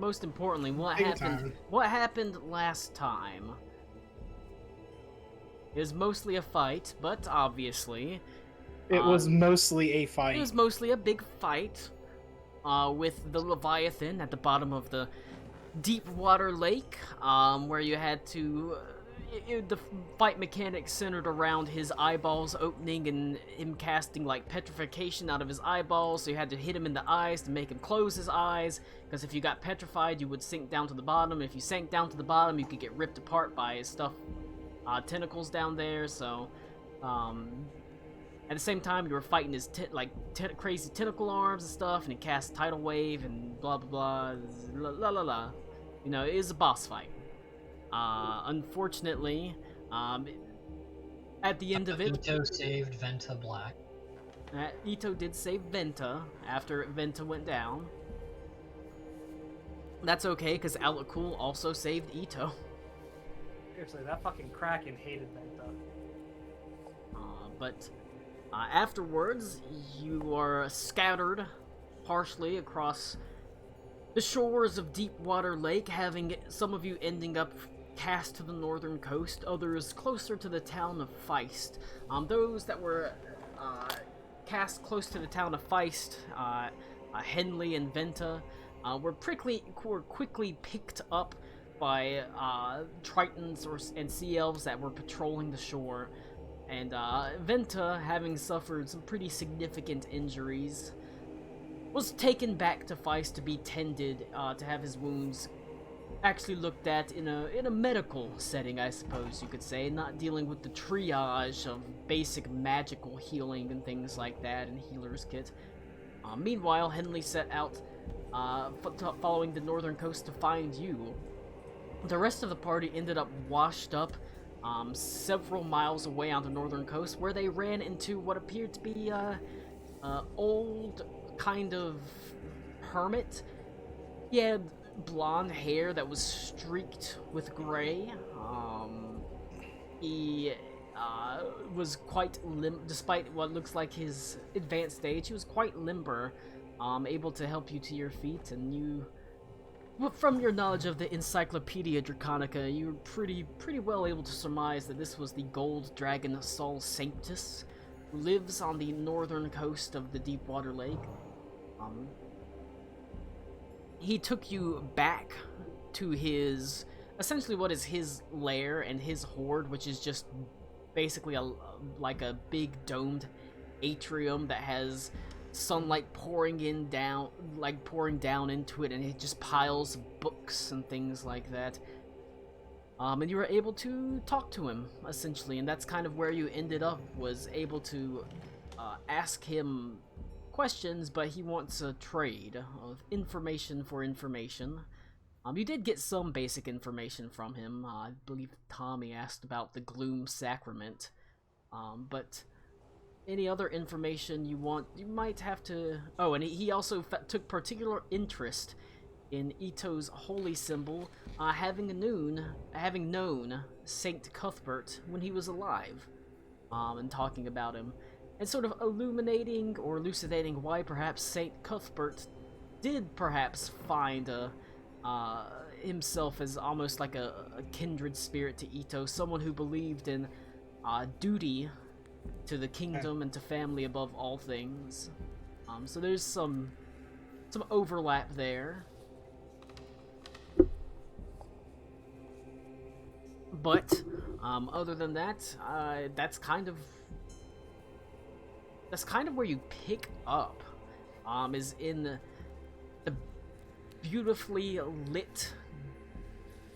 most importantly, what Big happened? time. What happened last time? It was mostly a fight, but obviously, It was mostly a it fight. was mostly a big fight. With the Leviathan at the bottom of the deep water lake, where you had to. The fight mechanics centered around his eyeballs opening and him casting like petrification out of his eyeballs, so you had to hit him in the eyes to make him close his eyes, because if you got petrified you would sink down to the bottom. If you sank down to the bottom you could get ripped apart by his tentacles down there, so at the same time you were fighting his crazy tentacle arms and stuff, and he cast Tidal Wave and blah blah blah, la la la. You know, it is a boss fight. Unfortunately, at the end of it, Ito saved Venta Black. Ito did save Venta after Venta went down. That's okay, because Alakul also saved Ito. Seriously, that fucking Kraken hated Venta. But afterwards, you are scattered partially across the shores of Deepwater Lake, having some of you ending up cast to the northern coast, others closer to the town of Feist. Those that were cast close to the town of Feist, Henley and Venta, were quickly picked up by Tritons and Sea Elves that were patrolling the shore. And Venta, having suffered some pretty significant injuries, was taken back to Feist to be tended, to have his wounds actually looked at in a medical setting, I suppose you could say, not dealing with the triage of basic magical healing and things like that in Healer's Kit. Meanwhile, Henley set out following the northern coast to find you. The rest of the party ended up washed up several miles away on the northern coast, where they ran into what appeared to be old kind of hermit. He had blonde hair that was streaked with gray. He was quite despite what looks like his advanced age, he was quite limber, able to help you to your feet, and you, from your knowledge of the Encyclopedia Draconica, you were pretty well able to surmise that this was the gold dragon Sol Sanctus, who lives on the northern coast of the Deepwater Lake. He took you back to his, essentially what is his lair and his hoard, which is just basically like a big domed atrium that has sunlight pouring down into it, and it just piles of books and things like that. And you were able to talk to him, essentially, and that's kind of where you ended up, was able to ask him questions, but he wants a trade of information for information. You did get some basic information from him. I believe Tommy asked about the Gloom Sacrament, but any other information you want, you might have to... Oh, and he also took particular interest in Ito's holy symbol, having known Saint Cuthbert when he was alive, and talking about him, and sort of illuminating or elucidating why perhaps Saint Cuthbert did perhaps find himself as almost like a kindred spirit to Ito, someone who believed in duty to the kingdom and to family above all things. So there's some overlap there. But other than that, that's kind of where you pick up, is in the beautifully lit,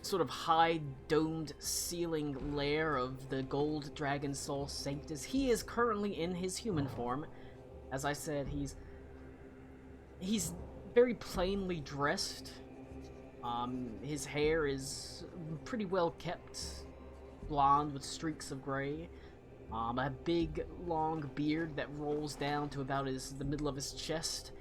sort of high domed ceiling lair of the gold dragon Sol Sanctus. He is currently in his human form. As I said, he's very plainly dressed. His hair is pretty well kept, blonde with streaks of gray. A big, long beard that rolls down to about the middle of his chest.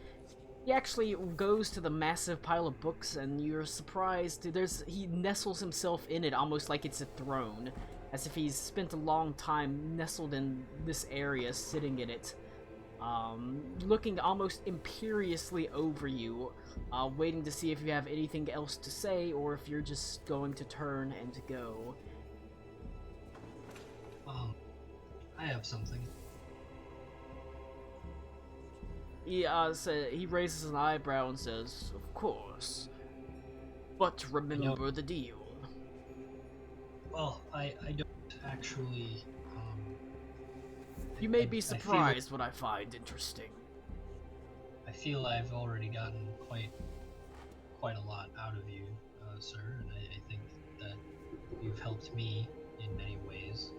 He actually goes to the massive pile of books, and you're surprised. He nestles himself in it almost like it's a throne, as if he's spent a long time nestled in this area, sitting in it. looking almost imperiously over you, waiting to see if you have anything else to say or if you're just going to turn and go. I have something. He raises an eyebrow and says, "Of course, but remember the deal." Well, I don't actually, You may be I surprised what I find interesting. I feel I've already gotten quite a lot out of you, sir, and I think that you've helped me in many ways.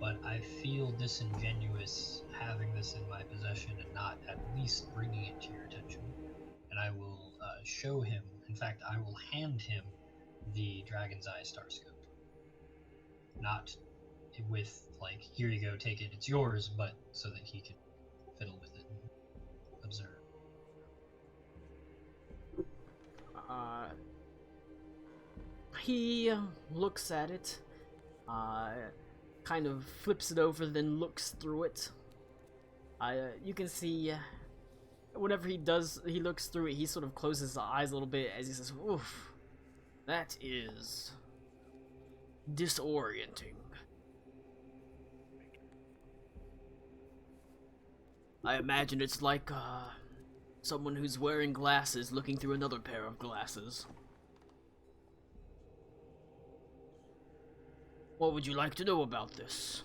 But I feel disingenuous having this in my possession and not at least bringing it to your attention. And I will show him, in fact, I will hand him the Dragon's Eye Starscope. Not with, like, here you go, take it, it's yours, but so that he can fiddle with it and observe. He looks at it, kind of flips it over, then looks through it. You can see, whenever he looks through it, he sort of closes his eyes a little bit as he says, "Oof, that is disorienting. I imagine it's like, someone who's wearing glasses looking through another pair of glasses. What would you like to know about this?"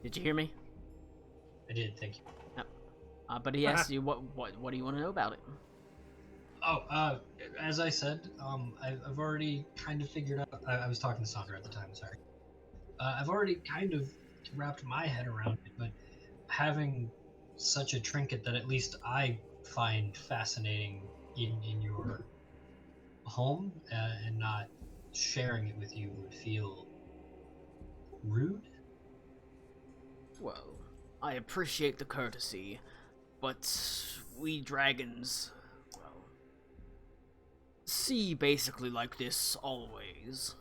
Did you hear me? I did, thank you. But he asked you, what do you want to know about it? Oh, as I said, I've already kind of figured out. I was talking to Sandra at the time. Sorry. I've already kind of wrapped my head around it, but having such a trinket that at least I find fascinating in your home and not sharing it with you would feel rude. Well, I appreciate the courtesy, but we dragons, well, see basically like this always.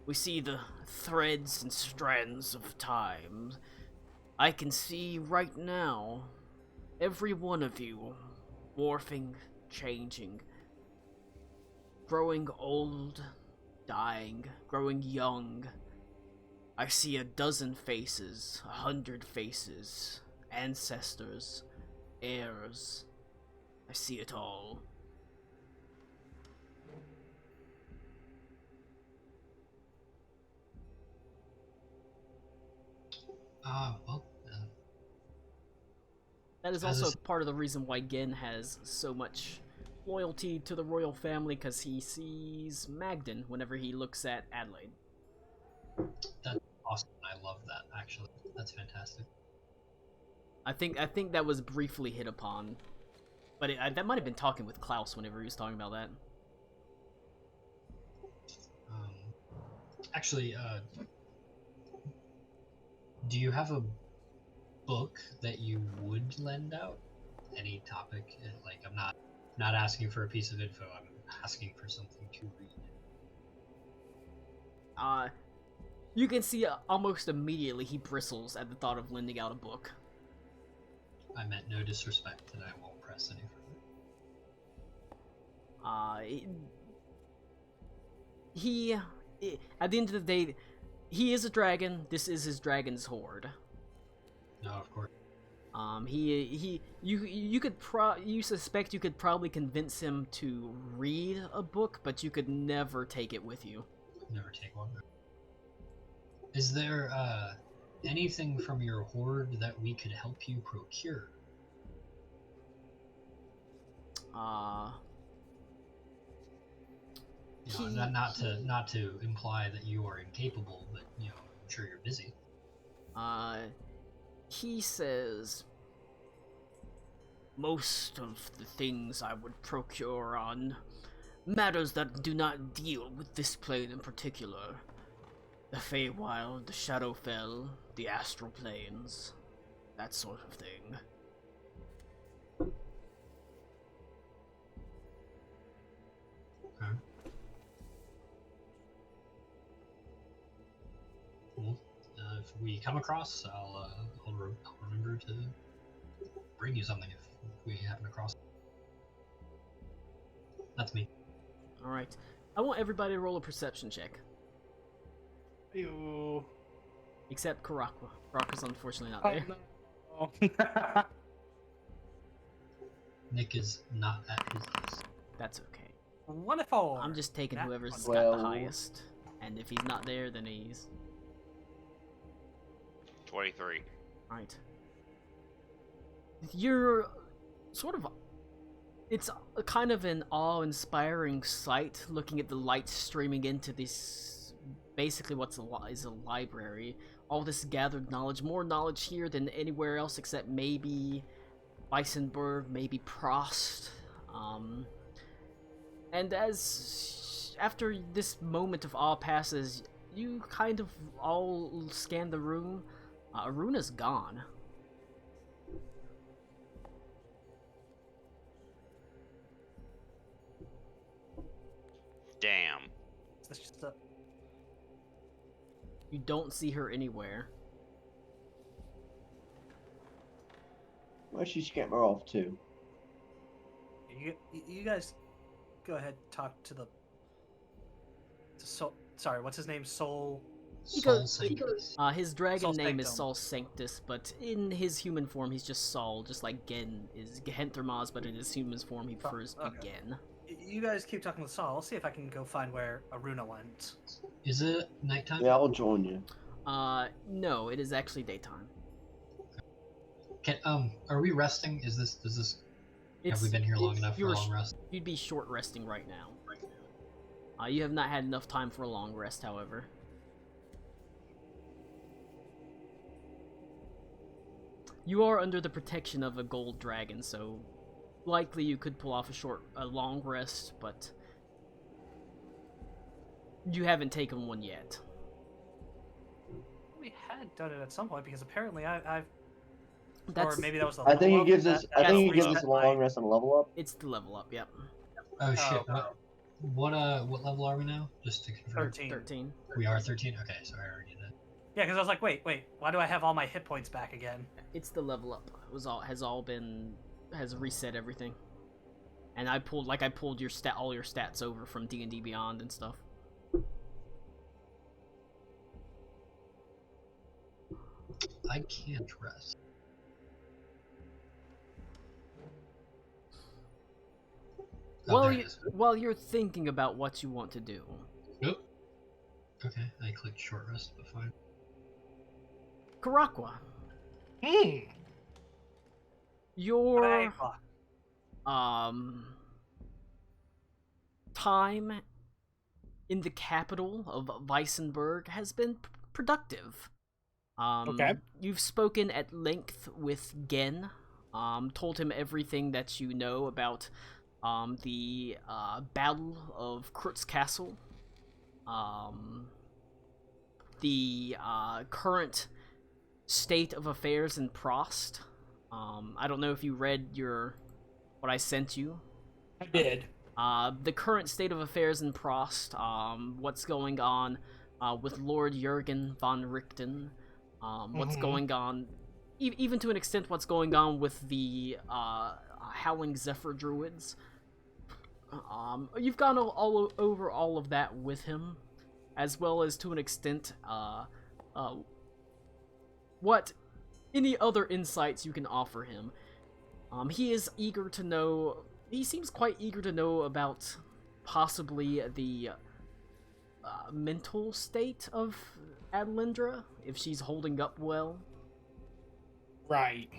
We see the threads and strands of time. I can see right now, every one of you, morphing, changing, growing old, dying, growing young. I see 12 faces, 100 faces, ancestors, heirs. I see it all. Well, That is also part of the reason why Gen has so much loyalty to the royal family, because he sees Magden whenever he looks at Adelaide. that's awesome. I love that, actually. That's fantastic. I think that was briefly hit upon, but that might have been talking with Klaus whenever he was talking about that. Actually, do you have a book that you would lend out? Any topic? Like, I'm not asking for a piece of info. I'm asking for something to read. You can see almost immediately he bristles at the thought of lending out a book. I meant no disrespect, and I won't press any further. He at the end of the day, he is a dragon. This is his dragon's horde. No, of course. You suspect you could probably convince him to read a book, but you could never take it with you. Never take one. Is there anything from your horde that we could help you procure? Not to imply that you are incapable, but I'm sure you're busy. He says most of the things I would procure on matters that do not deal with this plane in particular. The Feywild, the Shadowfell, the Astral Planes. that sort of thing. Okay. Cool. If we come across, I'll remember to bring you something if we happen across. That's me. Alright. I want everybody to roll a perception check. Ew. Except Karakwa. Karakwa's unfortunately not Oh, there. no. Nick is not at his desk. That's okay. Wonderful. I'm just taking That whoever's one's- got Well- the highest. And if he's not there, then he's... 23. Right. You're sort of... It's a kind of an awe-inspiring sight, looking at the light streaming into this... Basically what's is a library. All this gathered knowledge. More knowledge here than anywhere else except maybe Weissenberg, maybe Prost. And as... After this moment of awe passes, you kind of all scan the room. Aruna's gone. Damn. That's just a... You don't see her anywhere. Well, she scamper off too. You guys go ahead talk to the Soul. Sorry, what's his name? Soul. Soul Sanctus. His dragon Sol name is Sanctum. Sol Sanctus, but in his human form he's just Sol, just like Gen is Gehenthermaz, but in his human form he prefers to be Okay. Gen. You guys keep talking with Saul. I'll see if I can go find where Aruna went. Is it nighttime? Yeah, I'll join you. No, it is actually daytime. Are we resting? Is this have we It's, been here long enough for you're a long rest? You'd be short resting right now. You have not had enough time for a long rest, however. You are under the protection of a gold dragon, so likely you could pull off a long rest, but you haven't taken one yet. We had done it at some point because apparently I've. That's Or maybe that was the. I think level it up gives that- us. I that think it gives reset us a long my- rest and a level up. it's the level up. Yep, Oh shit! okay. What level are we now? Just to confirm. 13. 13. We are 13. Okay, so I already did. Yeah, because I was like, wait, why do I have all my hit points back again? It's the level up. It was has reset everything. And I pulled all your stats over from D&D Beyond and stuff. I can't rest. Oh, there it is. While you're thinking about what you want to do, Nope. Okay, I clicked short rest, but fine. Karakwa, your Brava. time in the capital of Weissenberg has been productive. Okay. You've spoken at length with Gen, told him everything that you know about the Battle of Krutz Castle, the current state of affairs in Prost. I don't know if you read what I sent you. I did. The current state of affairs in Prost, what's going on with Lord Jurgen von Richten, what's going on, even to an extent, what's going on with the Howling Zephyr Druids. You've gone over all of that with him, as well as to an extent, what any other insights you can offer him. He is eager to know. He seems quite eager to know about possibly the mental state of Adelindra, if she's holding up well. Right.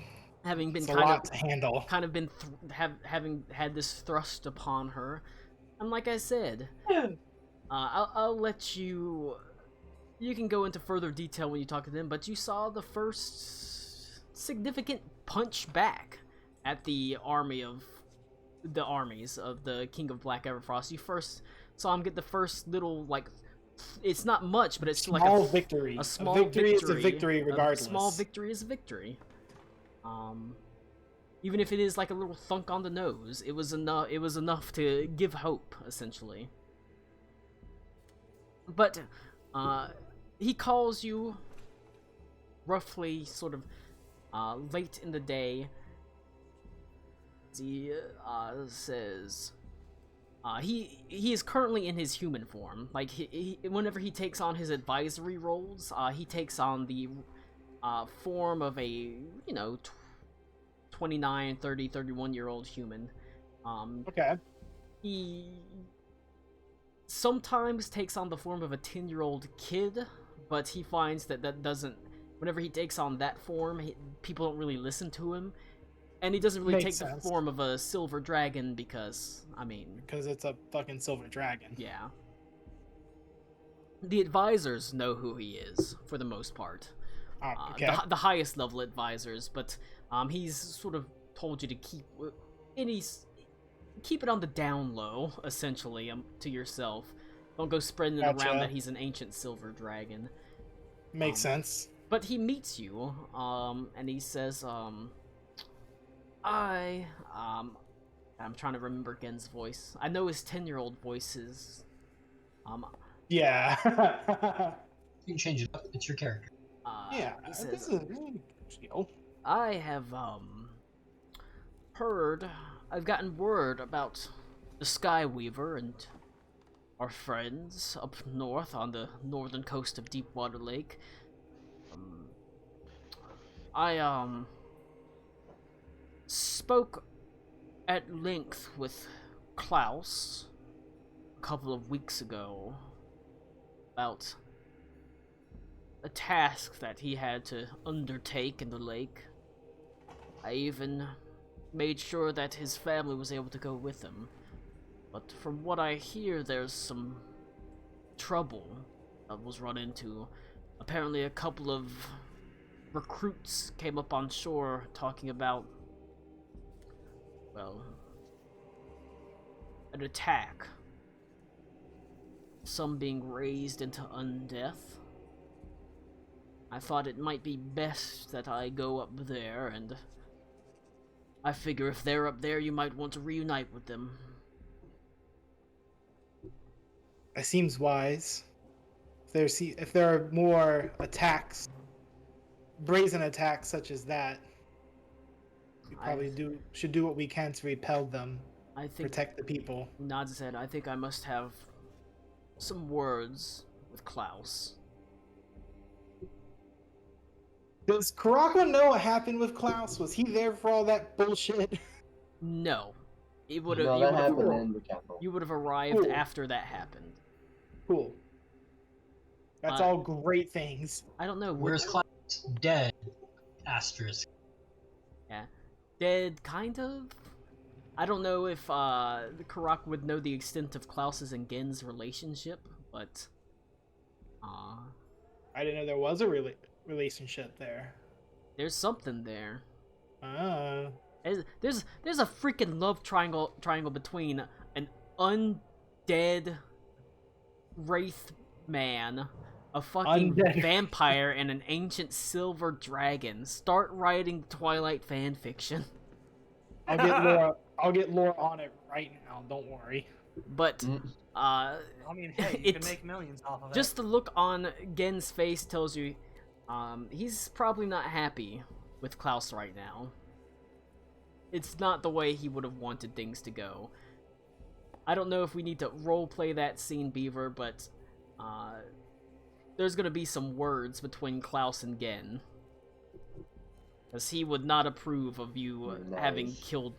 Having been It's a lot to handle. having had this thrust upon her, and like I said, I'll let you. You can go into further detail when you talk to them, but you saw the first significant punch back at the armies of the King of Black Everfrost. You first saw him get the first little, like, it's not much, but it's still like Small victory. a small victory victory. is a victory regardless. A small victory is a victory. Even if it is like a little thunk on the nose, it was enough. It was enough to give hope, essentially. But he calls you roughly sort of late in the day. He says he is currently in his human form. Like whenever he takes on his advisory roles, he takes on the form of a 29, 30, 31-year-old human. Okay. He sometimes takes on the form of a 10-year-old kid, but he finds that doesn't. Whenever he takes on that form, people don't really listen to him, and he doesn't really take the form of a silver dragon because, because it's a fucking silver dragon. Yeah. The advisors know who he is for the most part. Okay. The highest level advisors, but he's sort of told you to keep it on the down low, essentially, to yourself. Don't go spreading it around that he's an ancient silver dragon. Makes sense. But he meets you, and he says, I'm trying to remember Gen's voice. I know his 10-year-old voice is, Yeah. You can change it up. It's your character. Yeah. He says, Deal. I have, I've gotten word about the Skyweaver and our friends up north on the northern coast of Deepwater Lake. I spoke at length with Klaus a couple of weeks ago about a task that he had to undertake in the lake. I even made sure that his family was able to go with him. But from what I hear, there's some trouble that was run into. Apparently a couple of recruits came up on shore talking about, well, an attack. Some being raised into undeath. I thought it might be best that I go up there, and I figure if they're up there, you might want to reunite with them. It seems wise. If there are more attacks, brazen attacks such as that, we probably should do what we can to repel them. I think protect the people. Nods his head. I think I must have some words with Klaus. Does Karaka know what happened with Klaus? Was he there for all that bullshit? No. You would No, that happened in the capital. You would have arrived after that happened. Cool. That's all great things. I don't know. Where's Klaus? Dead. Asterisk. Yeah. Dead, kind of? I don't know if Karak would know the extent of Klaus's and Gen's relationship, but I didn't know there was a relationship there. There's something there. There's a freaking love triangle between an undead wraith man, a fucking vampire, and an ancient silver dragon. Start writing Twilight fan fiction. I'll get Laura on it right now. Don't worry. But I mean, hey, you can make millions off of it. Just the look on Gen's face tells you he's probably not happy with Klaus right now. It's not the way he would have wanted things to go. I don't know if we need to roleplay that scene, Beaver, but there's gonna be some words between Klaus and Gen. Because he would not approve of you having killed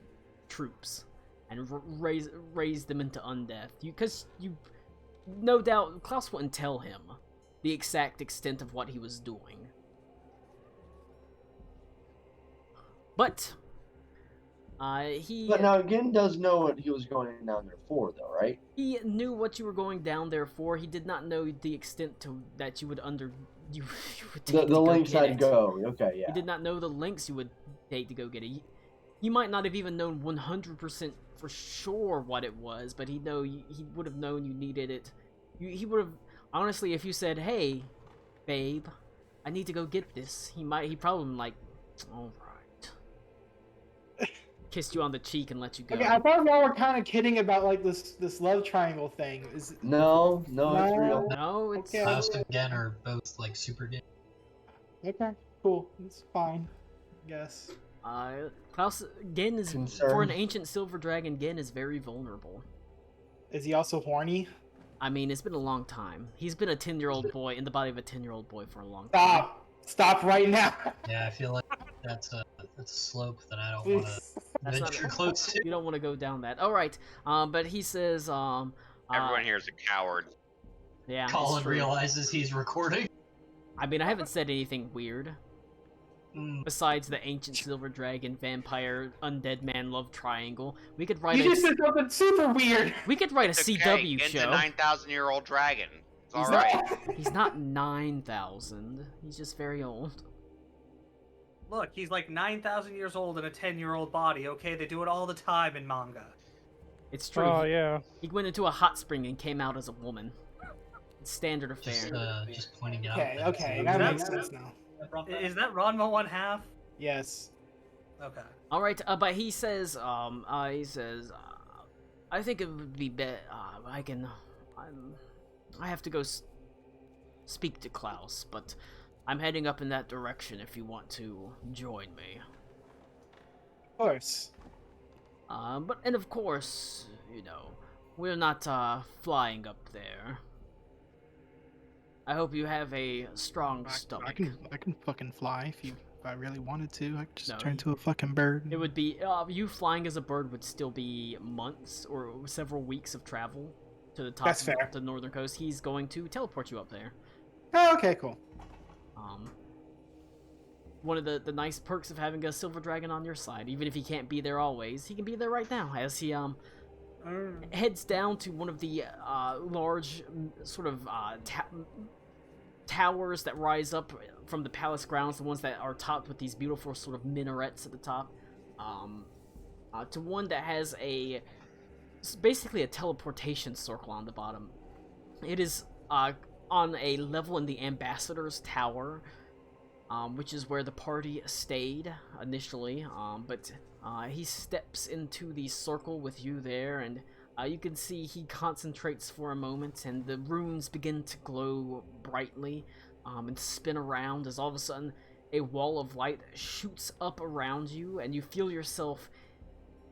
troops and raised them into undeath. Because you, no doubt, Klaus wouldn't tell him the exact extent of what he was doing. But But now Gen does know what he was going down there for, though, right? He knew what you were going down there for. He did not know the extent that you would you would take the lengths I'd go. Okay, yeah. He did not know the lengths you would take to go get it. He might not have even known 100% for sure what it was, but he would have known you needed it. He would have, honestly, if you said, "Hey, babe, I need to go get this," he probably been like, "All right." kissed you on the cheek and let you go. Okay, I thought y'all were kind of kidding about like this love triangle thing. Is No, it's real. No, it's Okay. Klaus and Gen are both like super gay. okay, cool. It's fine, I guess. Klaus Gen is for an Concerned. ancient silver dragon. Gen is very vulnerable. Is he also horny? I mean, it's been a long time. He's been a 10-year-old boy in the body of a 10-year-old boy for a long time. Stop right now. Yeah, I feel like that's a slope that I don't want to That's not- venture close to. You don't want to go down that. All right. But he says, Everyone here is a coward. yeah, it's Colin true. realizes he's recording. I mean, I haven't said anything weird Mm. besides the ancient silver dragon, vampire, undead man love triangle. We could write You just said something super weird. we could write a It's okay. CW Gen's show. a 9,000-year-old dragon. It's He's alright. He's not 9,000. He's just very old. Look, he's like 9,000 years old in a 10-year-old body. Okay, they do it all the time in manga. It's true. Oh yeah. He went into a hot spring and came out as a woman. It's standard affair. Just pointing out. Okay, that it's okay, a- that That- makes sense now. Is that Ranma 1/2? Yes. Okay. All right, but he says, I think it would be I have to go speak to Klaus, but I'm heading up in that direction if you want to join me. Of course. And of course, you know, we're not, flying up there. I hope you have a strong stomach. I can fucking fly if I really wanted to. I could just No, turn into a fucking bird. It would be, you flying as a bird would still be months or several weeks of travel to the top That's of fair. the northern coast. He's going to teleport you up there. Oh, okay, cool. One of the nice perks of having a silver dragon on your side, even if he can't be there always, he can be there right now as he heads down to one of the large sort of towers that rise up from the palace grounds, the ones that are topped with these beautiful sort of minarets at the top, to one that has basically a teleportation circle on the bottom. It is on a level in the ambassador's tower, which is where the party stayed initially, but he steps into the circle with you there, and you can see he concentrates for a moment, and the runes begin to glow brightly and spin around as all of a sudden a wall of light shoots up around you, and you feel yourself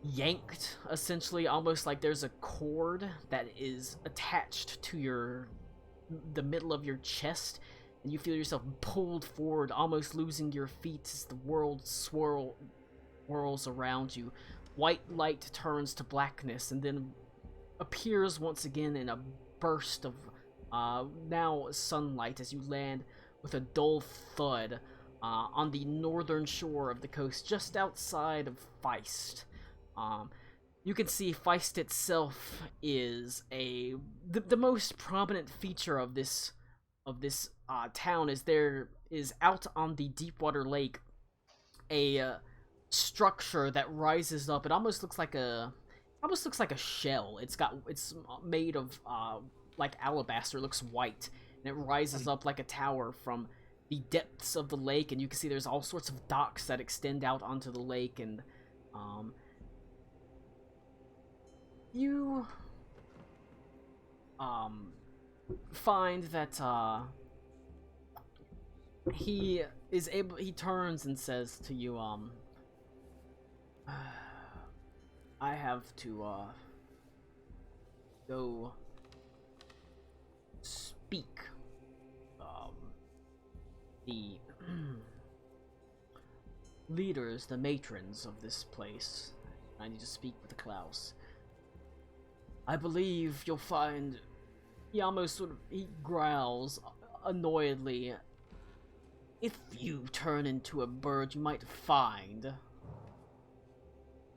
yanked, essentially, almost like there's a cord that is attached to the middle of your chest, and you feel yourself pulled forward, almost losing your feet as the world swirls around you. White light turns to blackness and then appears once again in a burst of now sunlight as you land with a dull thud on the northern shore of the coast, just outside of Feist. You can see Feist itself is the most prominent feature of this town. There is out on the Deepwater Lake a structure that rises up. It almost looks like a shell. It's made of like alabaster. It looks white, and it rises up like a tower from the depths of the lake. And you can see there's all sorts of docks that extend out onto the lake, and you find that he turns and says to you, I have to go speak the leaders, the matrons of this place. I need to speak with Klaus. I believe you'll find he growls annoyedly. If you turn into a bird, you might find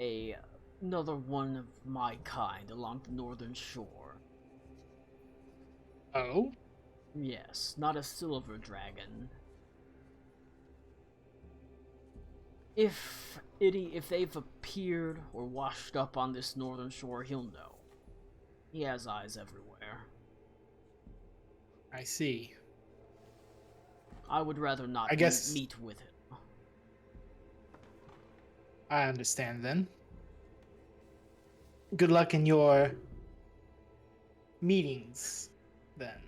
another one of my kind along the northern shore. Oh? Yes, not a silver dragon. If they've appeared or washed up on this northern shore, he'll know. He has eyes everywhere. I see. I would rather not I guess- meet with him. I understand then. good luck in your meetings, then.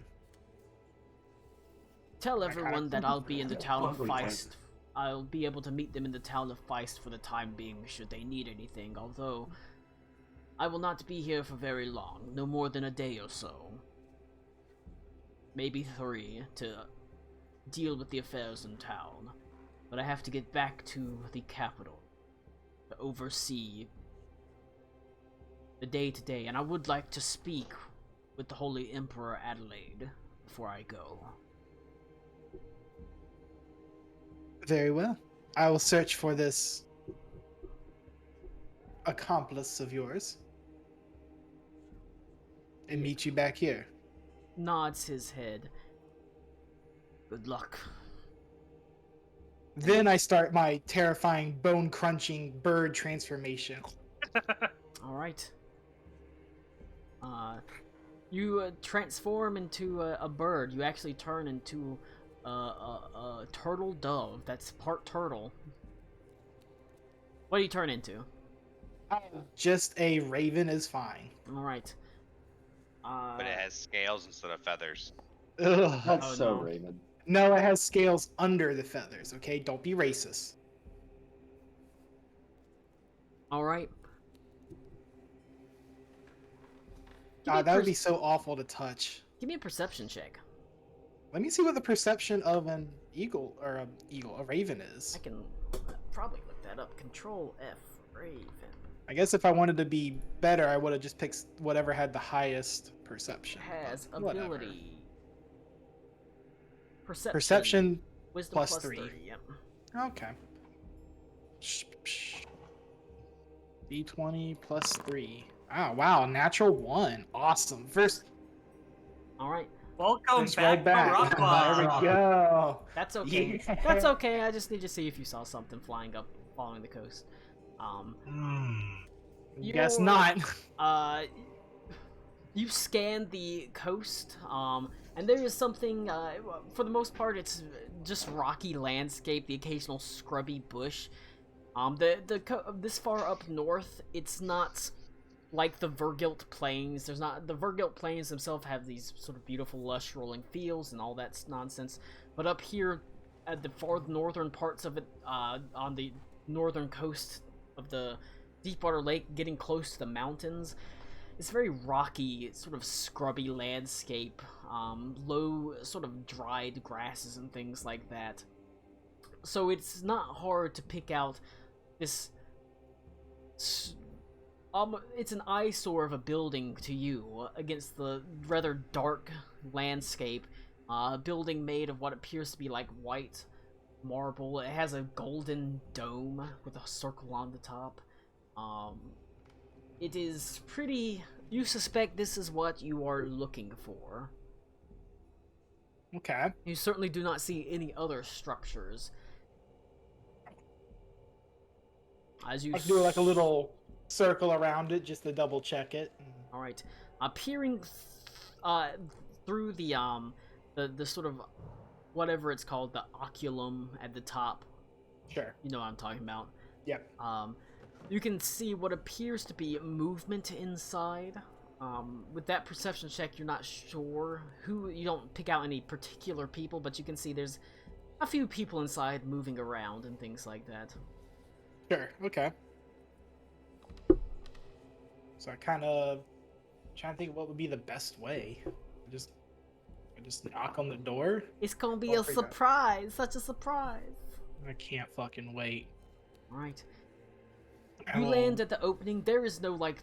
Tell I kinda- everyone that I'll be in the town of Hungry, Feist. I'll be able to meet them in the town of Feist for the time being, should they need anything, although I will not be here for very long, no more than a day or so. Maybe 3, to deal with the affairs in town. But I have to get back to the capital to oversee the day-to-day, and I would like to speak with the Holy Emperor Adelaide before I go. Very well. I will search for this accomplice of yours and meet you back here. Nods his head. Good luck. Then I start my terrifying bone-crunching bird transformation. Alright. You transform into a bird. You actually turn into a turtle dove. That's part turtle. What do you turn into? Just a raven is fine. Alright. But it has scales instead of feathers. Ugh. That's Oh, so no. Raven. No, it has scales under the feathers, okay? Don't be racist. Alright. God, that would be so awful to touch. Give me a perception check. Let me see what the perception of an eagle, or a raven is. I can probably look that up. Control F, Raven. I guess if I wanted to be better, I would have just picked whatever had the highest perception. Has but whatever. ability. Perception Wisdom plus plus 3. 3. Yep. Okay. D20 plus 3. Oh, wow. Natural 1. Awesome. First Alright. Welcome first roll back, back. to There Rockball. we go. That's okay. Yeah. That's okay. I just need to see if you saw something flying up following the coast. Guess You're- not. You scan the coast, and there is something, for the most part, it's just rocky landscape, the occasional scrubby bush. This far up north, it's not like the Vergilt Plains. The Vergilt Plains themselves have these sort of beautiful, lush, rolling fields and all that nonsense. But up here, at the far northern parts of it, on the northern coast of the Deepwater Lake, getting close to the mountains, it's very rocky, sort of scrubby landscape, low, sort of dried grasses and things like that. So it's not hard to pick out this. It's an eyesore of a building to you against the rather dark landscape. A building made of what appears to be like white marble. It has a golden dome with a circle on the top. It is pretty. You suspect this is what you are looking for. Okay. You certainly do not see any other structures. As you I can do like a little circle around it just to double check it. All right, peering through the sort of whatever it's called, the oculum at the top. Sure. You know what I'm talking about. Yep. You can see what appears to be movement inside. With that perception check, you're not sure who. You don't pick out any particular people, but you can see there's a few people inside moving around and things like that. Sure. Okay. So I kind of trying to think what would be the best way. I just knock on the door. It's gonna be Oh, a pretty bad. surprise, such a surprise. I can't fucking wait. All right. I You will- land at the opening. There is no, like,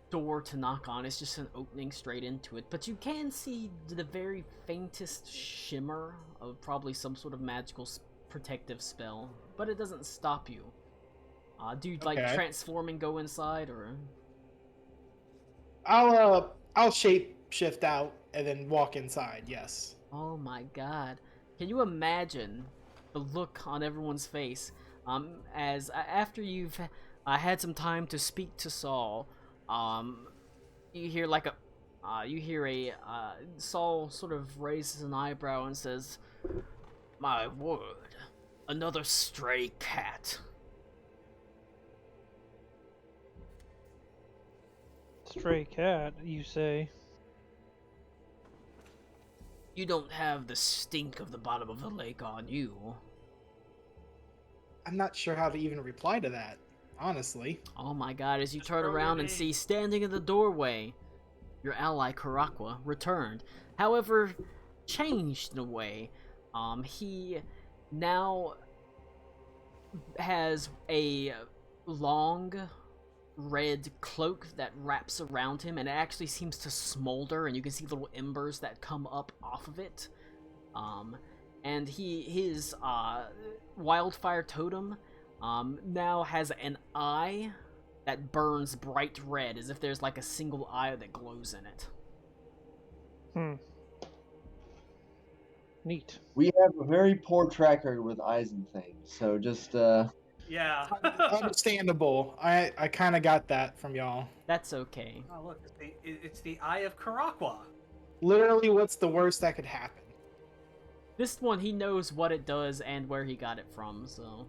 door to knock on. It's just an opening straight into it. But you can see the very faintest shimmer of probably some sort of magical protective spell. But it doesn't stop you. Do you, like, Okay. transform and go inside, or...? I'll shape shift out and then walk inside. Yes. Oh my god. Can you imagine the look on everyone's face as after you've had some time to speak to Saul, you hear like Saul sort of raises an eyebrow and says, "My word, another stray cat." Stray cat, you say? You don't have the stink of the bottom of the lake on you. I'm not sure how to even reply to that, honestly. Oh my god, as you Just turn throw your around and name. see standing in the doorway, your ally Karakwa returned. However, changed in a way. He now has a long red cloak that wraps around him, and it actually seems to smolder, and you can see little embers that come up off of it. And his wildfire totem now has an eye that burns bright red, as if there's like a single eye that glows in it. Hmm. Neat. We have a very poor track record with eyes and things, so just Yeah. Understandable. I kind of got that from y'all. That's okay. Oh, look, it's the Eye of Karakwa. Literally, what's the worst that could happen? This one, he knows what it does and where he got it from, so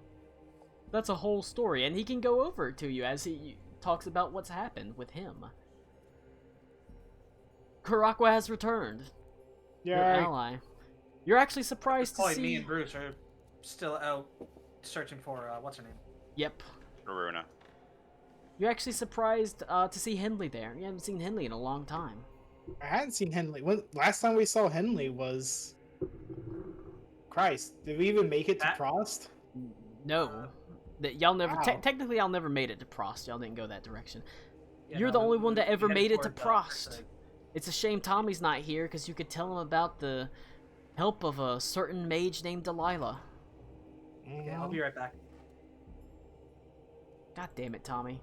that's a whole story, and he can go over it to you as he talks about what's happened with him. Karakwa has returned. Your ally. You're actually surprised to Probably see. me and Bruce are still out searching for what's her name. Yep. Aruna. You're actually surprised to see Henley there. You haven't seen Henley in a long time. I hadn't seen Henley. Last time we saw Henley was... Christ, did we even make it to That- Prost? No. That y'all never. Wow. Technically, y'all never made it to Prost. Y'all didn't go that direction. Yeah, You're no, the we- only one we- that we ever headed made it to toward, Prost. Versailles. It's a shame Tommy's not here, because you could tell him about the help of a certain mage named Delilah. Yeah, I'll be right back. God damn it, Tommy.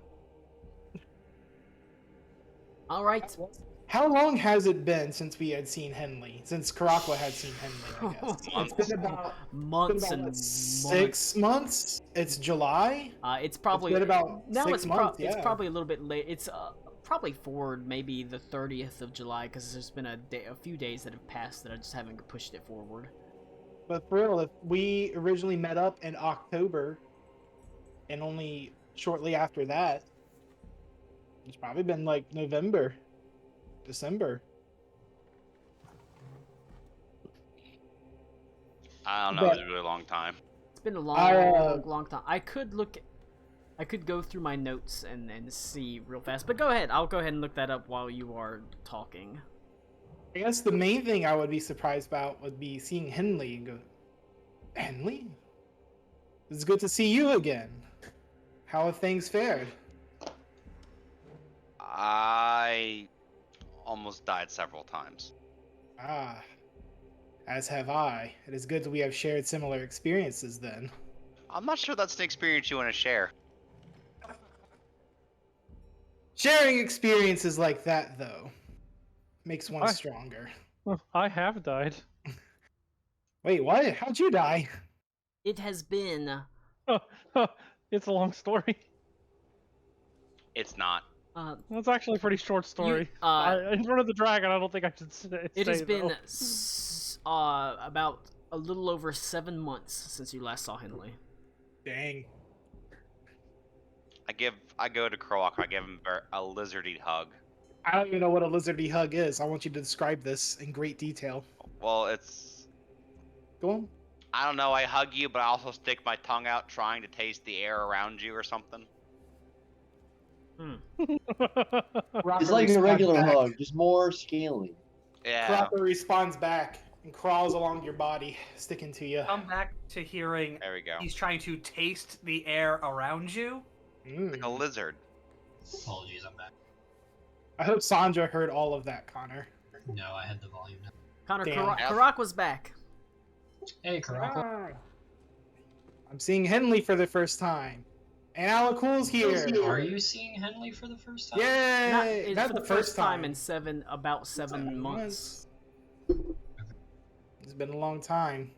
Alright. How long has it been since we had seen Henley? Since Karakwa had seen Henley, I guess. It's been about, Months what, and months. 6 months? It's July? It's probably been about now 6 it's months, it's yeah. probably a little bit late. It's probably forward maybe the 30th of July, because there's been a few days that have passed that I just haven't pushed it forward. But for real, if we originally met up in October, and only shortly after that, it's probably been like November, December. I don't know. But- It's a really long time. It's been a long, I, long time. I could go through my notes and see real fast. But go ahead. I'll go ahead and look that up while you are talking. I guess the main thing I would be surprised about would be seeing Henley and go, Henley? It's good to see you again. How have things fared? I almost died several times. Ah, as have I. It is good that we have shared similar experiences then. I'm not sure that's an experience you want to share. Sharing experiences like that, though, makes one I- stronger. I have died. Wait, what? How'd you die? It has been It's a long story. It's not. That's actually a pretty short story. In front of the dragon, I don't think I should say. it has been though. about a little over 7 months since you last saw Henley. Dang. I go to Croak. I give him a lizardy hug. I don't even know what a lizardy hug is. I want you to describe this in great detail. Well, it's Go on. I don't know. I hug you, but I also stick my tongue out, trying to taste the air around you or something. it's like a regular hug, just more scaly. Yeah. Proper responds back and crawls along your body, sticking to you. Come back to hearing There we go. he's trying to taste the air around you. Like a lizard. Apologies, I'm back. I hope Sandra heard all of that, Connor. No, I had the volume down. Connor, Damn. Karak was back. Hey, Karakwa. I'm seeing Henley for the first time. And Alakul's here. Are you seeing Henley for the first time? Yay! Not Not for the first time. in about 7 months. It's been a long time.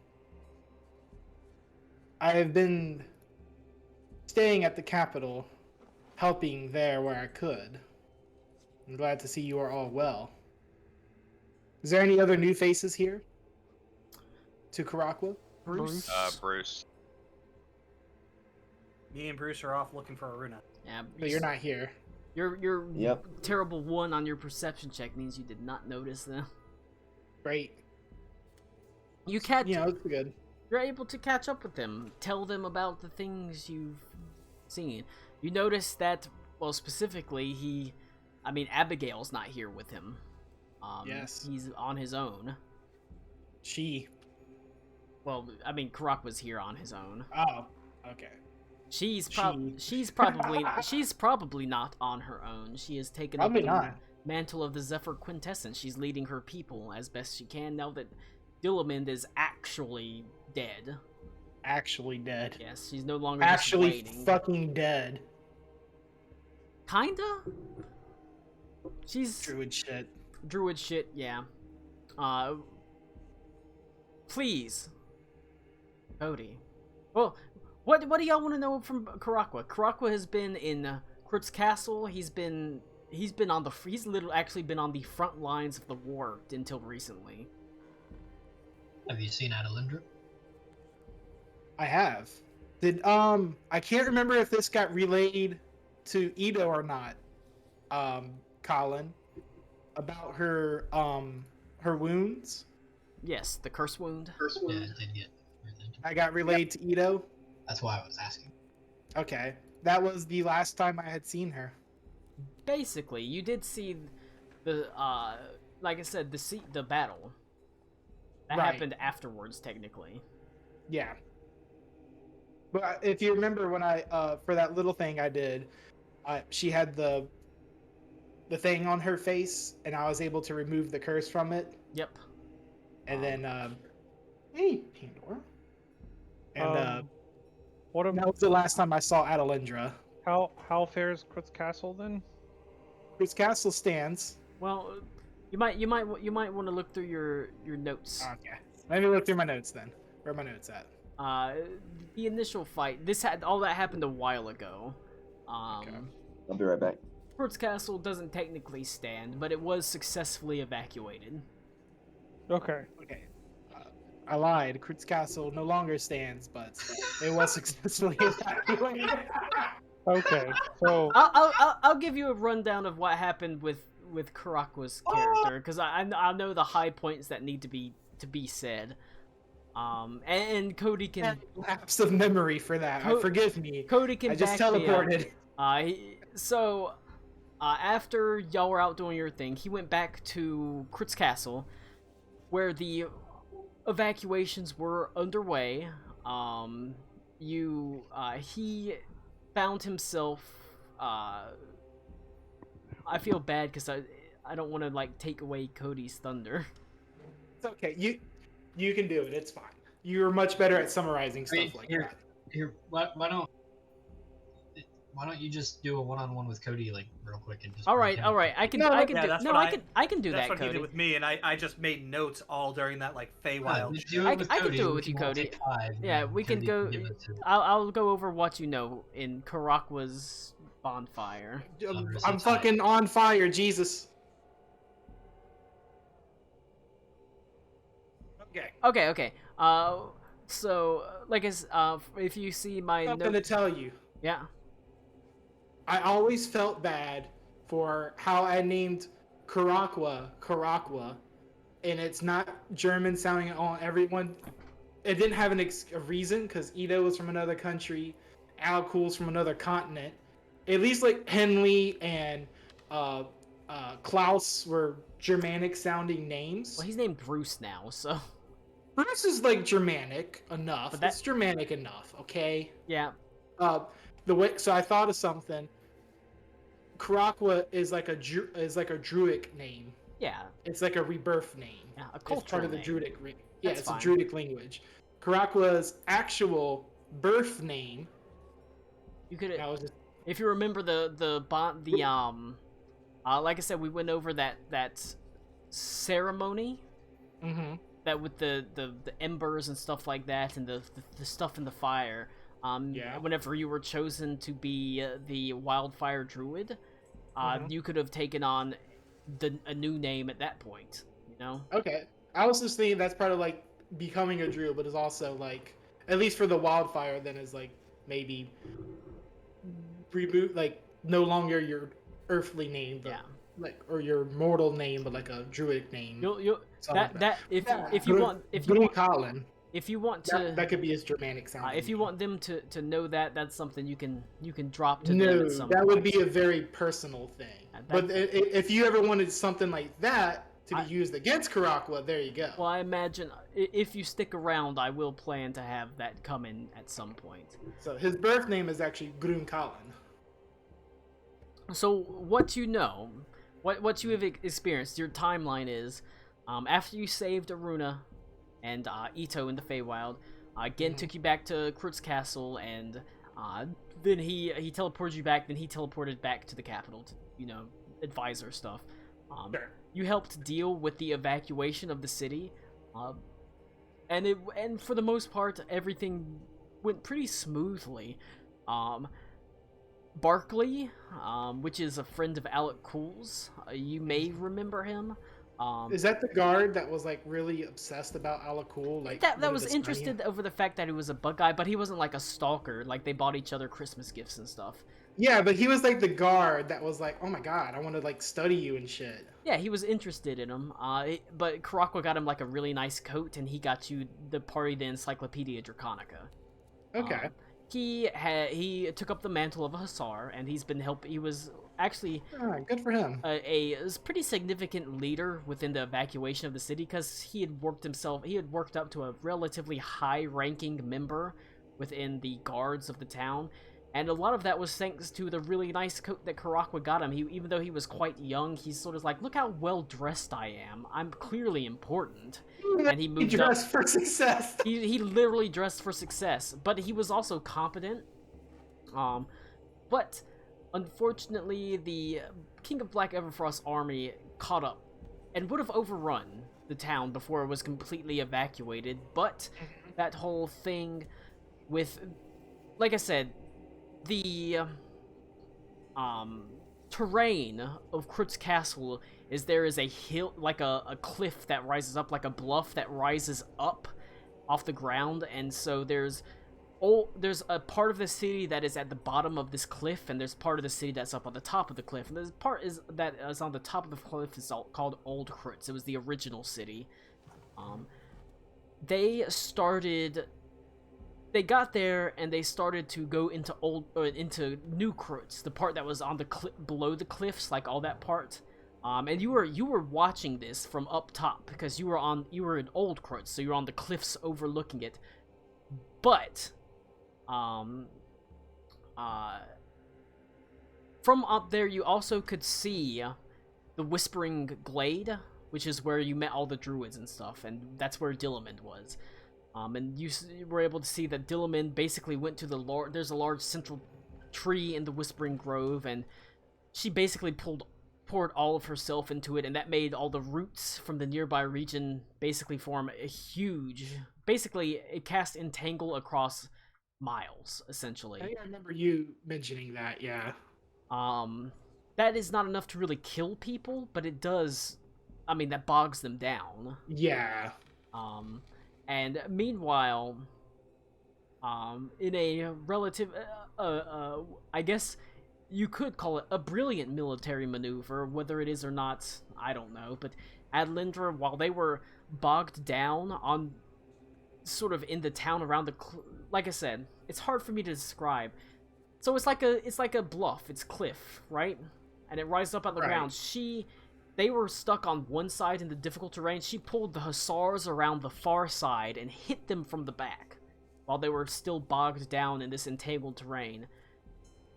I have been staying at the capital, helping there where I could. I'm glad to see you are all well. Is there any other new faces here? To Karakwa? Bruce. Bruce. Me and Bruce are off looking for Aruna. Yeah, But you're not here. Your Yep. terrible 1 on your perception check means you did not notice them. Great. You catch. You know, it's good. You're able to catch up with them, tell them about the things you've seen. You notice that, well, specifically, Abigail's not here with him. Yes. He's on his own. Well, Karak was here on his own. Oh, okay. She's probably not on her own. She has taken up Probably the not. mantle of the Zephyr Quintessence. She's leading her people as best she can now that Dillamond is actually dead. Actually dead. Yes, she's no longer Actually just waiting. fucking dead. Kinda? She's Druid shit. Yeah. Please. Cody. Well, what do y'all want to know from Karakwa? Karakwa has been in Kurt's Castle. He's literally actually been on the front lines of the war until recently. Have you seen Adelindra? I have. I can't remember if this got relayed to Ito or not, Colin, about her wounds. Yes, the curse wound. Yeah, it did get relayed. I got relayed to Ito. That's why I was asking. Okay. That was the last time I had seen her. Basically, you did see the like I said, the battle. That Right. happened afterwards, technically. Yeah. But if you remember when I for that little thing I did, she had the thing on her face, and I was able to remove the curse from it. Yep. And then, hey, Pandora. And that was the last time I saw Adelindra. How fares Kurt's Castle then? Chris Castle stands. Well, you might want to look through your notes. Okay. Let me look through my notes then. Where are my notes at? The initial fight. All that happened a while ago. Okay. I'll be right back. Kurt's Castle doesn't technically stand, but it was successfully evacuated. Okay. Okay. I lied. Kurt's Castle no longer stands, but it was successfully evacuated. Okay. So I'll give you a rundown of what happened with Karakwa's character, because I know the high points that need to be said. And Cody can Lapse of memory for that. Forgive me. Cody can I just back me up. teleported. After y'all were out doing your thing, he went back to Kurt's Castle, where the evacuations were underway. He found himself. I feel bad because I don't want to take away Cody's thunder. It's okay. You can do it. It's fine. You're much better at summarizing stuff Wait, like here, that. Here, why don't you just do a one-on-one with Cody real quick and just. All right. I can do that's that, That's what he Cody. did with me, and I just made notes all during that Feywild. I can do it with you, Cody. Yeah, we can go. I'll go over what you know in Karakwa's bonfire. I'm fucking on fire, Jesus. Okay. So if you see my I'm gonna tell you. Yeah. I always felt bad for how I named Karakwa, and it's not German sounding on everyone. It didn't have a reason, because Ito was from another country, Alcool's from another continent. At least Henley and Klaus were Germanic sounding names. Well, he's named Bruce now, so. Bruce is Germanic enough. That's Germanic enough, okay? Yeah. So I thought of something. Karakwa is like a Druidic name. Yeah. It's like a rebirth name. Yeah, a It's cultural part of the name. Druidic. That's It's fine. a Druidic language. Karakwa's actual birth name. You could, That was just, if you remember like I said, we went over that ceremony. mm-hmm. That with the embers and stuff like that, and the stuff in the fire. Yeah. Whenever you were chosen to be the wildfire druid, Mhm. you could have taken on a new name at that point. You know. Okay. I was just thinking that's part of becoming a druid, but it's also at least for the wildfire, then is maybe reboot, no longer your earthly name, but Yeah. like, or your mortal name, but like a druidic name. You'll something that like that if you want Colin. if you want to That could be as Germanic sounding. if you want them to know that, that's something you can drop to no, them at some that point. would be a very personal thing. But if you ever wanted something like that to be used against Karakwa, there you go. Well, I imagine if you stick around, I will plan to have that come in at some point. So his birth name is actually Grun Colin. So what you know, what you have experienced, your timeline is, after you saved Aruna and Ito in the Feywild, Gen took you back to Krut's castle, and then he teleported you back. Then he teleported back to the capital to, advisor stuff. Sure. You helped deal with the evacuation of the city, and for the most part, everything went pretty smoothly. Barkley, which is a friend of Alec Cool's, you may remember him. Is that the guard that was like really obsessed about Alakul? Like that was interested over the fact that he was a bug guy, but he wasn't like a stalker. Like they bought each other Christmas gifts and stuff. Yeah, but he was like the guard that was like, oh my god, I want to like study you and shit. Yeah, he was interested in him. But Karakwa got him like a really nice coat, and he got you the part of the Encyclopedia Draconica. Okay. He took up the mantle of a hussar, and he's been He was actually good for him. A pretty significant leader within the evacuation of the city, because he had worked up to a relatively high-ranking member within the guards of the town, and a lot of that was thanks to the really nice coat that Karakwa got him. Even though he was quite young, he's sort of like, look how well dressed I am. I'm clearly important. And he moved up. Dressed for success. He literally dressed for success, but he was also competent. But unfortunately, the King of Black Everfrost army caught up and would have overrun the town before it was completely evacuated. But that whole thing with, like I said, the terrain of Krut's castle is there is a hill, like a cliff that rises up, like a bluff that rises up off the ground, and so there's a part of the city that is at the bottom of this cliff, and there's part of the city that's up on the top of the cliff, and there's part that is on the top of the cliff is called Old Krutz. It was the original city. They got there and they started to go into into New Krutz, the part that was on the below the cliffs, like all that part. And you were watching this from up top because you were in Old Krutz, so you're on the cliffs overlooking it. But from up there, you also could see the Whispering Glade, which is where you met all the druids and stuff, and that's where Dillamond was. And you were able to see that Dillamond basically went to there's a large central tree in the Whispering Grove, and she basically poured all of herself into it, and that made all the roots from the nearby region basically form a huge... Basically, it cast Entangle across miles, essentially. I remember you mentioning that, yeah. That is not enough to really kill people, but it does... I mean, that bogs them down. Yeah. And meanwhile, in a relative, I guess you could call it a brilliant military maneuver, whether it is or not, I don't know, but Adlindra, while they were bogged down on, sort of in the town around the, like I said, it's hard for me to describe. So it's like a bluff, it's cliff, right? And it rises up on the ground. They were stuck on one side in the difficult terrain. She pulled the hussars around the far side and hit them from the back while they were still bogged down in this entangled terrain.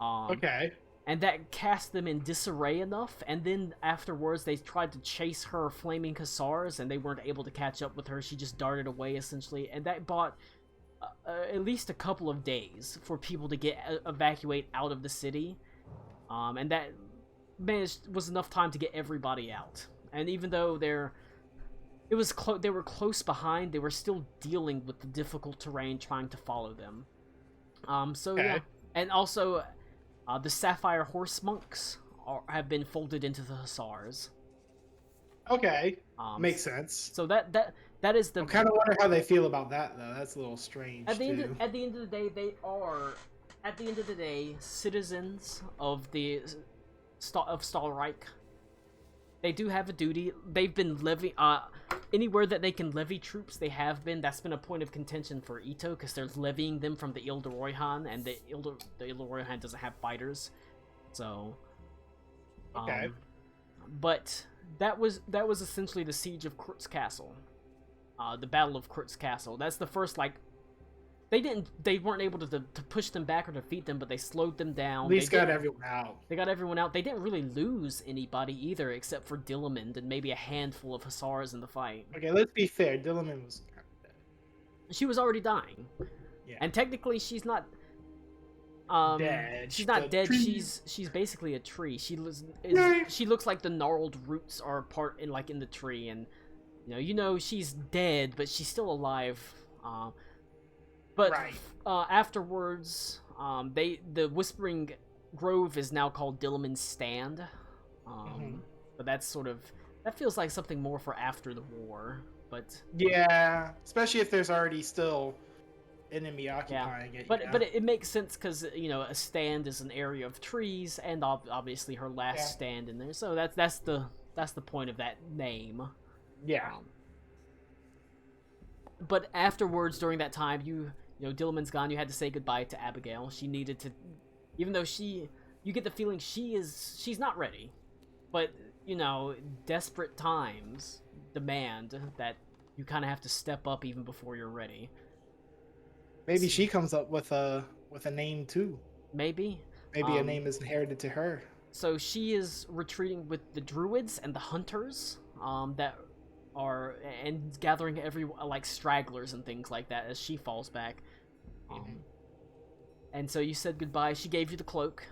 Okay. And that cast them in disarray enough, and then afterwards they tried to chase her flaming hussars, and they weren't able to catch up with her. She just darted away, essentially, and that bought at least a couple of days for people to evacuate out of the city. And that was enough time to get everybody out. And even though they were close behind, they were still dealing with the difficult terrain, trying to follow them. Yeah, and also the Sapphire Horse monks have been folded into the hussars. Okay, makes sense. So that is the. I kind of wonder how they feel about that, though. That's a little strange. At the end of the day, they are, at the end of the day, citizens of the Stahlreich. They do have a duty. They've been anywhere that they can levy troops, they have been. That's been a point of contention for Ito, because they're levying them from the Ile de Royhan, and the Ile de Royhan doesn't have fighters. So, Okay. But that was essentially the siege of Kurtz Castle, the Battle of Kurtz Castle. That's the first, like, they weren't able to push them back or defeat them, but they slowed them down. At least got everyone out. They got everyone out. They didn't really lose anybody either, except for Dillamond and maybe a handful of Hussars in the fight. Okay, let's be fair. Dillamond was kind of dead. She was already dying. Yeah. And technically, she's not. Dead. She's not dead. Tree. She's basically a tree. She Right. she looks like the gnarled roots are part in the tree, and you know she's dead, but she's still alive. But Right. Afterwards, the Whispering Grove is now called Dillamond's Stand. But that feels like something more for after the war. But Yeah, especially if there's already still enemy occupying it. but it makes sense because a stand is an area of trees, and obviously her last stand in there. So that's the point of that name. Yeah. But afterwards, during that time, Dillamond's gone. You had to say goodbye to Abigail. She needed to, even though you get the feeling she's not ready. But desperate times demand that you kind of have to step up even before you're ready. Maybe she comes up with a name too. Maybe a name is inherited to her. So she is retreating with the druids and the hunters that are and gathering like stragglers and things like that as she falls back. And so you said goodbye. She gave you the cloak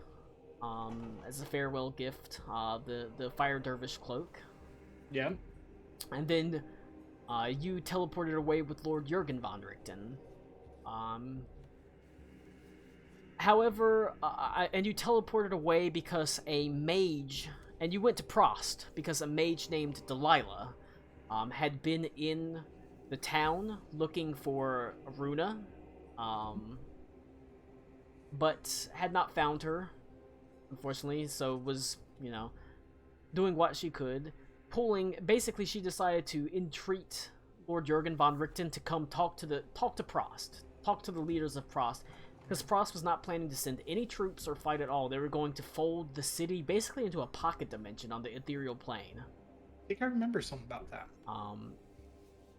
as a farewell gift, the fire dervish cloak. Yeah. And then you teleported away with Lord Jurgen von Richten. However, and you teleported away because a mage, and you went to Prost because a mage named Delilah had been in the town looking for Runa, but had not found her, unfortunately, so was, doing what she could. Basically, she decided to entreat Lord Jurgen von Richten to come talk to Prost, talk to the leaders of Prost, because Prost was not planning to send any troops or fight at all. They were going to fold the city basically into a pocket dimension on the ethereal plane. I think I remember something about that.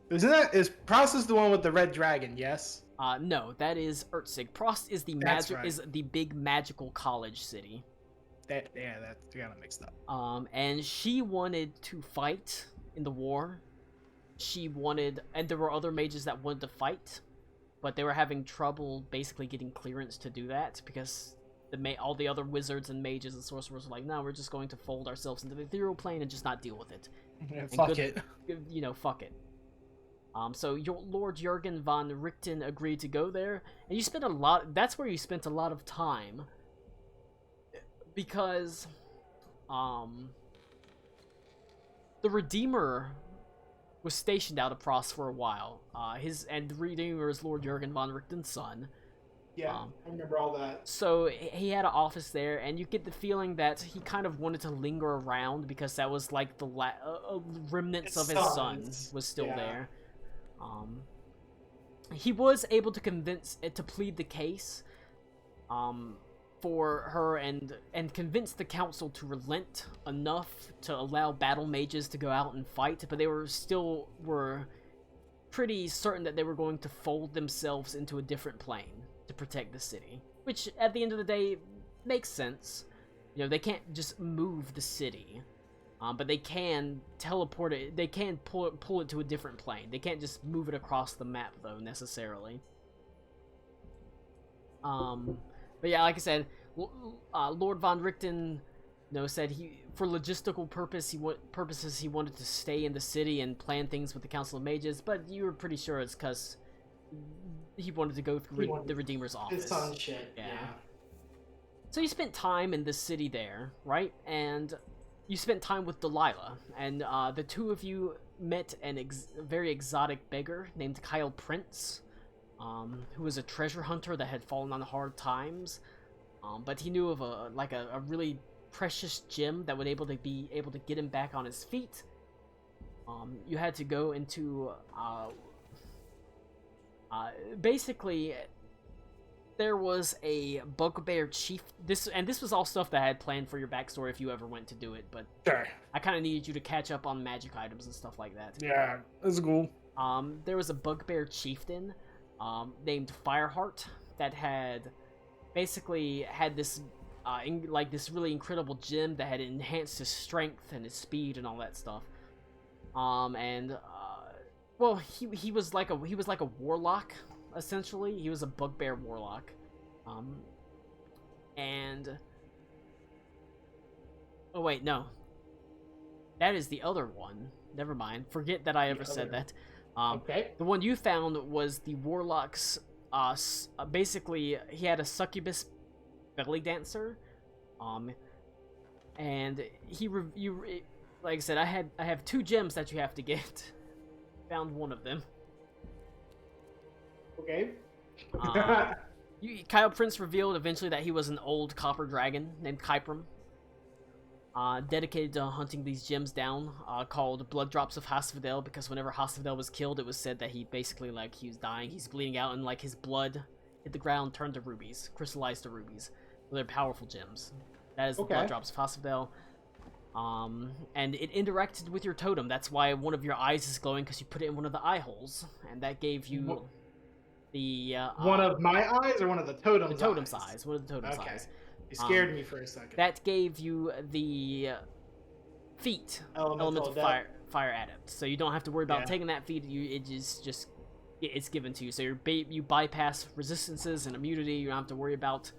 Is Prost the one with the red dragon? Yes. No, that is Ertzig. Prost is the is the big magical college city. That got it mixed up. And she wanted to fight in the war. And there were other mages that wanted to fight, but they were having trouble basically getting clearance to do that because all the other wizards and mages and sorcerers were like, no, we're just going to fold ourselves into the ethereal plane and just not deal with it. Yeah, fuck it. Fuck it. So your Lord Jurgen von Richten agreed to go there, and you spent that's where you spent a lot of time, because the Redeemer was stationed out of Prost for a while. The Redeemer is Lord Jurgen von Richten's son. Yeah, I remember all that. So he had an office there, and you get the feeling that he kind of wanted to linger around because that was like the remnants of his son was still there. He was able to plead the case for her and convince the council to relent enough to allow battle mages to go out and fight, but they were pretty certain that they were going to fold themselves into a different plane to protect the city, which at the end of the day makes sense. They can't just move the city, but they can teleport it. They can pull it to a different plane. They can't just move it across the map, though, necessarily. But yeah, like I said, Lord von Richten, said for logistical purposes he wanted to stay in the city and plan things with the Council of Mages, but you were pretty sure it's because he wanted to go through the Redeemer's office. His son shit. Yeah. So you spent time in this city there, right? And you spent time with Delilah, and the two of you met a very exotic beggar named Kyle Prince, who was a treasure hunter that had fallen on hard times, but he knew of a really precious gem that would be able to get him back on his feet. You had to go into basically there was a bugbear chief. This was all stuff that I had planned for your backstory if you ever went to do it, but Sure. I kind of needed you to catch up on magic items and stuff like that. Yeah, that's cool. There was a bugbear chieftain named Fireheart that had basically had this this really incredible gem that had enhanced his strength and his speed and all that stuff. Well, he was like a warlock, essentially. He was a bugbear warlock. Oh wait, no. That is the other one. Never mind. Forget that I ever said that. Okay. The one you found was the warlock's, basically, he had a succubus belly dancer. And like I said, I have 2 gems that you have to get. Found one of them. Okay. Kyle Prince revealed eventually that he was an old copper dragon named Kyprim, dedicated to hunting these gems down, called Blood Drops of Hasfidel, because whenever Hasfidel was killed, it was said that he basically, like, he was dying, he's bleeding out, and, like, his blood hit the ground, turned to rubies, crystallized to rubies. So they're powerful gems. That is the Blood Drops of Hasfidel. And it interacted with your totem. That's why one of your eyes is glowing, because you put it in one of the eye holes, and that gave you the one of my eyes or one of the totem's eyes? One of the totem's eyes. You scared me for a second. That gave you the feat, elemental fire adept. So you don't have to worry about taking that feat. It's given to you. So you bypass resistances and immunity. You don't have to worry about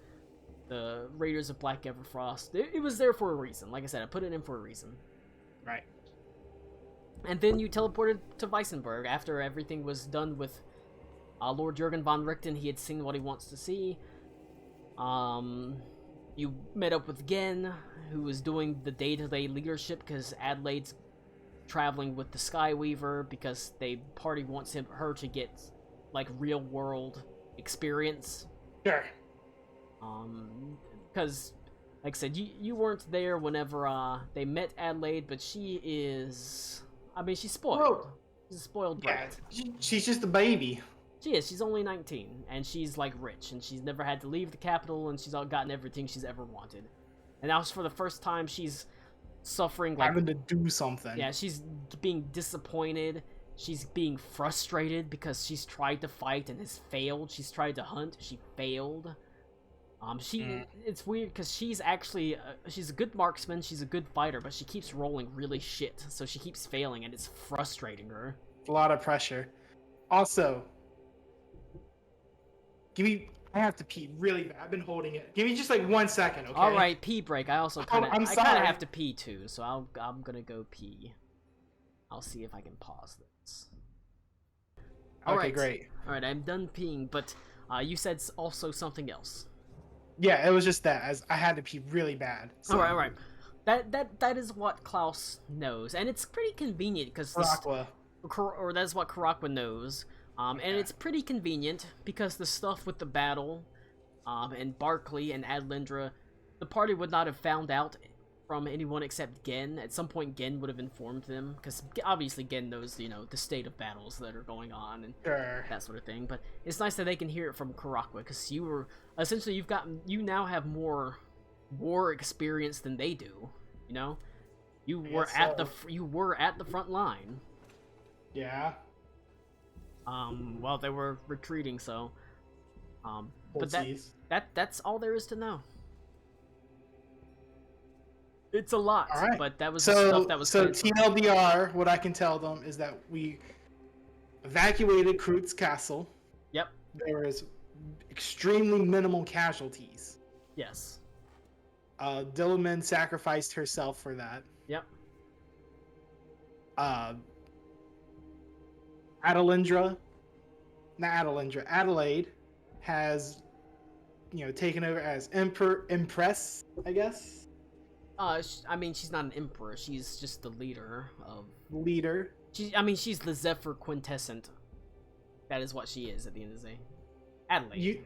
the Raiders of Black Everfrost. It was there for a reason. Like I said, I put it in for a reason. Right. And then you teleported to Weissenberg after everything was done with Lord Jurgen von Richten. He had seen what he wants to see. You met up with Gen, who was doing the day-to-day leadership because Adelaide's traveling with the Skyweaver because the party wants her to get, like, real-world experience. Sure. Because, like I said, you weren't there whenever they met Adelaide, but she is... I mean, she's spoiled. Whoa. She's a spoiled brat. Yeah, she's just a baby. She is. She's only 19, and she's, like, rich, and she's never had to leave the capital, and she's gotten everything she's ever wanted. And now, for the first time, she's suffering, like... having to do something. Yeah, she's being disappointed. She's being frustrated because she's tried to fight and has failed. She's tried to hunt. She failed. It's weird because she's actually... she's a good marksman. She's a good fighter, but she keeps rolling really shit. So she keeps failing, and it's frustrating her. A lot of pressure. Also... I have to pee really bad. I've been holding it. Give me just like 1 second, okay? All right, pee break. I also kind of sorry. have to pee too, so I'm gonna go pee. I'll see if I can pause this. All right, great. All right, I'm done peeing, but you said also something else. Yeah, it was just that, as I had to pee really bad. So. All right. That is what Klaus knows, and it's pretty convenient because that's what Karakwa knows. And it's pretty convenient because the stuff with the battle, and Barclay and Adelindra, the party would not have found out from anyone except Gen. At some point, Gen would have informed them, because obviously Gen knows, the state of battles that are going on and that sort of thing. But it's nice that they can hear it from Karakwa, because you now have more war experience than they do. You were at the front line. Yeah. While they were retreating, so, but that's all there is to know. It's a lot, right. But that was the stuff that was. So TLDR, what I can tell them is that we evacuated Kreutz Castle. Yep. There was extremely minimal casualties. Yes. Dilliman sacrificed herself for that. Yep. Adelaide has, taken over as Empress, I guess. I mean, she's not an emperor. She's just the leader of. Leader. She's the Zephyr quintessent. That is what she is at the end of the day. Adelaide.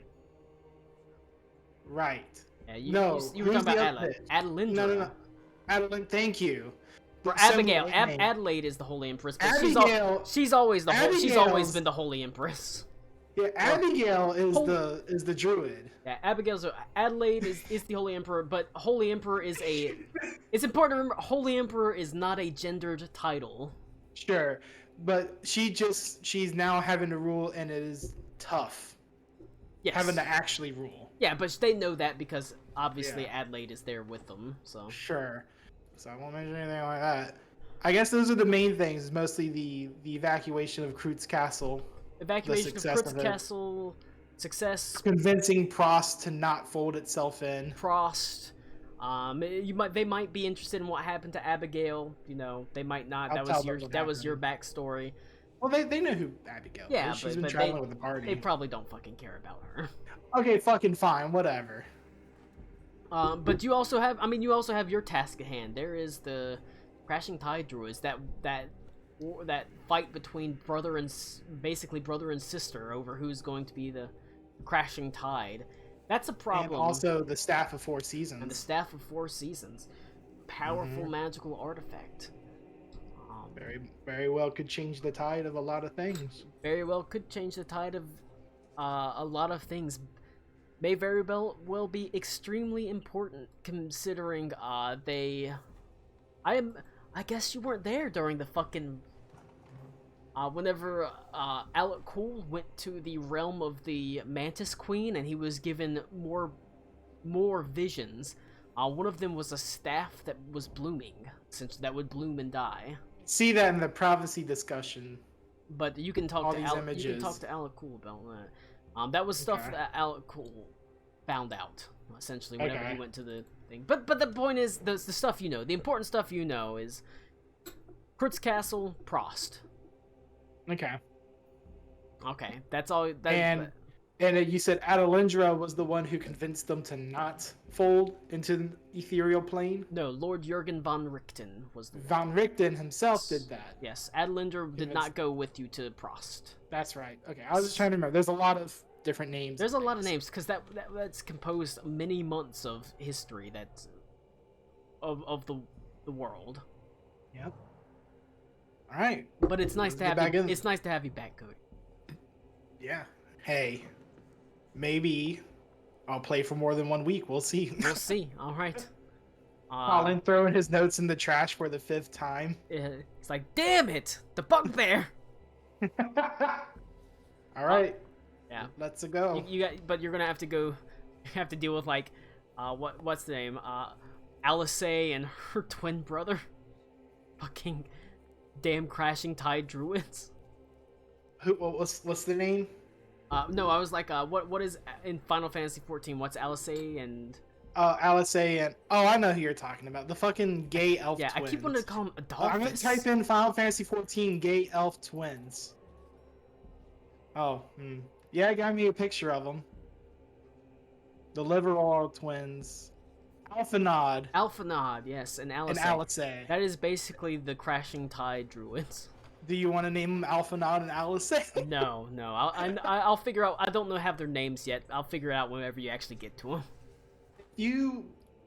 Right. Yeah, you, No, you were who's talking the about other- Adelindra. No. Adeline, thank you. Or Similar Abigail. name. Adelaide is the Holy Empress, but Abigail- she's always she's always Abigail's- been the Holy Empress. Yeah, Abigail is Holy- the druid. Yeah, Adelaide is the Holy Emperor, but Holy Emperor is a. It's important to remember, Holy Emperor is not a gendered title. Sure, but she's now having to rule, and it is tough. Yes. Having to actually rule. Yeah, but they know that because obviously Yeah. Adelaide is there with them. So. Sure. So I won't mention anything like that. I guess those are the main things. Mostly the evacuation of Kreutz Castle. Evacuation of success Kreutz of it. Castle. Success. Convincing Prost to not fold itself in. Prost. They might be interested in what happened to Abigail. You know, they might not. I'll tell them what That was your happened. backstory. Well, they know who Abigail Yeah, is. She's been but traveling with the party. They probably don't fucking care about her. Okay, fucking fine, whatever. But you also have your task at hand. There is the Crashing Tide Druids. That fight between basically brother and sister over who's going to be the Crashing Tide. That's a problem. And also the Staff of Four Seasons. And the Staff of Four Seasons. Powerful magical artifact. Very, very well could change the tide of a lot of things. Very well could change the tide of a lot of things. May very well be extremely important considering I guess you weren't there during the fucking whenever Alec Cool went to the realm of the Mantis Queen and he was given more visions. One of them was a staff that was blooming, since that would bloom and die. See that in the prophecy discussion. But you can talk All to these You can images. talk to Alec Cool about that. That was stuff Okay. that Alec Cool found out essentially whenever Okay. he went to the thing. But the point is the stuff you know. The important stuff you know is Kreutz Castle, Prost. Okay. Okay, that's all. And you said Adelindra was the one who convinced them to not fold into the ethereal plane? No, Lord Jurgen von Richten was the Von Richten himself did that. Yes, Adelindra did Convinced- not go with you to Prost. That's right. Okay, I was just trying to remember. There's a lot of different names. There's a lot of names because that's composed many months of history of the world. Yep. All right. But it's nice Let's to get have back you. in. It's nice to have you back, Cody. Yeah. Hey, maybe I'll play for more than 1 week. We'll see. We'll see. All right. Colin throwing his notes in the trash for the 5th time. It's like, damn it, the bugbear. All right. Yeah. Let's go. But you're gonna have to go. You have to deal with like, what's the name? Alice and her twin brother. Fucking damn Crashing Tide Druids. What's the name? No, I was like, what is in Final Fantasy 14? What's Alice and? Alice and I know who you're talking about. The fucking gay elf. Yeah, twins. I keep wanting to call them Adolphus. I'm gonna type in Final Fantasy 14 gay elf twins. Oh, yeah, got me a picture of them. The Liverall twins, Alphanod, yes, and Alice. and Alice. That is basically the Crashing Tide Druids. Do you want to name them Alphanod and Alice? No. I'll figure out. I don't know have their names yet. I'll figure it out whenever you actually get to them.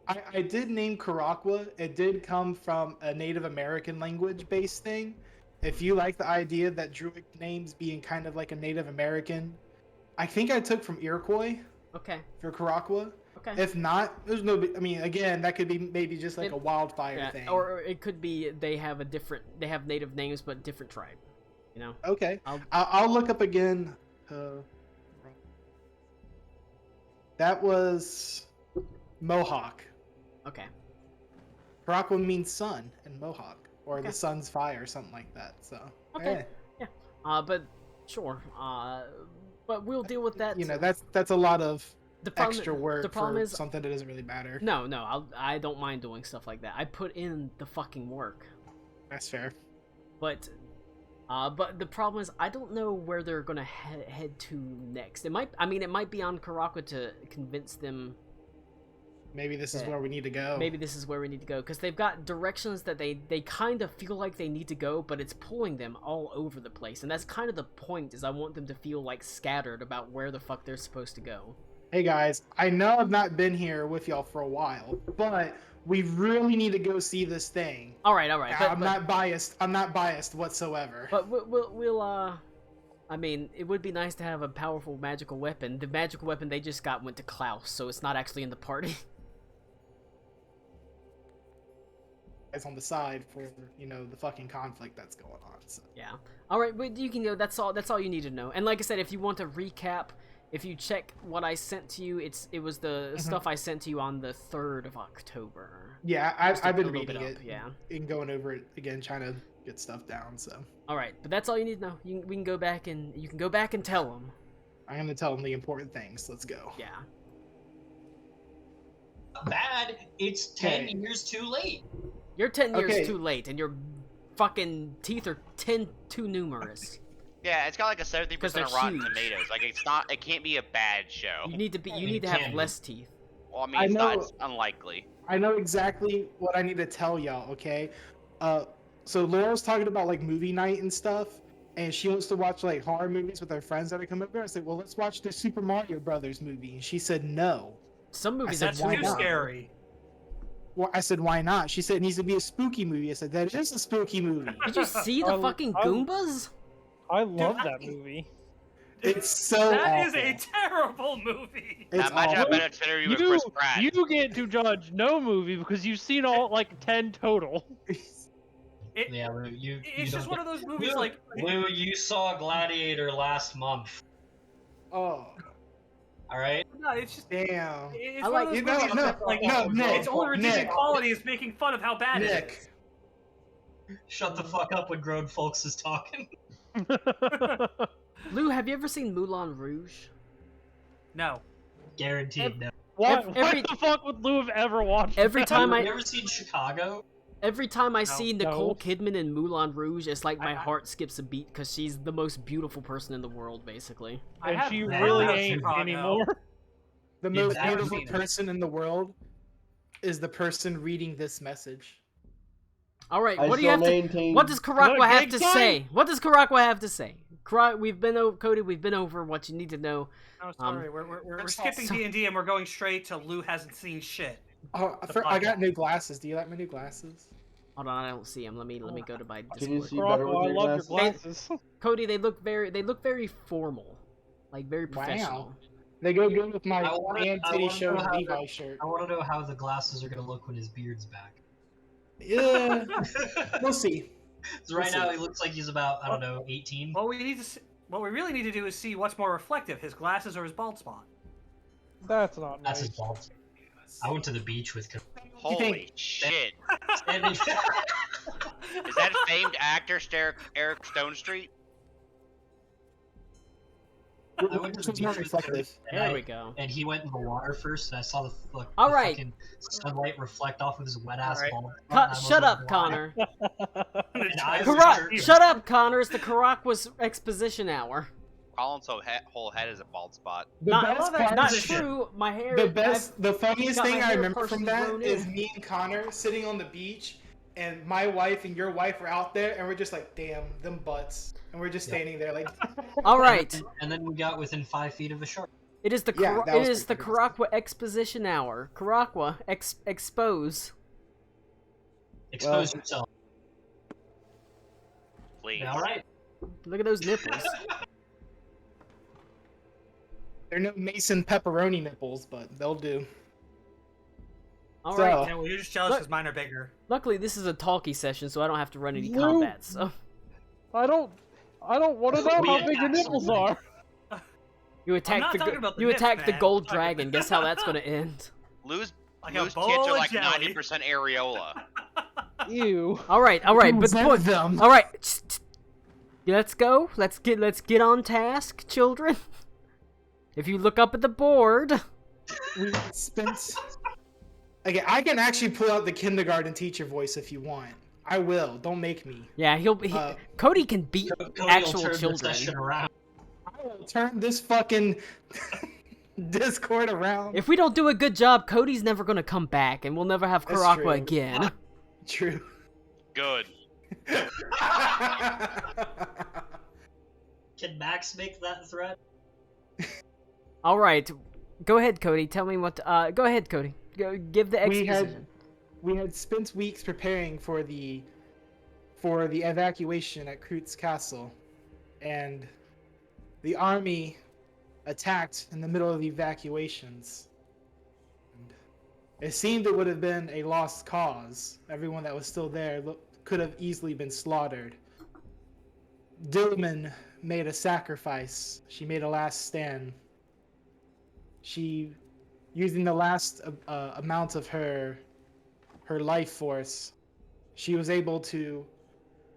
I did name Karakwa. It did come from a Native American language based thing. If you like the idea that Druid names being kind of like a Native American, I think I took from Iroquois Okay. for Karakwa. Okay. If not, there's no. I mean, again, that could be maybe just like a wildfire thing. Or it could be they have native names but different tribe. You know. Okay. I'll look up again. That was Mohawk. Okay. Karakwa means sun in Mohawk, or Okay. the sun's fire, or something like that. So. Okay. eh. Yeah. But sure. But we'll deal with that. You know, that's a lot of the problem, extra work the problem for is, something that doesn't really matter. No, I don't mind doing stuff like that. I put in the fucking work. That's fair. But the problem is I don't know where they're gonna head to next. It might be on Karakwa to convince them. Maybe this is where we need to go. Maybe this is where we need to go because they've got directions that they kind of feel like they need to go, but it's pulling them all over the place, and that's kind of the point. Is I want them to feel like scattered about where the fuck they're supposed to go. hey guys, I know I've not been here with y'all for a while, but we really need to go see this thing. All right. I'm not biased. I'm not biased whatsoever. But I mean, it would be nice to have a powerful magical weapon. The magical weapon they just got went to Klaus, so it's not actually in the party. Guys on the side for the fucking conflict that's going on. So. Yeah. All right, but you can go. That's all you need to know. And like I said, if you want to recap, if you check what I sent to you, it was the stuff I sent to you on the 3rd of October. Yeah, I've been reading it. Yeah. And going over it again, trying to get stuff down. So. All right, but that's all you need to know. We can go back and you can go back and tell them. I'm gonna tell them the important things. Let's go. Yeah. Bad. It's 10 years too late. You're 10 years too late, and your fucking teeth are 10 too numerous. Yeah, it's got like a 70% of Rotten Tomatoes. Like it can't be a bad show. You need to have less teeth. Well, I mean, it's unlikely. I know exactly what I need to tell y'all. Okay, so Laura's talking about like movie night and stuff, and she wants to watch like horror movies with her friends that are coming over. I said, well, let's watch the Super Mario Brothers movie, and she said no. Some movies that's too scary. Well, I said, why not? She said it needs to be a spooky movie. I said, that is a spooky movie. Did you see the fucking Goombas? I love that movie. It's so That awful. is a terrible movie. It's imagine awful. a better interview with Chris Pratt. You get to judge no movie because you've seen all like 10 total. It's you just one of those movies Lou, you saw Gladiator last month. Oh. All right. No, it's just damn. It's one of those movies Nick, its only redeeming quality is making fun of how bad it is. Shut the fuck up when grown folks is talking. Lou, have you ever seen Moulin Rouge? No. Guaranteed no. What the fuck would Lou have ever watched? Every time Have you ever seen Chicago? Every time I see Nicole Kidman in Moulin Rouge, it's like my heart skips a beat because she's the most beautiful person in the world, basically. And she really ain't anymore. The most beautiful person in the world is the person reading this message. All right, what do you have to? What does Karakwa have to say? What does Karakwa have to say? Cody, we've been over what you need to know. Oh, sorry, we're skipping D&D and we're going straight to Lou hasn't seen shit. Oh, I got new glasses. Do you like my new glasses? Hold on, I don't see them. Let me go to my Discord. Can you see better with your glasses? Your glasses. Cody, they look very formal, like very professional. Wow. They go good with my Titty Show Levi shirt. I want to know how the glasses are gonna look when his beard's back. Yeah, we'll see. So right now he looks like he's about 18. What we really need to do is see what's more reflective, his glasses or his bald spot. That's not nice. That's his bald. I went to the beach with. Holy shit! Is that famed actor Eric Stone Street? I went to the beach with There we go. And he went in the water first, and I saw the fucking sunlight reflect off of his wet ass ball. Shut up, Connor. Shut Shut up, Connor. It's the Karakwa's exposition hour. Colin's whole head is a bald spot. Not true. My hair. The funniest thing I remember from that is me and Connor sitting on the beach, and my wife and your wife were out there, and we're just like, damn, them butts. And we're just standing there like. All right. And then we got within 5 feet of a shark. It is the Karakwa exposition hour. Karakwa, expose. Expose yourself. Please. All right. Look at those nipples. They're no Mason pepperoni nipples, but they'll do. All right. Yeah, well, you're just jealous because mine are bigger. Luckily, this is a talkie session, so I don't have to run any combat. So. I don't want to know how big your nipples are. You attacked the gold dragon. Guess how that's going to end? Lou's kids are like 90% areola. Ew. All right. But all right. Let's go. Let's get on task, children. If you look up at the board, we spent. Okay, I can actually pull out the kindergarten teacher voice if you want. I will. Don't make me. Yeah, Cody can beat actual children. I will turn this fucking Discord around. If we don't do a good job, Cody's never gonna come back, and we'll never have Karakwa again. True. Good. Can Max make that threat? All right. Go ahead, Cody. Tell me what. Go ahead, Cody. Go give the exposition. We had spent weeks preparing for the evacuation at Kreutz Castle, and the army attacked in the middle of the evacuations. And it seemed it would have been a lost cause. Everyone that was still there could have easily been slaughtered. Dilliman made a sacrifice. She made a last stand. She, using the last amount of her life force, she was able to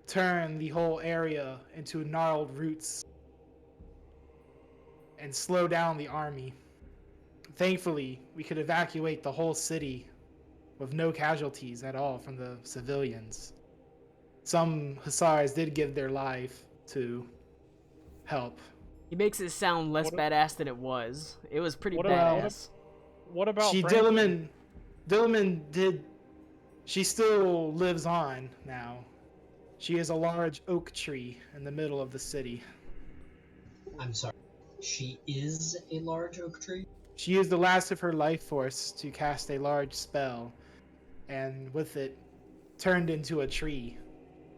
turn the whole area into gnarled roots and slow down the army. Thankfully, we could evacuate the whole city with no casualties at all from the civilians. Some Hussars did give their life to help. He makes it sound less badass than it was. It was pretty badass. What about Dilliman did. She still lives on now. She is a large oak tree in the middle of the city. I'm sorry. She is a large oak tree? She used the last of her life force to cast a large spell, and with it, turned into a tree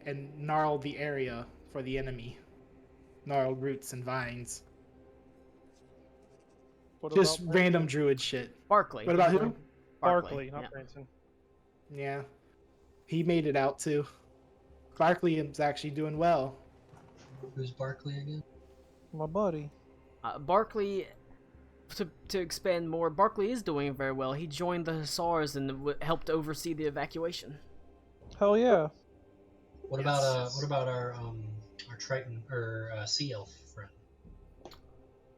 and gnarled the area for the enemy. Gnarled roots and vines. Just random druid shit. Barkley. What about who? Barkley, not Branson. Yeah. He made it out too. Barkley is actually doing well. Who's Barkley again? My buddy. Barkley, to expand more, Barkley is doing very well. He joined the Hussars and helped oversee the evacuation. Hell yeah. What about our Triton or Sea Elf friend?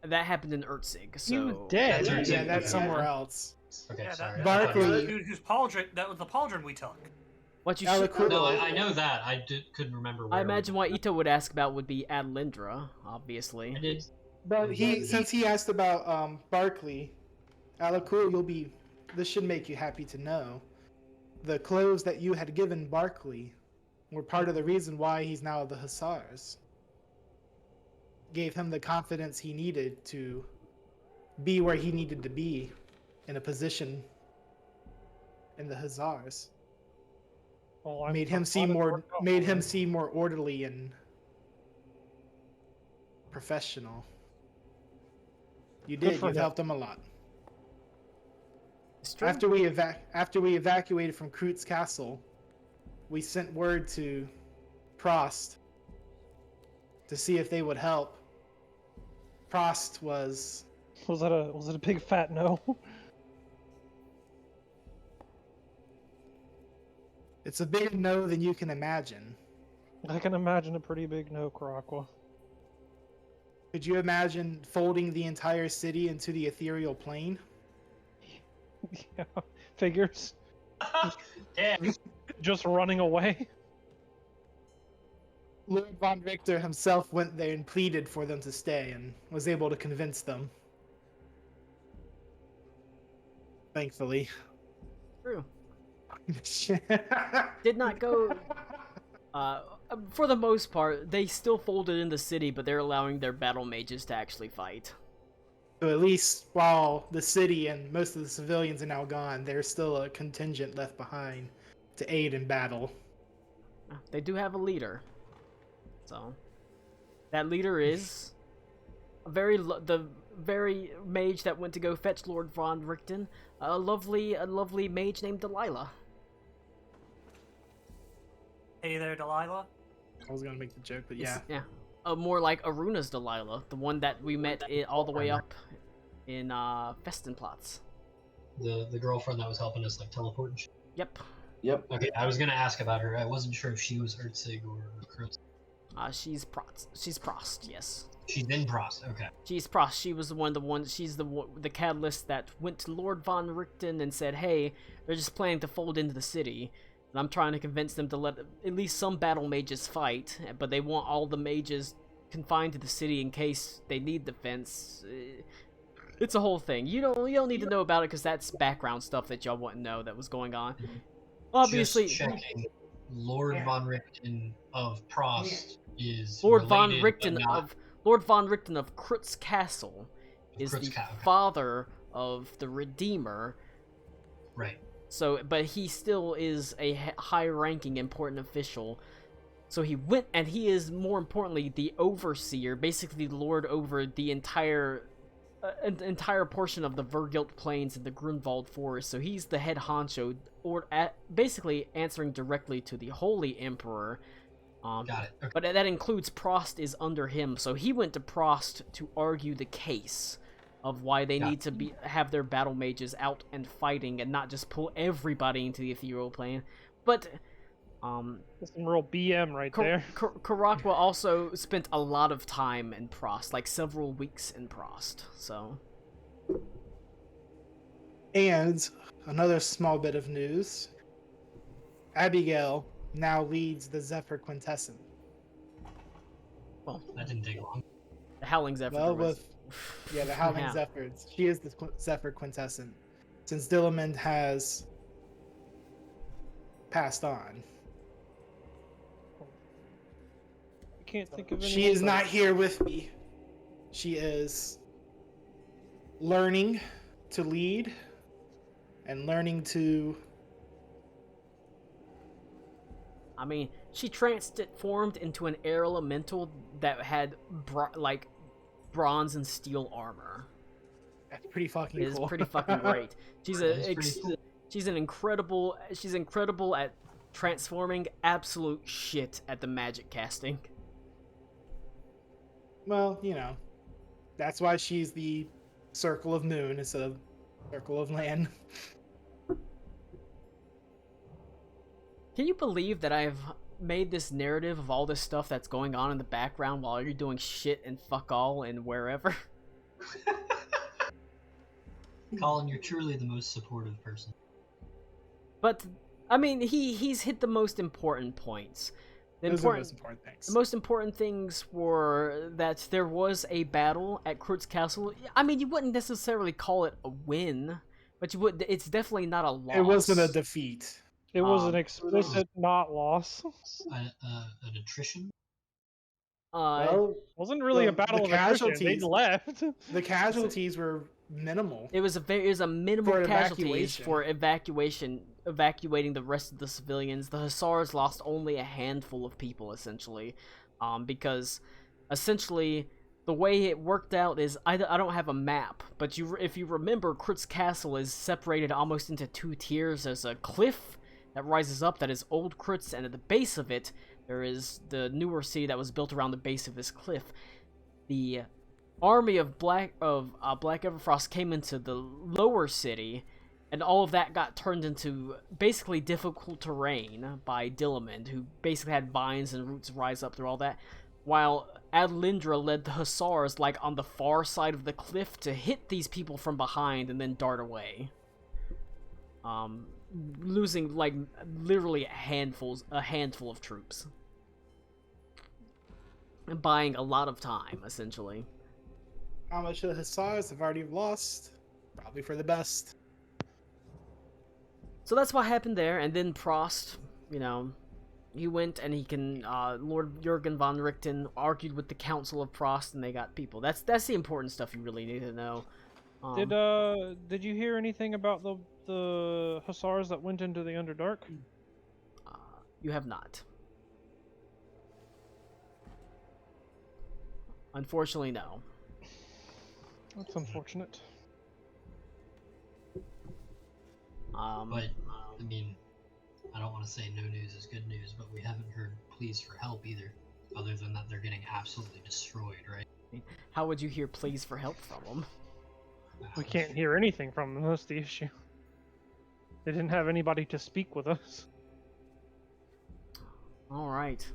That happened in Urtzig, so... He was dead. Yeah, that's somewhere else. Okay, Yeah, sorry. Barkley. Whose pauldron? That was the pauldron we took. What you No, I know that. I couldn't remember where. I imagine what Ito would ask about would be Adlindra, obviously. I did. But since he asked about Barkley, Alakul, this should make you happy to know. The clothes that you had given Barkley were part of the reason why he's now the Hussars. Gave him the confidence he needed to be where he needed to be in a position in the Hussars. Well, Made him seem more orderly and professional. You did. You helped him a lot. After we evacuated from Kreutz Castle, we sent word to Prost to see if they would help. Prost was it a big fat no? It's a bigger no than you can imagine. I can imagine a pretty big no, Karakwa. Could you imagine folding the entire city into the ethereal plane? Yeah, figures. Damn. Just running away. Lord von Richter himself went there and pleaded for them to stay and was able to convince them. Thankfully. True. Did not go... for the most part, they still folded in the city, but they're allowing their battle mages to actually fight. So at least while the city and most of the civilians are now gone, there's still a contingent left behind to aid in battle. They do have a leader. So, that leader is the very mage that went to go fetch Lord von Richten, a lovely mage named Delilah. Hey there, Delilah. I was gonna make the joke, but yeah. Yeah. More like Aruna's Delilah, the one that we met all the way up in Festenplatz. The girlfriend that was helping us like teleport and shit. Yep. Okay, I was gonna ask about her. I wasn't sure if she was Urtzig or Kreutz. She's Prost, yes. She's in Prost, okay. She's Prost. She was she's the catalyst that went to Lord von Richten and said, hey, they're just planning to fold into the city. And I'm trying to convince them to let at least some battle mages fight, but they want all the mages confined to the city in case they need defense. It's a whole thing. You don't need to know about it because that's background stuff that y'all wouldn't know that was going on. Obviously, just checking. Lord von Richten of Prost is Lord von related, Richten of Kreutz Castle is the father of the Redeemer. Right. So, but he still is a high-ranking, important official. So he went, and he is, more importantly, the overseer, basically the lord over the entire portion of the Vergilt Plains and the Grunwald Forest. So he's the head honcho, or basically answering directly to the Holy Emperor. Got it. Okay. But that includes Prost is under him, so he went to Prost to argue the case of why they need to have their battle mages out and fighting and not just pull everybody into the ethereal plane. But that's some real BM right there. Karakwa also spent a lot of time in Prost, like several weeks in Prost. So, and another small bit of news: Abigail now leads the Zephyr Quintessence. Well, that didn't take long. The Howling Zephyr. Well, the Howling Zephyrs. She is the Zephyr Quintessence, since Dillamond has passed on. I can't think of any. She is not here with me. She is learning to lead and learning to... I mean, she transformed into an air elemental that had bronze and steel armor. That's pretty fucking cool. It's pretty fucking great. She's incredible at transforming absolute shit at the magic casting. Well, you know, that's why she's the Circle of Moon instead of Circle of Land. Can you believe that I've made this narrative of all this stuff that's going on in the background while you're doing shit and fuck all and wherever? Colin, you're truly the most supportive person. But, I mean, he's hit the most important points. Those are the most important things. The most important things were that there was a battle at Krutz Castle. I mean, you wouldn't necessarily call it a win, but it's definitely not a loss. It wasn't a defeat. It was an explicit not loss. An attrition? Well, wasn't really a battle of attrition. They left. The casualties were minimal. It was a minimal casualties for evacuating the rest of the civilians. The Hussars lost only a handful of people, essentially, because essentially the way it worked out is I don't have a map, but if you remember, Krutz Castle is separated almost into two tiers. There's a cliff that rises up that is Old Krutz, and at the base of it there is the newer city that was built around the base of this cliff. The army of Black Everfrost came into the lower city, and all of that got turned into basically difficult terrain by Dillamond, who basically had vines and roots rise up through all that, while Adlindra led the Hussars like on the far side of the cliff to hit these people from behind and then dart away. Losing like literally a handful of troops. And buying a lot of time, essentially. How much of the Hussars have already lost? Probably for the best. So that's what happened there, and then Prost, you know, he went and Lord Jurgen von Richten argued with the Council of Prost, and they got people. That's the important stuff you really need to know. Did you hear anything about the Hussars that went into the Underdark? You have not. Unfortunately, no. That's unfortunate. But, I mean, I don't want to say no news is good news, but we haven't heard pleas for help either, other than that they're getting absolutely destroyed, right? How would you hear pleas for help from them? We can't hear anything from them, that's the issue. They didn't have anybody to speak with us. Alright.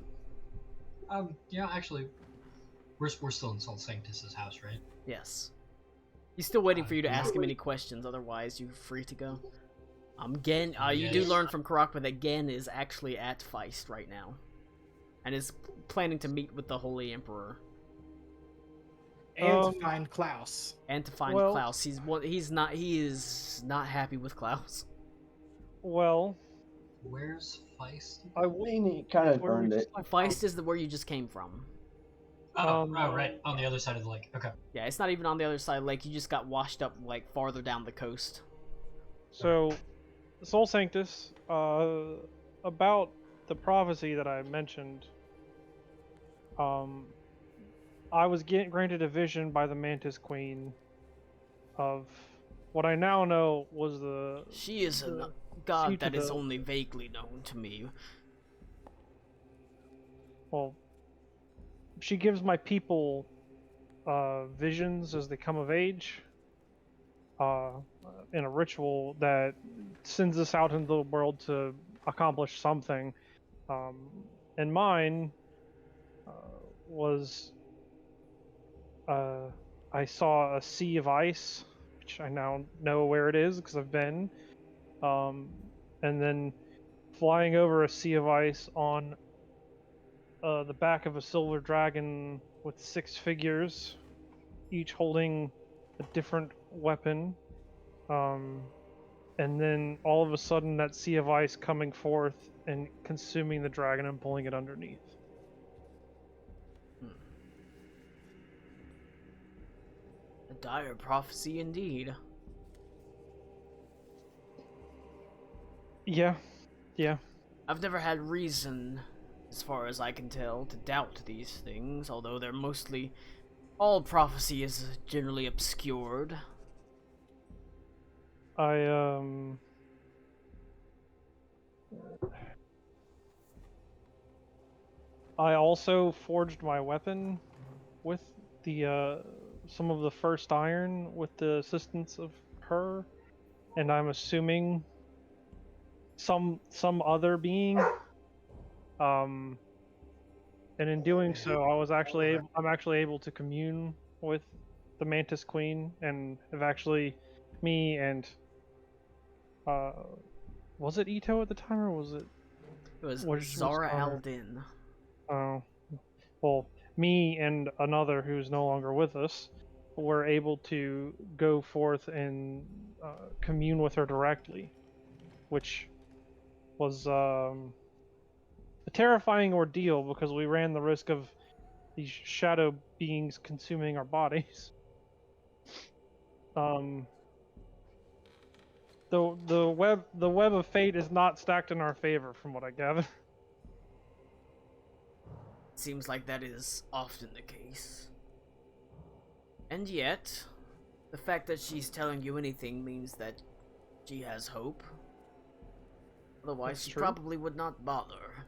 Yeah, actually, we're still in Salt Sanctus's house, right? Yes. He's still waiting for you to ask him any questions, otherwise you're free to go. Gen, you do learn from Karakwa that Gen is actually at Feist right now. And is planning to meet with the Holy Emperor. And to find Klaus. And to find Klaus. He is not happy with Klaus. Well, where's Feist? I mean, he kind of earned it. Feist is where you just came from. Oh, right, on the other side of the lake. Okay. Yeah, it's not even on the other side of the lake. You just got washed up like farther down the coast. So, Soul Sanctus, about the prophecy that I mentioned, I was granted a vision by the Mantis Queen of what I now know was She is a the god future that is the- only vaguely known to me. well, she gives my people visions as they come of age, uh, in a ritual that sends us out into the world to accomplish something. And mine was I saw a sea of ice, which I now know where it is because I've been, um, and then flying over a sea of ice on the back of a silver dragon with 6 figures, each holding a different weapon. And then all of a sudden, that sea of ice coming forth and consuming the dragon and pulling it underneath. Hmm. A dire prophecy indeed. Yeah, yeah. I've never had reason, as far as I can tell, to doubt these things, although they're mostly... all prophecy is generally obscured. I also forged my weapon with the some of the first iron with the assistance of her, and I'm assuming some other being. Um, and in doing so, I'm actually able to commune with the Mantis Queen, and have actually me and uh, was it Ito at the time, or was it It was was Zara Connor? Aldin. Oh, well, me and another who's no longer with us were able to go forth and commune with her directly, which was a terrifying ordeal because we ran the risk of these shadow beings consuming our bodies. Um, the web of fate is not stacked in our favor, from what I gather. Seems like that is often the case. And yet, the fact that she's telling you anything means that she has hope. Otherwise, That's she true. probably would not bother.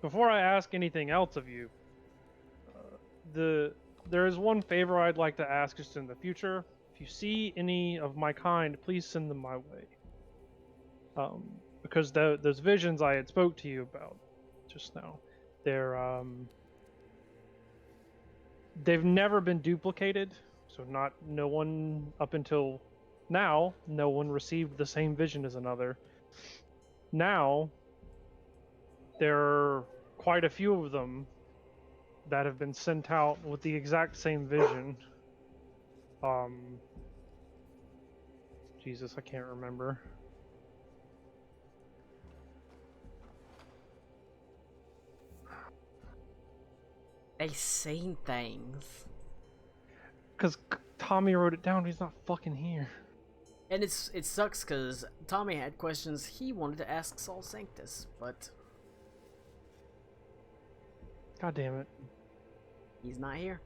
Before I ask anything else of you, there is one favor I'd like to ask just in the future. If you see any of my kind, please send them my way. Because those visions I had spoke to you about just now, they've never been duplicated. So no one up until now, no one received the same vision as another. Now, there are quite a few of them that have been sent out with the exact same vision. Jesus, I can't remember. They saying things. Because Tommy wrote it down, he's not fucking here. And it sucks because Tommy had questions he wanted to ask Saul Sanctus, but God damn it. he's not here.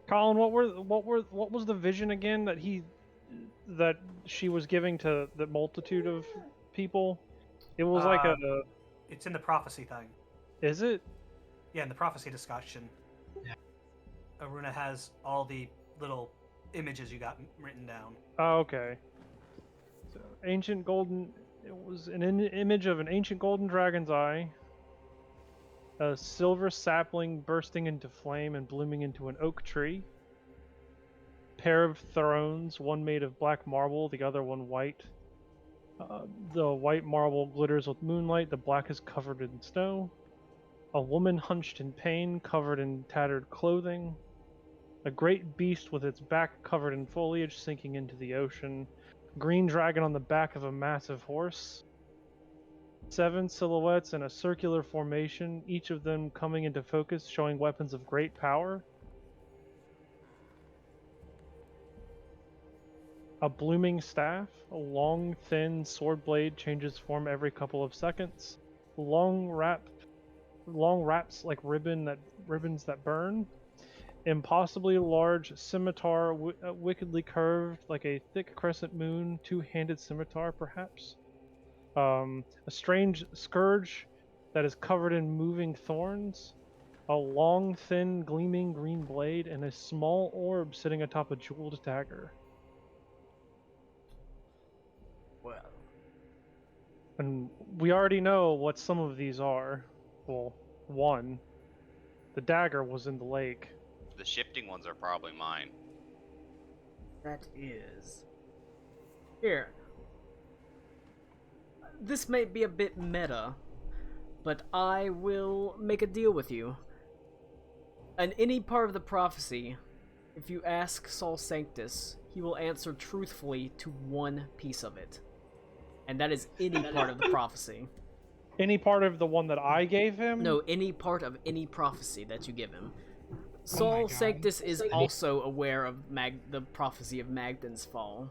Colin, what was the vision again that she was giving to the multitude of people? It was like a It's in the prophecy thing. is it? Yeah, in the prophecy discussion. Yeah. Aruna has all the little images you got written down. Oh, okay. So, ancient golden. It was an image of an ancient golden dragon's eye, a silver sapling bursting into flame and blooming into an oak tree. Pair of thrones, one made of black marble, the other one white. The white marble glitters with moonlight, the black is covered in snow. A woman hunched in pain, covered in tattered clothing. A great beast with its back covered in foliage sinking into the ocean. Green dragon on the back of a massive horse. 7 silhouettes in a circular formation, each of them coming into focus, showing weapons of great power. A blooming staff, a long, thin sword blade changes form every couple of seconds. Long wraps like ribbons that burn. Impossibly large scimitar, wickedly curved like a thick crescent moon, two-handed scimitar, perhaps. A strange scourge that is covered in moving thorns, a long, thin, gleaming green blade, and a small orb sitting atop a jeweled dagger. Well, And we already know what some of these are. Well, one, the dagger was in the lake. The shifting ones are probably mine. that is. Here. This may be a bit meta, but I will make a deal with you. In any part of the prophecy, if you ask Sol Sanctus, he will answer truthfully to one piece of it. And that is any part of the prophecy. Any part of the one that I gave him? No, any part of any prophecy that you give him. my Sol God. Sanctus is also aware of the prophecy of Magdan's fall.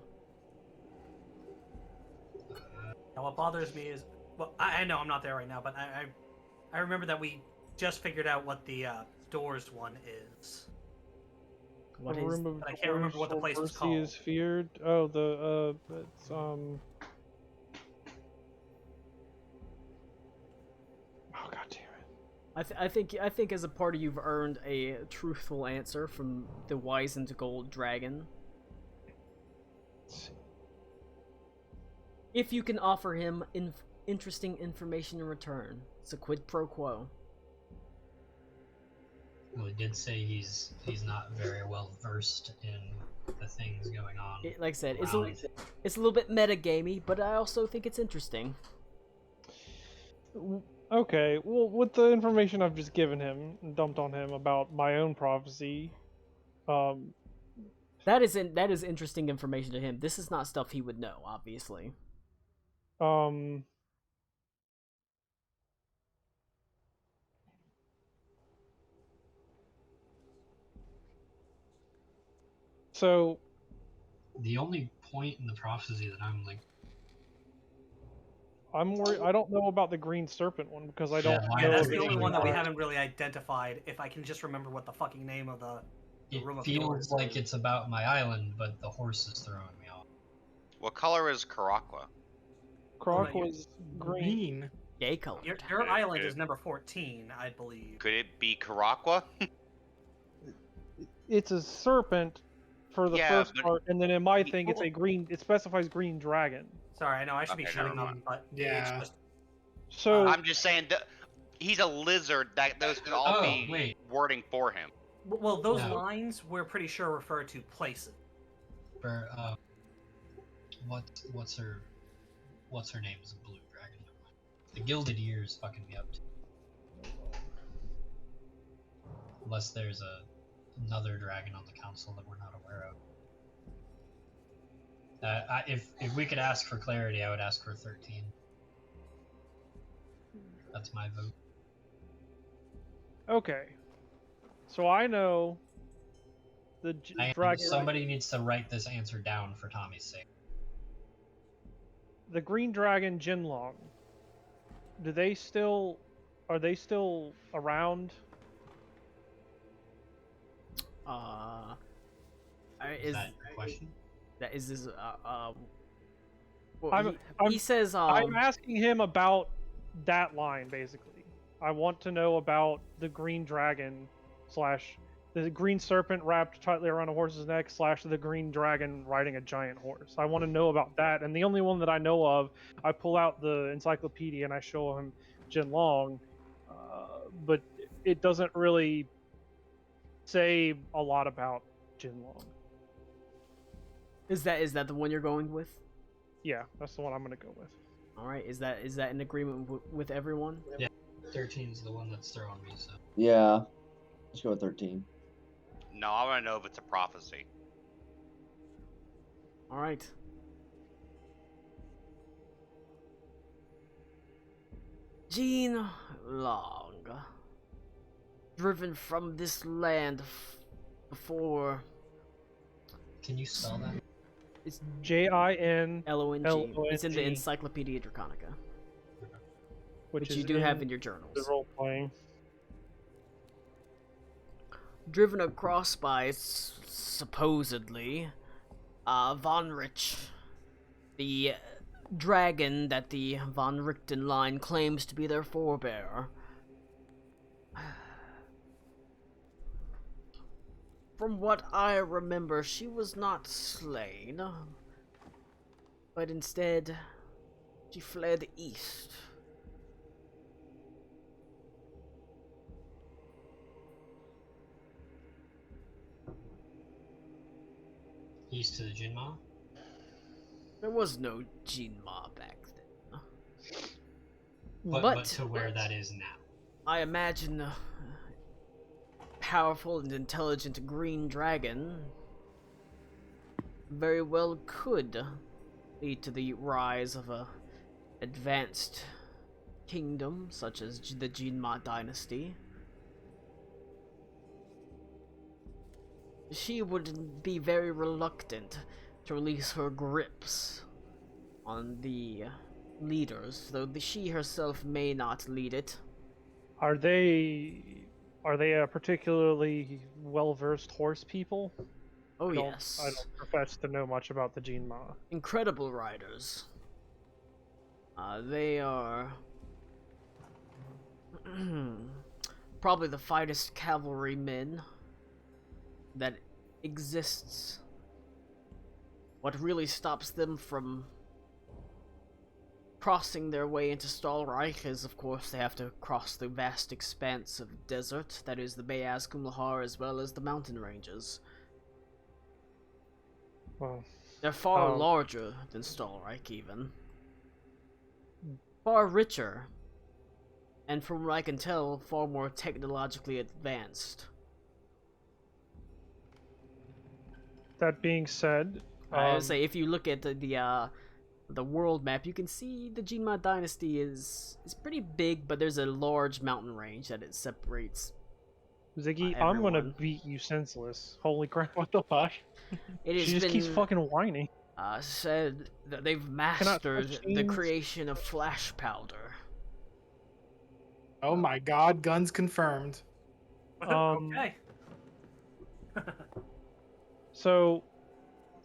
Now, what bothers me is, well, I know I'm not there right now, but I remember that we just figured out what the doors one is. What The is? room of But I can't remember what the doors place where was mercy called. is feared. Oh, it's Oh god damn it! I think as a party you've earned a truthful answer from the wizened gold dragon. Let's see. If you can offer him interesting information in return, it's a quid pro quo. Well, he did say he's not very well versed in the things going on. Like I said, it's around. a little bit metagamey, but I also think it's interesting. Okay, well, with the information I've just given him and dumped on him about my own prophecy, That is interesting information to him. This is not stuff he would know, obviously. So The only point in the prophecy that I'm like, I'm worried. I don't know about the green serpent one because I don't Yeah, know. Yeah, that's if the it's only green one that we or- haven't really identified. If I can just remember what the fucking name of the it room of feels doors like is. it's about my island, but the horse is throwing me off. What color is Karakwa? Croc Well, was green. Green. Gay colored. Your island is number 14, I believe. Could it be Karakwa? It's a serpent for the Yeah, first but part, and then in my he- thing, it's a green. It specifies green dragon. Sorry, I know I should be Okay, shutting never up, mind. but Yeah. it's just So I'm just saying that he's a lizard. That those could all Oh, be wait. wording for him. well, those No. lines we're pretty sure refer to places. For what's her name is a blue dragon. The Gilded Ears fucking me up too. Unless there's another dragon on the council that we're not aware of. If we could ask for clarity, I would ask for 13. That's my vote. okay, so I know the dragon. Somebody needs to write this answer down for Tommy's sake. The green dragon Jinlong. Are they still around? Is that your question? That is this well, I'm- he says I'm asking him about that line basically. I want to know about the green dragon slash the green serpent wrapped tightly around a horse's neck slash the green dragon riding a giant horse. I want to know about that, and the only one that I know of, I pull out the encyclopedia and I show him Jinlong, but it doesn't really say a lot about Jinlong. is that the one you're going with? Yeah, that's the one I'm gonna go with. All right, is that in agreement with everyone? 13 is the one that's throwing me, so. Yeah. Let's go with 13. No, I want to know if it's a prophecy. All right. Jean Long, driven from this land before. Can you spell that? It's Jin Long. Long. It's in the Encyclopedia Draconica, which you is do have in in your the journals. role playing. Driven across by supposedly Von Rich, the dragon that the Von Richten line claims to be their forebearer. From what I remember, she was not slain, but instead she fled east. East to the Jinma? There was no Jinma back then. But to where that is now. I imagine a powerful and intelligent green dragon very well could lead to the rise of a advanced kingdom such as the Jinma dynasty. She would be very reluctant to release her grips on the leaders, though she herself may not lead it. Are they a particularly well-versed horse people? Oh I yes. don't profess to know much about the Jinma. Incredible riders. They are probably the finest cavalrymen that exists. What really stops them from crossing their way into Stahlreich is, of course, they have to cross the vast expanse of desert that is the Bayaz Kumlahar, as well as the mountain ranges. Well, They're far larger than Stahlreich, even. Far richer, and from what I can tell, far more technologically advanced. that being said, I would say if you look at the world map, you can see the Jinma dynasty is pretty big, but there's a large mountain range that it separates. Ziggy, I'm gonna everyone. beat you senseless. Holy crap! What the fuck? It has She just keeps been fucking whining. said that they've switch mastered the scenes? creation of flash powder. Oh my god, guns confirmed. Okay. So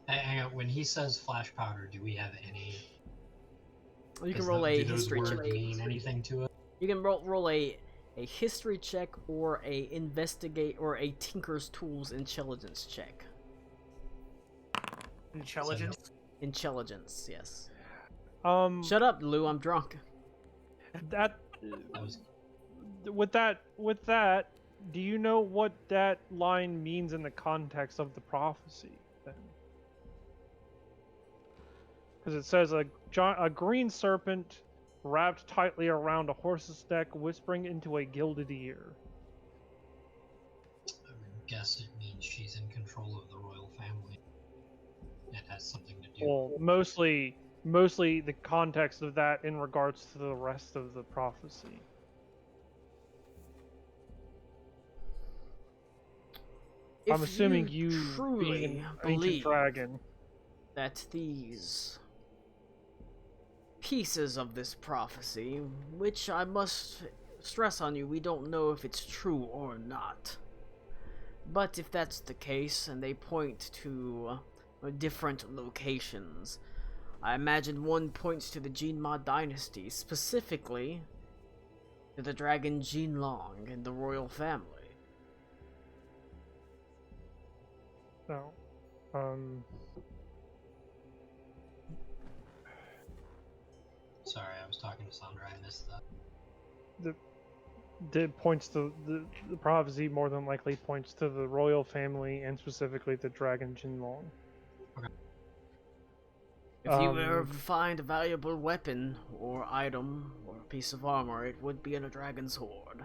Hang on, when he says flash powder, do we have any... You can does roll the- a do those history words check. mean anything to us? You can roll a history check or a investigate or a tinker's tools intelligence check. Intelligence. Intelligence, yes. Shut Shut up, Lou. I'm drunk. that That was... with that, do you know what that line means in the context of the prophecy? Then, because it says a green serpent wrapped tightly around a horse's neck, whispering into a gilded ear. I would guess it means she's in control of the royal family. It has something to do Well, mostly the context of that in regards to the rest of the prophecy. I'm If assuming you truly being an believe ancient dragon. that these pieces of this prophecy, which I must stress on you, we don't know if it's true or not. But if that's the case, and they point to different locations, I imagine one points to the Jinma dynasty, specifically to the dragon Jin Long and the royal family. No. Sorry, I was talking to Sandra, I missed that. It points to the prophecy more than likely points to the royal family and specifically the dragon Jinlong. If you ever find a valuable weapon or item or a piece of armor, it would be in a dragon's hoard.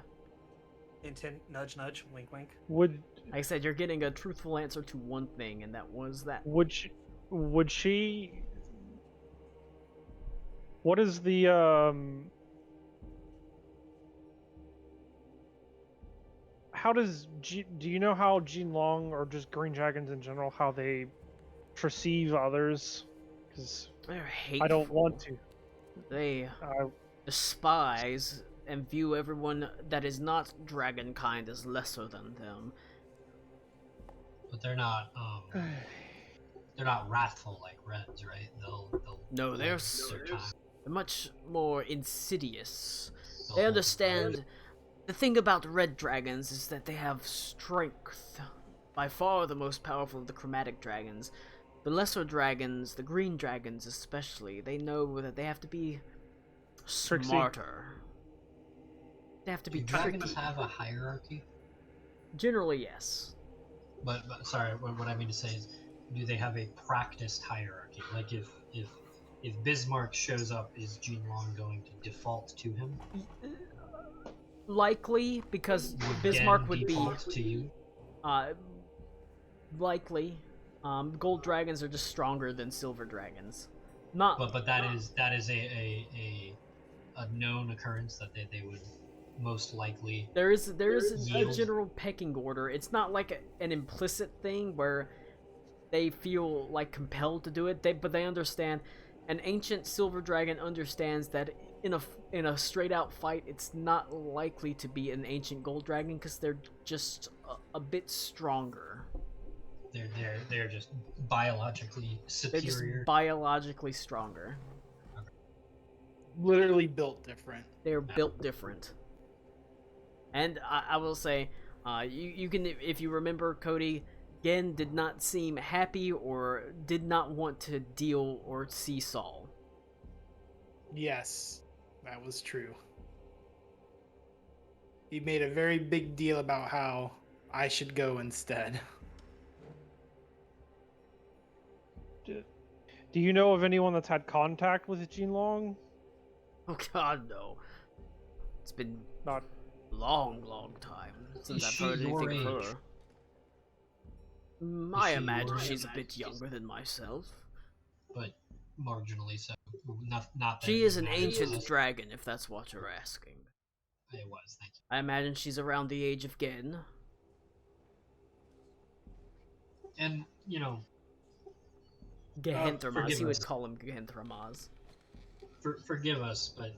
Intent, nudge, nudge, wink, wink. Would Like I said, you're getting a truthful answer to one thing, and that was that. would she what is the how does do you know how Jinlong or just green dragons in general how they perceive others? Because They're hateful. I don't want to. They despise and view everyone that is not dragonkind as lesser than them. But they're not wrathful like Reds, right? No, they're their time. much more insidious. They'll They hold understand. The thing about red dragons is that they have strength. By far the most powerful of the chromatic dragons. The lesser dragons, the green dragons especially, they know that they have to be Tricksy. smarter. They have to be Do dragons tricky. have a hierarchy? Generally, yes. But sorry, what I mean to say is, do they have a practiced hierarchy? Like if Bismarck shows up, is Jinlong going to default to him? Likely, because Would Bismarck Gen would be default to you? likely. Gold dragons are just stronger than silver dragons. Not But that is a known occurrence that they would most likely. there is a Yield. general pecking order. It's not like an implicit thing where they feel like compelled to do it. But they understand. An ancient silver dragon understands that in a straight out fight, it's not likely to be an ancient gold dragon because they're just a bit stronger. They're just biologically They're just superior. biologically stronger. Literally built different. They're built different. And I will say, you can, if you remember, Cody, Gen did not seem happy or did not want to deal or see Saul. Yes, that was true. He made a very big deal about how I should go instead. Do you know of anyone that's had contact with Jinlong? Oh God, no. It's been Not. long time since Is I've she heard your anything of age? her. I she imagine your she's age? a bit younger than myself. But marginally so. Not that She it is an matters ancient less. dragon, if that's what you're asking. It was, thank you. I imagine she's around the age of Gen. And Gehenthermaz, forgive he would us. call him Gehenthermaz. Forgive us, but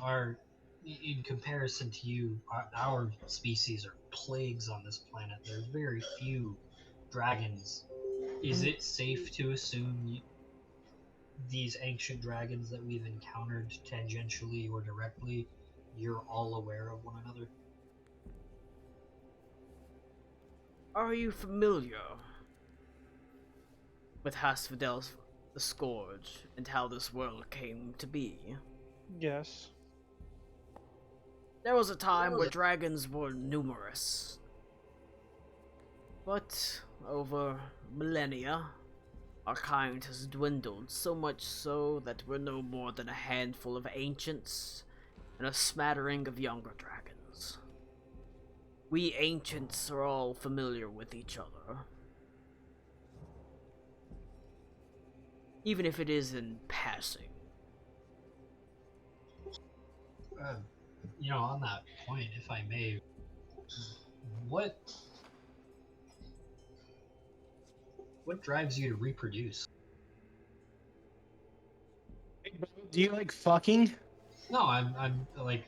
our in comparison to you, our species are plagues on this planet. There's very few dragons. Is it safe to assume these ancient dragons that we've encountered tangentially or directly, you're all aware of one another? Are you familiar with Hasfidel's the Scourge and how this world came to be? Yes. There was a time where dragons were numerous. But over millennia, our kind has dwindled, so much so that we're no more than a handful of ancients and a smattering of younger dragons. We ancients are all familiar with each other. Even if it is in passing. On that point, if I may, what drives you to reproduce? Do you like fucking? No, I'm like,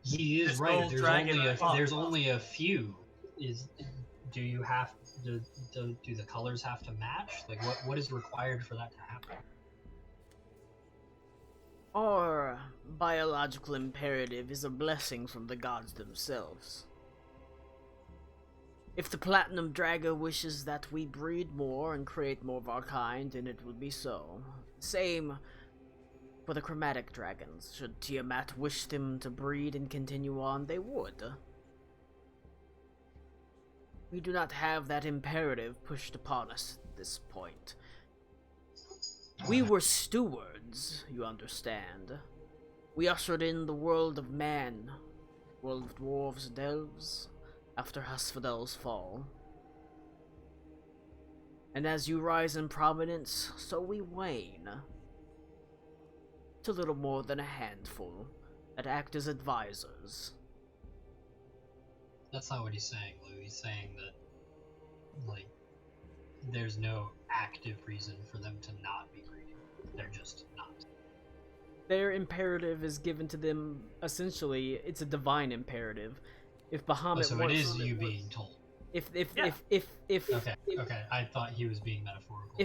he is This right. gold There's dragon only up. there's only a few. Do you have do the colors have to match? Like, what is required for that to happen? Our biological imperative is a blessing from the gods themselves. If the Platinum Dragon wishes that we breed more and create more of our kind, then it will be so. Same for the Chromatic Dragons. Should Tiamat wish them to breed and continue on, they would. We do not have that imperative pushed upon us at this point. We were stewards, you understand. We ushered in the world of man, world of dwarves and elves, after Hasfidel's fall. And as you rise in prominence, so we wane. To little more than a handful that act as advisors. That's not what he's saying, Lou. He's saying that, like, there's no active reason for them to not be breeding. They're just not. Their imperative is given to them, essentially, it's a divine imperative. If Bahamut So it wants... is you being told. If Okay, okay. I thought he was being metaphorical.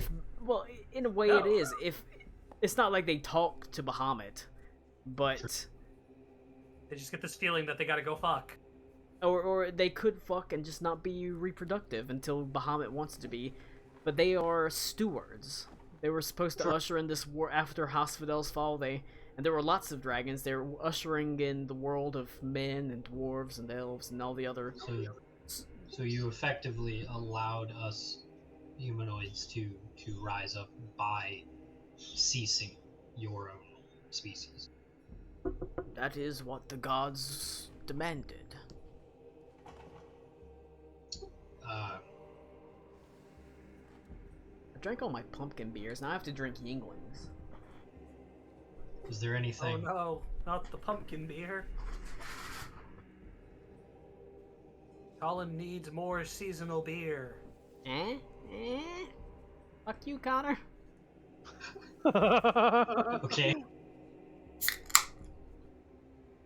Well, in a way No. it is. If it's not like they talk to Bahamut, but Sure. They just get this feeling that they gotta go fuck. or they could fuck and just not be reproductive until Bahamut wants to be. But they are stewards. They were supposed to usher in this war after Hospital's fall. And there were lots of dragons. They were ushering in the world of men and dwarves and elves and all the other. So you effectively allowed us humanoids to rise up by ceasing your own species. That is what the gods demanded. Uh, I drank all my pumpkin beers. Now I have to drink Yinglings. is there Oh anything? no, not the pumpkin beer. Colin needs more seasonal beer. Eh? Fuck you, Connor. Okay.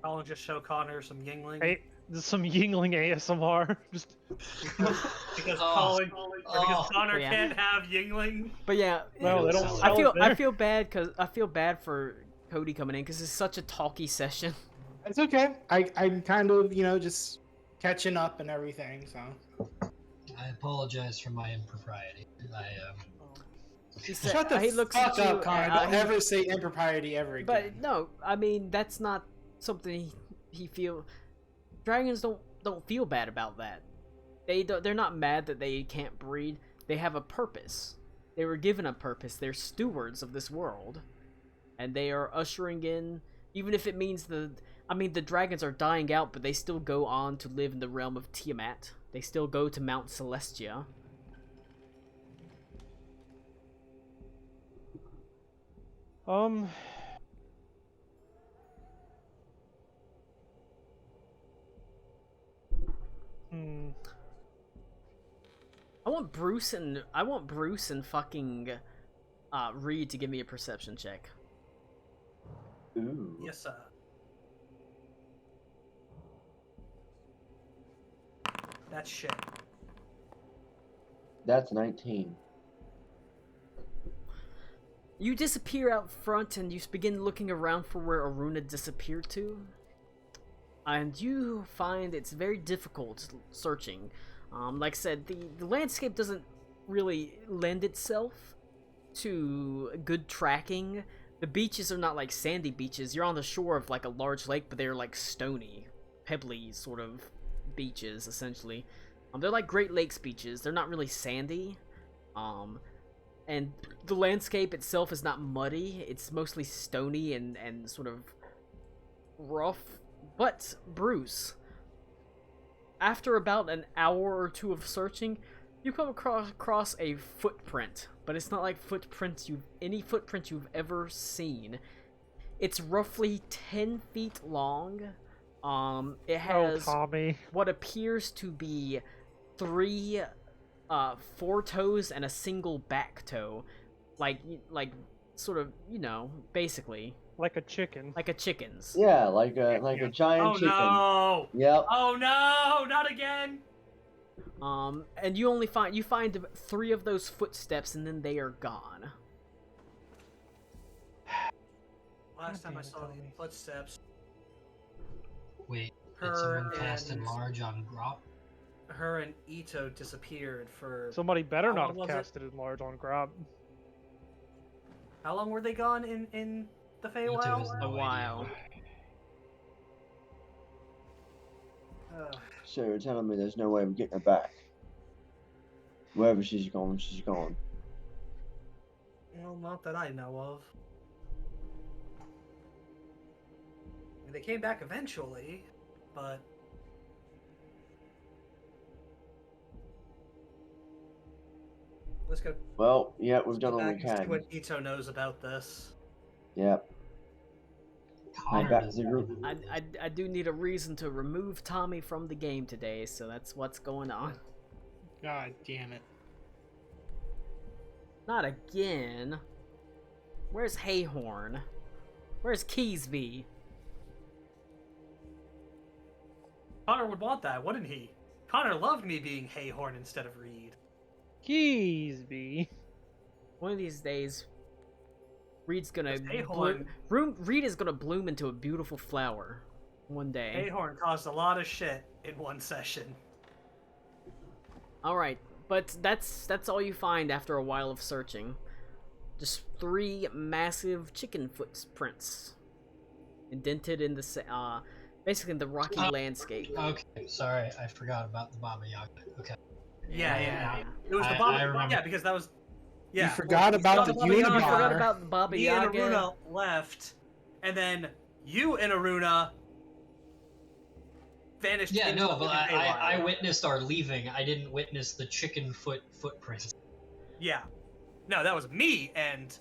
Colin just show Connor some Yingling. Hey, there's some Yingling ASMR. Just Because Oh. because Connor Yeah. can't have Yingling. But yeah, no, they don't. I Sell it I there. feel bad for Cody coming in because it's such a talky session. It's okay. I'm kind of, just catching up and everything, so. I apologize for my impropriety. He said, Shut the he looks fuck at you, up, Connor. Don't he- ever say impropriety ever again. But no, I mean that's not something he feel. Dragons don't feel bad about that. They're not mad that they can't breed. They have a purpose. They were given a purpose. They're stewards of this world, and they are ushering in. Even if it means the dragons are dying out, but they still go on to live in the realm of Tiamat. They still go to Mount Celestia. I want Bruce and fucking Reed to give me a perception check. Ooh. Yes, sir. That's shit. That's 19. You disappear out front and you begin looking around for where Aruna disappeared to. And you find it's very difficult searching. Like I said, the landscape doesn't really lend itself to good tracking. The beaches are not like sandy beaches. You're on the shore of like a large lake, but they're like stony, pebbly sort of beaches, essentially. They're like Great Lakes beaches. They're not really sandy. And the landscape itself is not muddy. It's mostly stony and sort of rough. But, Bruce, after about an hour or two of searching, you come across a footprint. But it's not like any footprint you've ever seen. It's roughly 10 feet long. It has Tommy. what appears to be 3 4 toes and a single back toe, like sort of, basically Like a chicken. like a chicken's. Yeah, like a giant Oh chicken. no! Yep. Oh no! Not again! And you find 3 of those footsteps and then they are gone. Last time I damn it, saw the Tommy. footsteps, Wait, did Her someone cast and- enlarge on Grop? her and Ito disappeared for. Somebody better How not long have was it? casted it large on Grob. How long were they gone in the Ito Feywild? has A no while. Ugh. So you're telling me there's no way of getting her back? Wherever she's gone, she's gone. Well, not that I know of. I mean, they came back eventually, but let's go Well, yeah, we've done all back we and see can. what Ito knows about this. Yep. Head back to the group. I do need a reason to remove Tommy from the game today, so that's what's going on. God damn it. Not again. Where's Hayhorn? Where's Keysby? Connor would want that, wouldn't he? Connor loved me being Hayhorn instead of Reed. Keysby. One of these days, Reed's gonna Hayhorn- Reed is gonna bloom into a beautiful flower one day. Hayhorn caused a lot of shit in one session. All right, but that's all you find after a while of searching. Just 3 massive chicken footprints, indented in the basically in the rocky landscape. Okay, sorry, I forgot about the Baba Yaga. Okay. Yeah. It was the I Baba. remember. Yeah, because that was. Yeah. You forgot about the Baba You Yaga. Unibar. forgot about the Baba Me and Yaga. Aruna left, and then you and Aruna vanished. Yeah, into no, the but fucking I Haywire. witnessed our leaving. I didn't witness the chicken footprint. Yeah. No, that was me and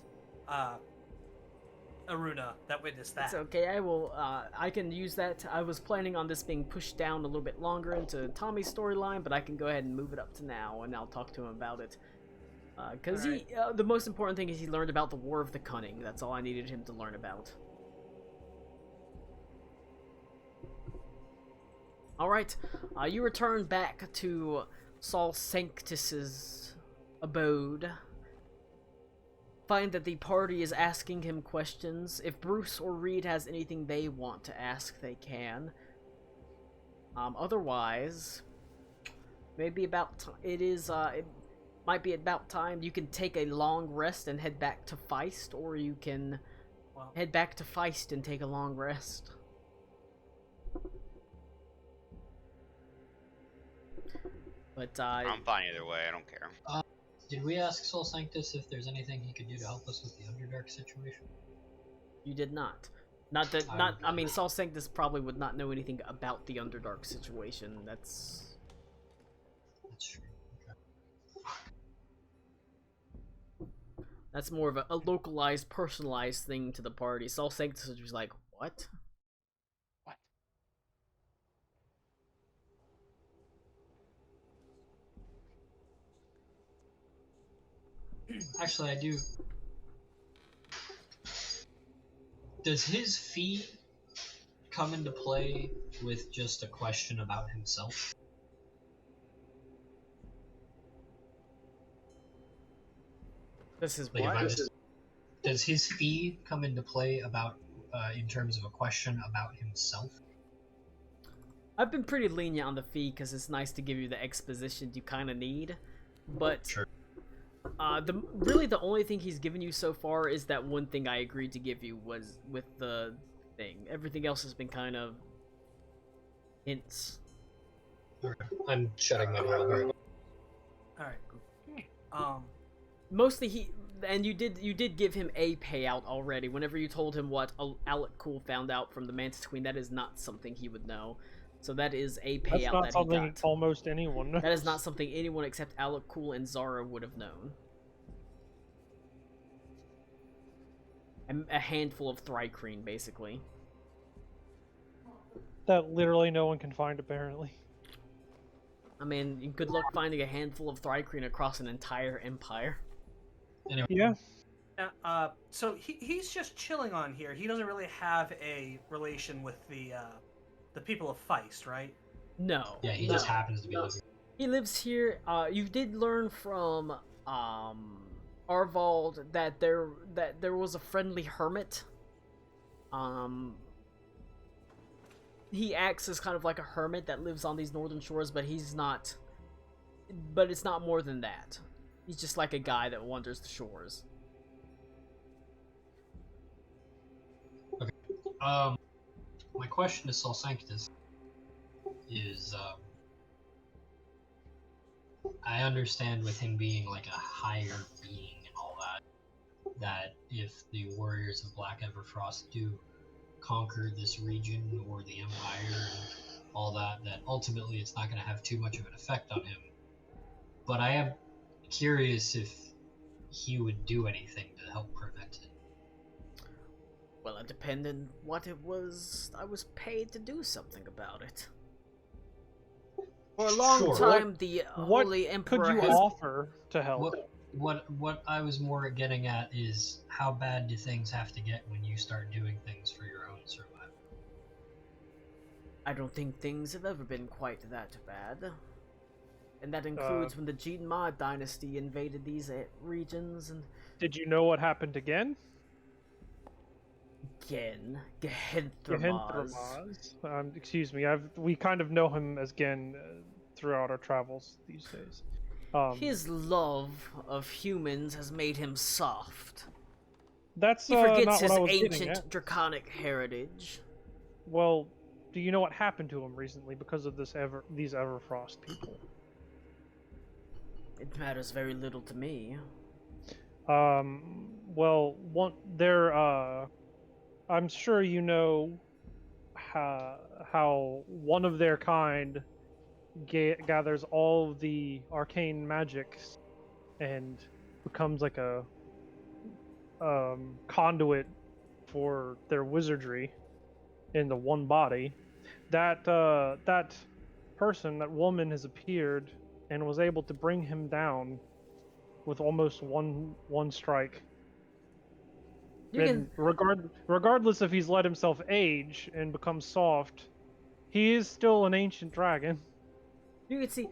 Aruna that witnessed that. It's okay. I will. I can use that. I was planning on this being pushed down a little bit longer into Tommy's storyline, but I can go ahead and move it up to now, and I'll talk to him about it. Because Alright. the most important thing is he learned about the War of the Cunning. That's all I needed him to learn about. All right. You return back to Saul Sanctus's abode. Find that the party is asking him questions. If Bruce or Reed has anything they want to ask, they can. Otherwise, maybe about it might be about time you can take a long rest and head back to Feist, or you can Well, head back to Feist and take a long rest. But I'm fine either way. I don't care. Did we ask Soul Sanctus if there's anything he could do to help us with the Underdark situation? you did not. Not that. I mean, Saul Sanctus probably would not know anything about the Underdark situation. That's true. That's more of a localized, personalized thing to the party. Saul Sanctus was just like, what? What? Actually, I do. Does his fee come into play with just a question about himself? This is Like, if what? I just, does his fee come into play about in terms of a question about himself? I've been pretty lenient on the fee because it's nice to give you the exposition you kind of need. But Sure. really the only thing he's given you so far is that one thing I agreed to give you was with the thing. Everything else has been kind of hints. Okay. I'm shutting my mouth. Alright. Mostly you did give him a payout already. Whenever you told him what Alec Cool found out from the Mantis Queen, that is not something he would know. So that is a That's payout not that he something got. almost anyone knows. That is not something anyone except Alec Cool and Zara would have known. A handful of Thrycreen, basically. That literally no one can find, apparently. I mean, good luck finding a handful of Thrycreen across an entire empire. Anyway, Yeah. So he's just chilling on here. He doesn't really have a relation with the people of Feist, right? No. yeah, he no. just happens to be living. He lives here. You did learn from Arvald that there was a friendly hermit. He acts as kind of like a hermit that lives on these northern shores, but he's not. But it's not more than that. He's just like a guy that wanders the shores. My question to Soul Sanctus is, I understand with him being like a higher being and all that if the warriors of Black Everfrost do conquer this region or the Empire and all that ultimately it's not going to have too much of an effect on him. But I am curious if he would do anything to help prevent it. Well, it depended what it was I was paid to do something about it. For a long Sure. time, the What Holy could Emperor you has... offer to help? What I was more getting at is how bad do things have to get when you start doing things for your own survival? I don't think things have ever been quite that bad. And that includes when the Jinma dynasty invaded these regions and... Did you know what happened again? Gen. Gehenthermaz. Gehenthermaz. Excuse me. We kind of know him as Gen throughout our travels these days. His love of humans has made him soft. That's He forgets not his what I was getting ancient at. draconic heritage. Well, do you know what happened to him recently because of these Everfrost people? It matters very little to me. Well, I'm sure you know how one of their kind gathers all of the arcane magics and becomes like a conduit for their wizardry in the one body. That person, that woman, has appeared and was able to bring him down with almost one strike. Regardless if he's let himself age and become soft, he is still an ancient dragon. You can see,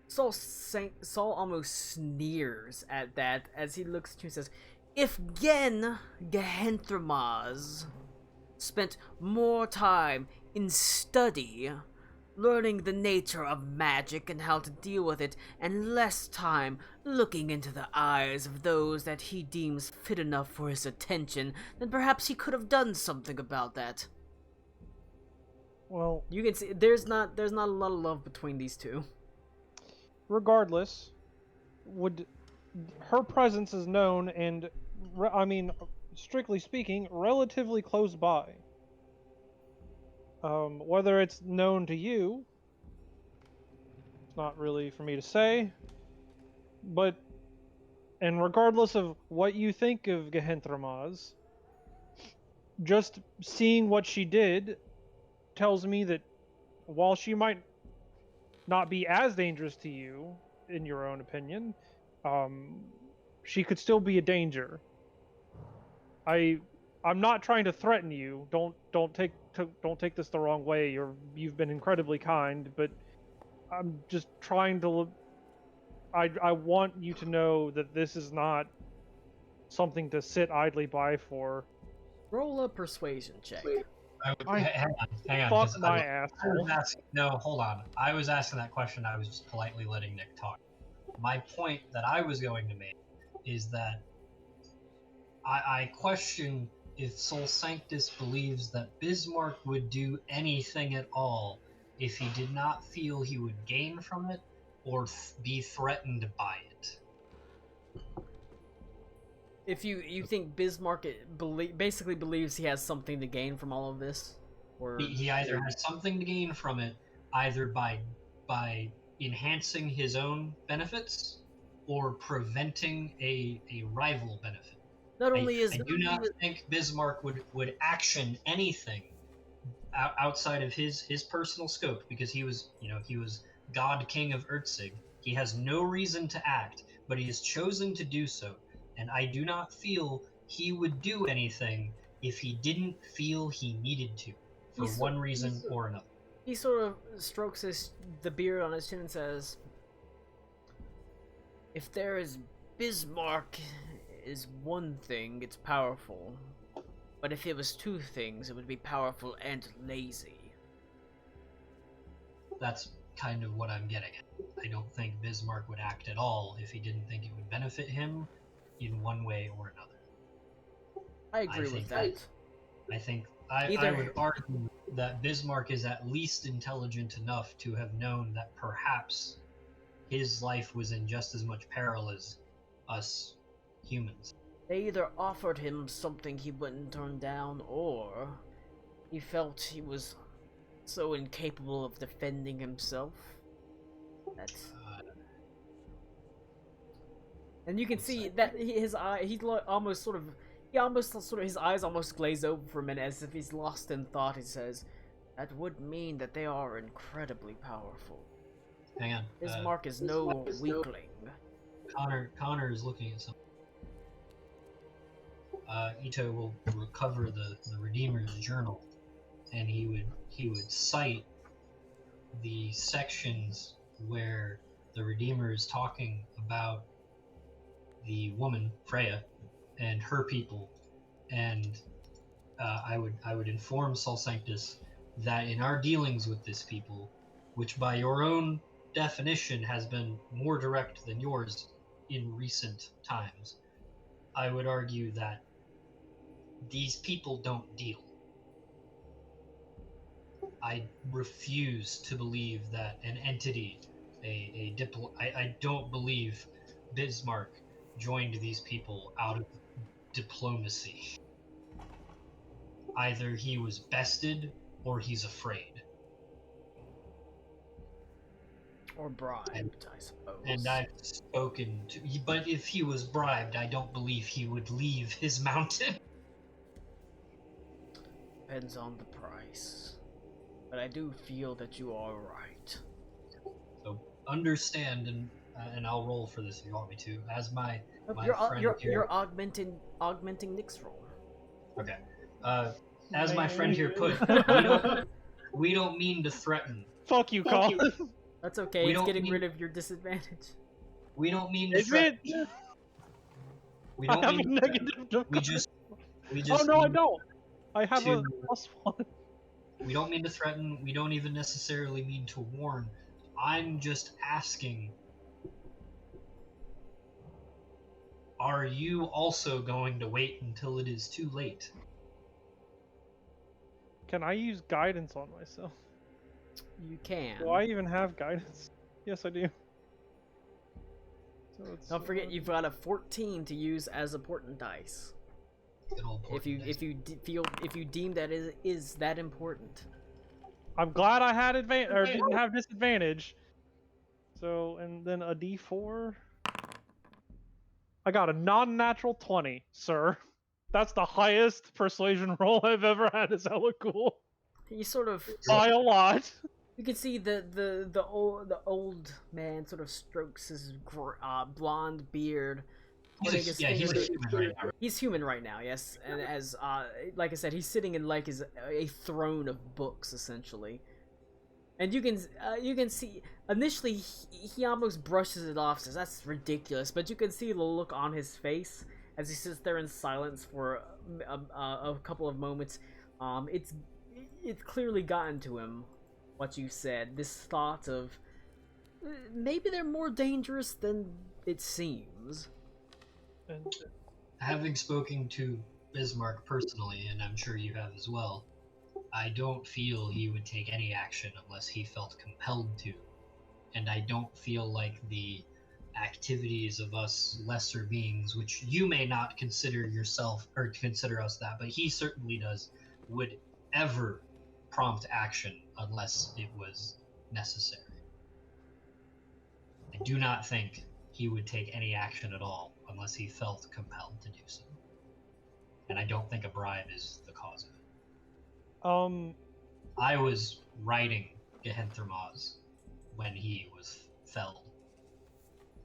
Saul almost sneers at that as he looks at you and says, "If Gehenthermaz spent more time in study, learning the nature of magic and how to deal with it, and less time looking into the eyes of those that he deems fit enough for his attention, then perhaps he could have done something about that." Well, You can see there's not a lot of love between these two. regardless, her presence is known and, strictly speaking, relatively close by. Whether it's known to you, it's not really for me to say, and regardless of what you think of Gehenthermaz, just seeing what she did tells me that while she might not be as dangerous to you, in your own opinion, she could still be a danger. I'm not trying to threaten you. Don't take this the wrong way. You've been incredibly kind, but I'm just trying to. I want you to know that this is not something to sit idly by for. Roll a persuasion check. Hang on. Fuck 'Cause my I asshole. was asking, no, hold on. I was asking that question. I was just politely letting Nick talk. My point that I was going to make is that I question if Sol Sanctus believes that Bismarck would do anything at all if he did not feel he would gain from it or be threatened by it. If you think Bismarck basically believes he has something to gain from all of this, or He either has something to gain from it, either by enhancing his own benefits or preventing a rival benefit. not only is I do not think Bismarck would action anything outside of his personal scope, because he was God King of Ertzig. He has no reason to act, but he has chosen to do so, and I do not feel he would do anything if he didn't feel he needed to, for one reason or another. he sort of strokes the beard on his chin and says, "If there is Bismarck is one thing, it's powerful. But if it was two things, it would be powerful and lazy." That's kind of what I'm getting at. I don't think Bismarck would act at all if he didn't think it would benefit him in one way or another. I agree with that. I would argue that Bismarck is at least intelligent enough to have known that perhaps his life was in just as much peril as us humans. They either offered him something he wouldn't turn down, or he felt he was so incapable of defending himself that... And you can see that his eye, almost sort of, his eyes almost glaze over for a minute as if he's lost in thought. He says, "That would mean that they are incredibly powerful. Hang on. Bismarck is no weakling." Connor is looking at something. Ito will recover the Redeemer's journal, and he would cite the sections where the Redeemer is talking about the woman Freya and her people, and I would inform Sol Sanctus that in our dealings with this people, which by your own definition has been more direct than yours in recent times, I would argue that these people don't deal. I refuse to believe that an entity, I don't believe Bismarck joined these people out of diplomacy. Either he was bested or he's afraid. Or bribed, I suppose. And I've spoken to, but if he was bribed, I don't believe he would leave his mountain. Depends on the price. But I do feel that you are right. So understand, and I'll roll for this if you want me to. As my friend You're here, augmenting Nick's roll. okay. As my friend here put, we don't mean to threaten. Fuck you, Colin. That's okay. We It's don't getting mean- rid of your disadvantage. We don't mean to Is threaten. it? We I don't have a mean to threaten. negative. We just Oh no, I mean don't. I have a to- +1. We don't mean to threaten. We don't even necessarily mean to warn. I'm just asking, are you also going to wait until it is too late? Can I use guidance on myself? You can. Do I even have guidance? Yes, I do. So it's, Don't forget, you've got a 14 to use as a portent dice. Good old If you deem that is that important. I'm glad I had didn't have disadvantage. So, and then a D4. I got a non-natural 20, sir. That's the highest persuasion roll I've ever had as hella cool. You sort of, By a lot. you can see the old man sort of strokes his blonde beard. putting his He's a fingers- human right now. He's human right now, yes, and as like I said, he's sitting in like a throne of books essentially, and you can see initially he almost brushes it off, says that's ridiculous, but you can see the look on his face as he sits there in silence for a couple of moments. It's clearly gotten to him what you said. This thought of maybe they're more dangerous than it seems. And Having spoken to Bismarck personally, and I'm sure you have as well, I don't feel he would take any action unless he felt compelled to. And I don't feel like the activities of us lesser beings, which you may not consider yourself or consider us that, but he certainly does, would ever prompt action unless it was necessary. I do not think he would take any action at all unless he felt compelled to do so. And I don't think a bribe is the cause of it. I was writing Gehenthermaz when he was felled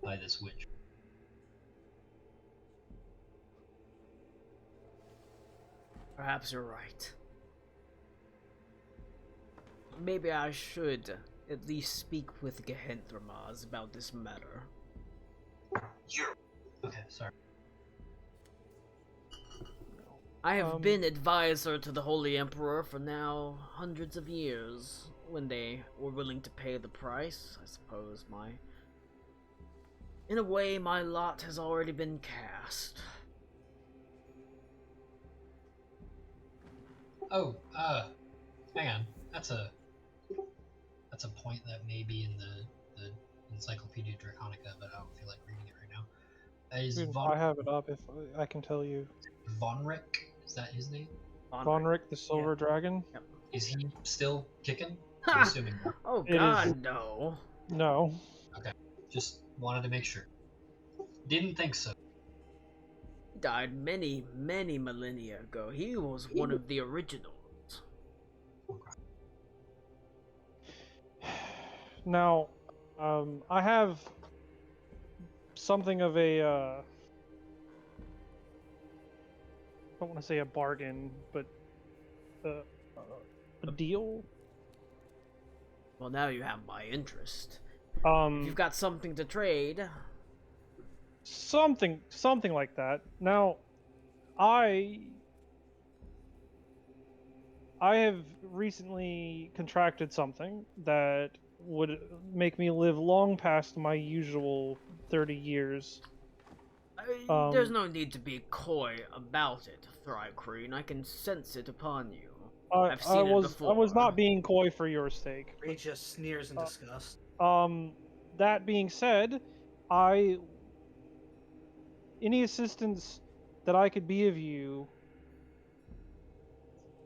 by this witch. Perhaps you're right. Maybe I should at least speak with Gehenthermaz about this matter. Okay, sorry. I have been advisor to the Holy Emperor for now hundreds of years. When they were willing to pay the price, I suppose in a way, my lot has already been cast. Oh, hang on. That's a point that may be in the Encyclopedia Draconica, but I don't feel like reading it right now. Is I have it up if I can tell you. Vonric? Is that his name? Vonric the Silver Dragon? Is he still kicking? Ha! I'm assuming not. Oh It is- God, no! No. Just wanted to make sure. Didn't think so. He died many, many millennia ago. He was one of the originals. Now, I have something of a, I don't want to say a bargain, but a deal. Well, now you have my interest. If you've got something to trade, something like that. Now, I have recently contracted something that would make me live long past my usual 30 years. there's no need to be coy about it, Thrycreen. I can sense it upon you. I've seen it before. I was not being coy for your sake. He just sneers in disgust. That being said, any assistance that I could be of you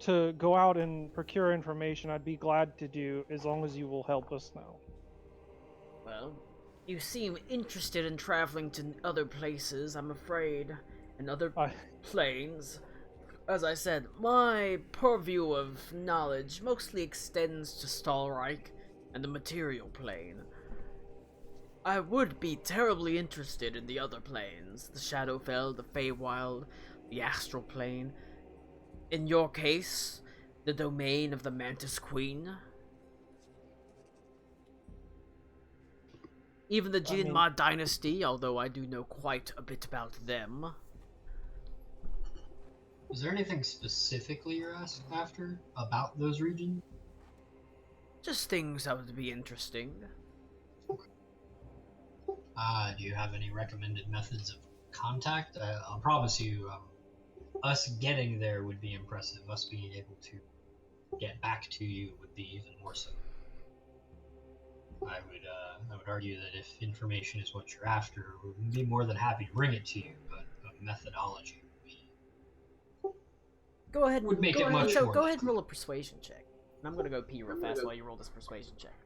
to go out and procure information, I'd be glad to do, as long as you will help us now. Well, you seem interested in traveling to other places, I'm afraid, and other planes. As I said, my purview of knowledge mostly extends to Stahlreich and the material plane. I would be terribly interested in the other planes, the Shadowfell, the Feywild, the Astral Plane. In your case, the domain of the Mantis Queen. Even the Jinma dynasty, although I do know quite a bit about them. Is there anything specifically you're after about those regions? Just things that would be interesting. Do you have any recommended methods of contact? I'll promise you, us getting there would be impressive. Us being able to get back to you would be even more so. I would argue that if information is what you're after, we'd be more than happy to bring it to you, but a methodology would be... Go ahead would make it much more. Go ahead and roll a persuasion check. And I'm gonna go pee real fast while you roll this persuasion check.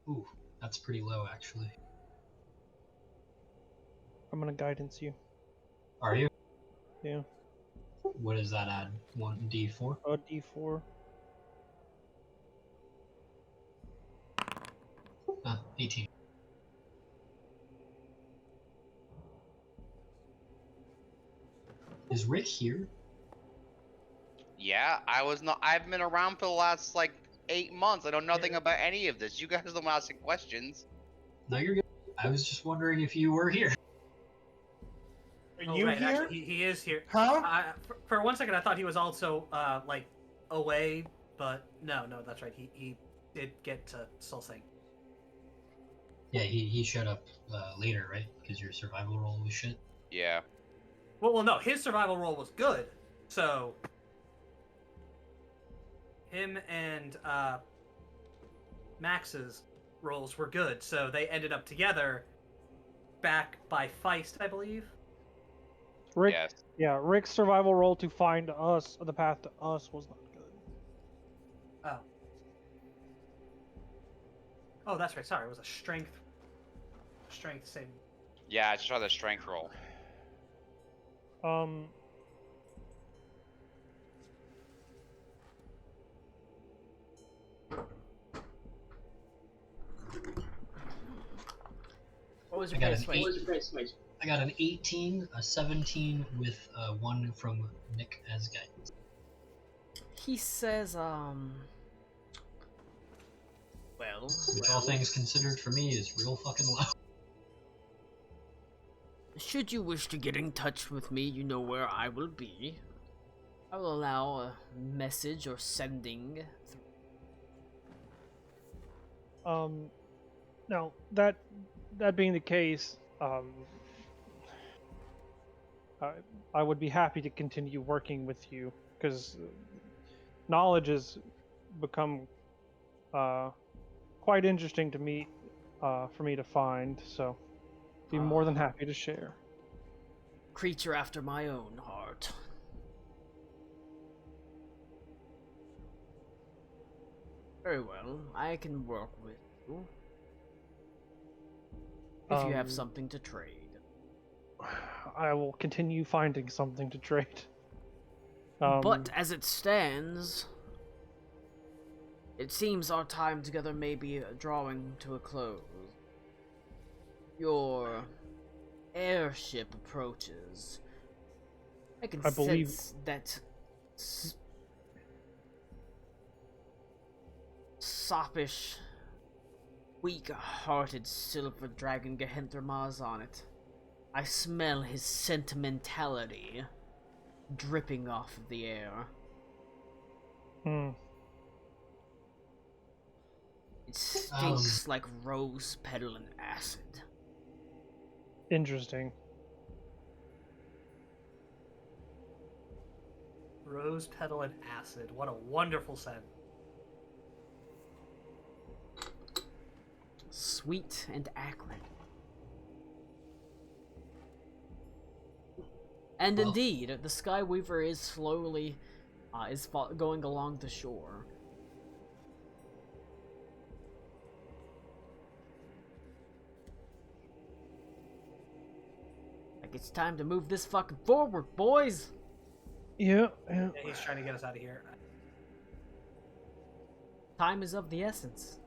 Ooh, that's pretty low, actually. I'm gonna guidance you. Are you? Yeah. What does that add? 1d4? A d4. 18. Is Rick here? Yeah, I've been around for the last, 8 months. I know nothing about any of this. You guys don't asking questions. No, you're good. I was just wondering if you were here. Are you right, here? Actually, he is here. Huh? For 1 second, I thought he was also away, but no, that's right. He did get to Solsing. Yeah, he showed up later, right? Because your survival roll was shit. Yeah. Well, no, his survival roll was good, so him and Max's rolls were good, so they ended up together back by Feist, I believe. Rick, Yes. yeah, Rick's survival roll to find us, the path to us, was not good. Oh, that's right. Sorry, it was a strength saving. Yeah, I just saw the strength roll. What was your persuasion? I got an 18, a 17 with 1 from Nick as guidance. He says, well... Which, all things considered, for me is real fucking low. Should you wish to get in touch with me, you know where I will be. I will allow a message or sending. Now, that being the case, I would be happy to continue working with you, because knowledge has become quite interesting to me, for me to find, so be more than happy to share. Creature after my own heart. Very well, I can work with you. If you have something to trade. I will continue finding something to trade. But as it stands, it seems our time together may be drawing to a close. Your airship approaches. I can believe- sense that soppish, weak-hearted silver dragon Gehenthermaz on it. I smell his sentimentality dripping off of the air. It stinks like rose petal and acid. Interesting. Rose petal and acid. What a wonderful scent. Sweet and acrid. And Well- indeed, the Skyweaver is slowly going along the shore. Like, it's time to move this fucking forward, boys! Yeah. Yeah, he's trying to get us out of here. Time is of the essence.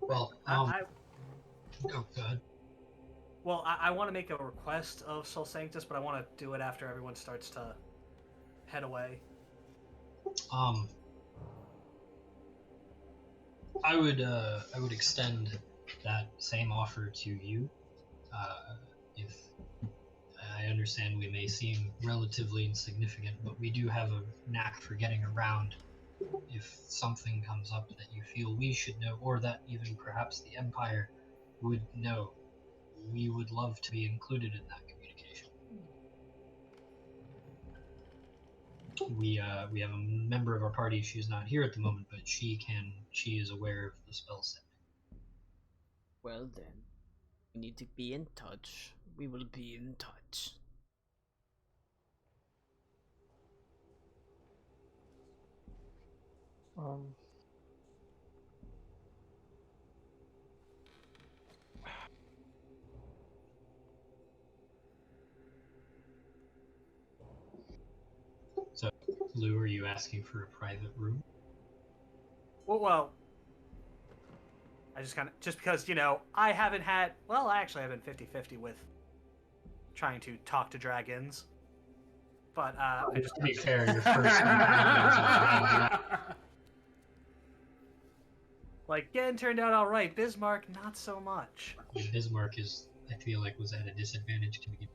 Well, oh, go ahead. Well, I want to make a request of Sol Sanctus, but I want to do it after everyone starts to head away. I would extend that same offer to you. If I understand we may seem relatively insignificant, but we do have a knack for getting around if something comes up that you feel we should know, or that even perhaps the Empire would know. We would love to be included in that communication. We have a member of our party. She's not here at the moment, but she is aware of the spell set. Well then, we need to be in touch. We will be in touch. So, Lou, are you asking for a private room? Well, I just because, I haven't had, actually I've been 50-50 with trying to talk to dragons. But, I just... To be fair, your first encounter Like, Gen turned out alright, Bismarck, not so much. Bismarck I feel like, was at a disadvantage to begin.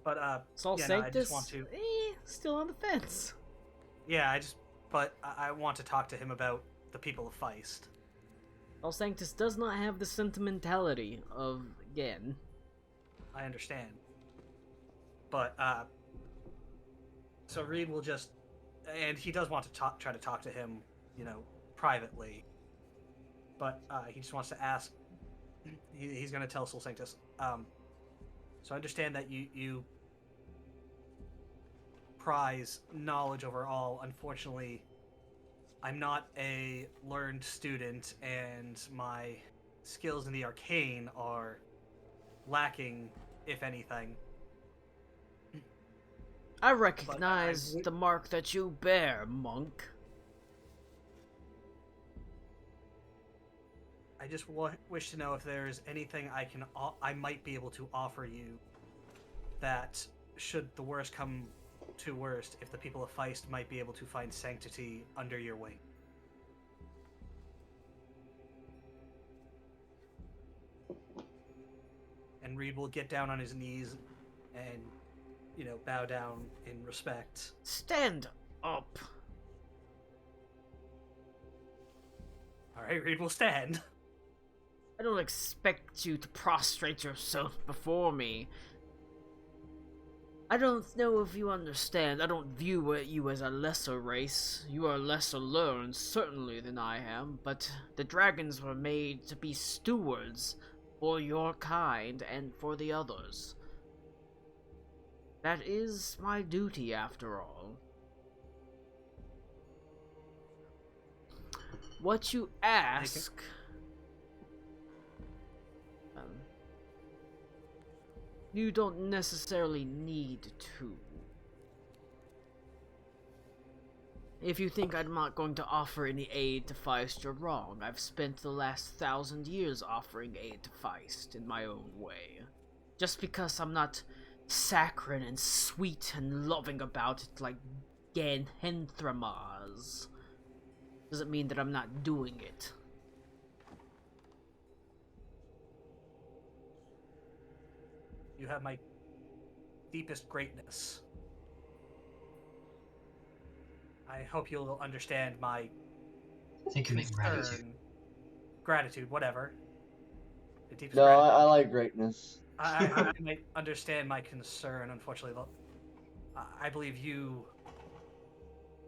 But, Sol I Sanctus, just want to... still on the fence. Yeah, but I want to talk to him about the people of Feist. Sol Sanctus does not have the sentimentality of Gen. I understand. But, so Reed will just... And he does want to try to talk to him, privately. But, he just wants to ask... He's going to tell Sol Sanctus, so I understand that you prize knowledge over all. Unfortunately, I'm not a learned student, and my skills in the arcane are lacking, if anything. I recognize the mark that you bear, monk. I just wish to know if there's anything I might be able to offer you that, should the worst come to worst, if the people of Feist might be able to find sanctity under your wing. And Reed will get down on his knees and, bow down in respect. Stand up. Alright, Reed will stand. I don't expect you to prostrate yourself before me. I don't know if you understand. I don't view you as a lesser race. You are lesser learned, certainly, than I am, but the dragons were made to be stewards for your kind and for the others. That is my duty, after all. What you ask... you don't necessarily need to. If you think I'm not going to offer any aid to Feist, you're wrong. I've spent the last 1,000 years offering aid to Feist in my own way. Just because I'm not saccharine and sweet and loving about it like Ganhenthramaz doesn't mean that I'm not doing it. You have my deepest greatness. I hope you'll understand my I think you meant gratitude. concern. Gratitude, whatever. The deepest No, gratitude. I like greatness. I hope you may understand my concern. Unfortunately, I believe you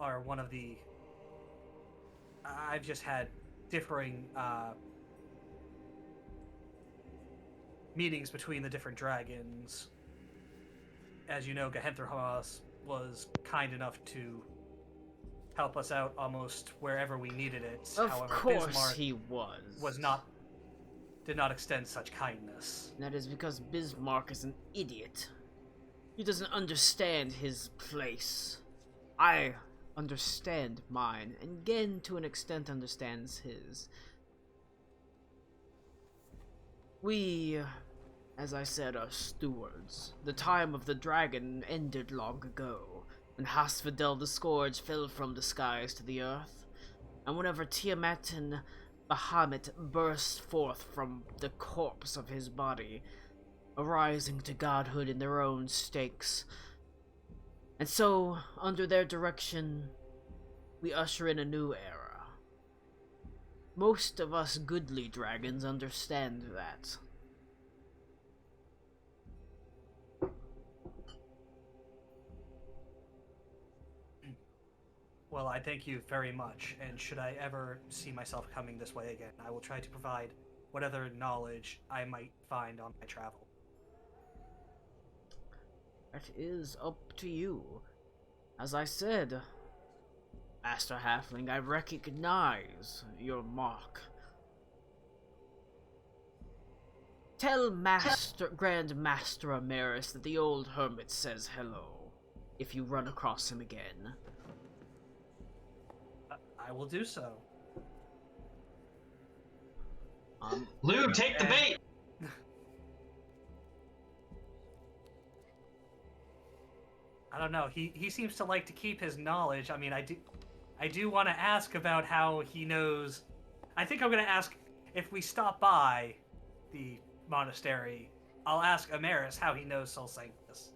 are one of the... I've just had differing meetings between the different dragons. As you know, Gahenthrahamas was kind enough to help us out almost wherever we needed it. Of However, course Bismarck he was. did not extend such kindness. That is because Bismarck is an idiot. He doesn't understand his place. I understand mine, and Gen to an extent understands his. We, as I said, are stewards. The time of the dragon ended long ago, and Hasfidel the Scourge fell from the skies to the earth. And whenever Tiamat and Bahamut burst forth from the corpse of his body, arising to godhood in their own stakes. And so, under their direction, we usher in a new era. Most of us goodly dragons understand that. Well, I thank you very much, and should I ever see myself coming this way again, I will try to provide whatever knowledge I might find on my travel. That is up to you. As I said, Master Halfling, I recognize your mark. Tell Grand Master Amaris that the old hermit says hello, if you run across him again. I will do so. Lou, take the bait! I don't know. He seems to like to keep his knowledge. I mean, I do want to ask about how he knows. I think I'm going to ask if we stop by the monastery. I'll ask Amaris how he knows Sol Sanctus,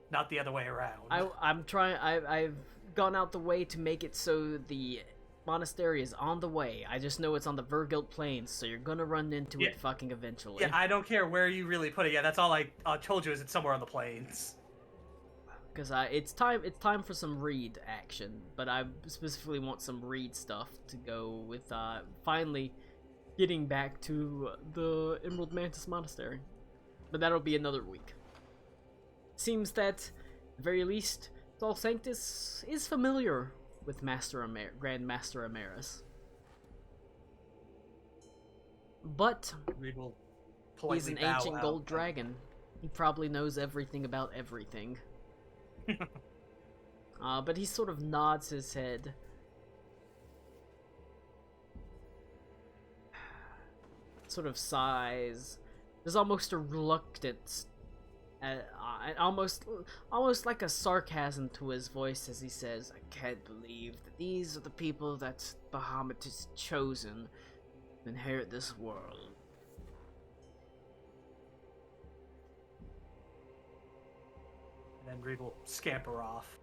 not the other way around. I've gone out the way to make it so the monastery is on the way. I just know it's on the Vergilt Plains, so you're gonna run into it fucking eventually. Yeah, I don't care where you really put it. Yeah, that's all I told you is it's somewhere on the plains. Because it's time for some Reed action, but I specifically want some Reed stuff to go with finally getting back to the Emerald Mantis Monastery. But that'll be another week. Seems that, at the very least, Sol Sanctus is familiar with Grand Master Amaris. But Reed will he's an politely bow ancient out. gold dragon. He probably knows everything about everything. But he sort of nods his head. Sort of sighs. There's almost a reluctance, almost like a sarcasm to his voice as he says, "I can't believe that these are the people that Bahamut has chosen to inherit this world." And then Reed will scamper off.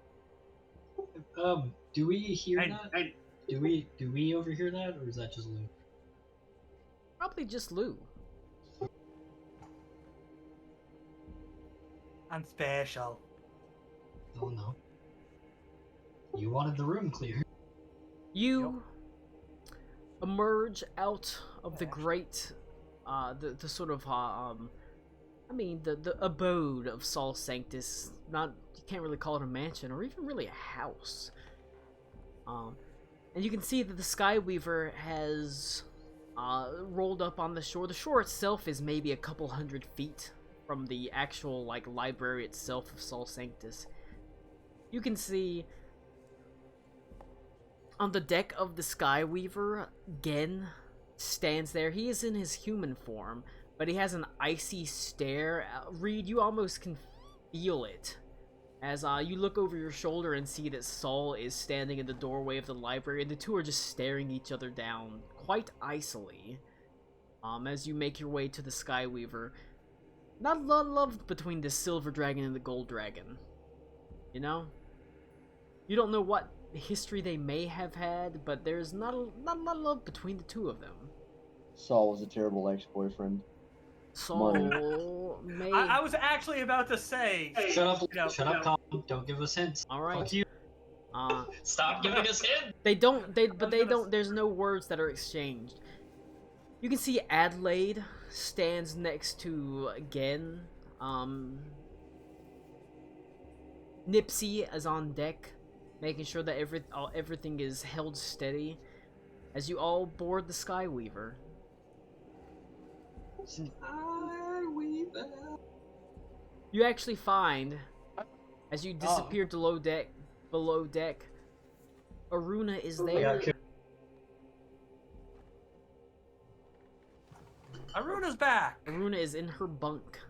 Do we hear that? I Do we overhear that, or is that just Lou? Probably just Lou. I'm special. Oh no. You wanted the room clear. You emerge out of the great, the sort of, the abode of Sol Sanctus. Not, you can't really call it a mansion, or even really a house. And you can see that the Skyweaver has, rolled up on the shore. The shore itself is maybe a couple 100 feet from the actual, like, library itself of Sol Sanctus. You can see on the deck of the Skyweaver, Gen stands there. He is in his human form, but he has an icy stare. Reed, you almost can feel it as you look over your shoulder and see that Sol is standing in the doorway of the library, and the two are just staring each other down quite icily. As you make your way to the Skyweaver, not a lot of love between the Silver Dragon and the Gold Dragon. You know, you don't know what history they may have had, but there's not a lot of love between the two of them. Saul was a terrible ex-boyfriend. Sol may. I was actually about to say. Shut up, you know, shut up, Colin. Don't give us hints. All right. Fuck you. Stop giving us hints. They don't. There's no words that are exchanged. You can see Adelaide stands next to Gen. Nipsey is on deck, making sure that everything is held steady as you all board the Skyweaver. You actually find, as you disappear below deck, Aruna is there. Aruna's back. Aruna is in her bunk.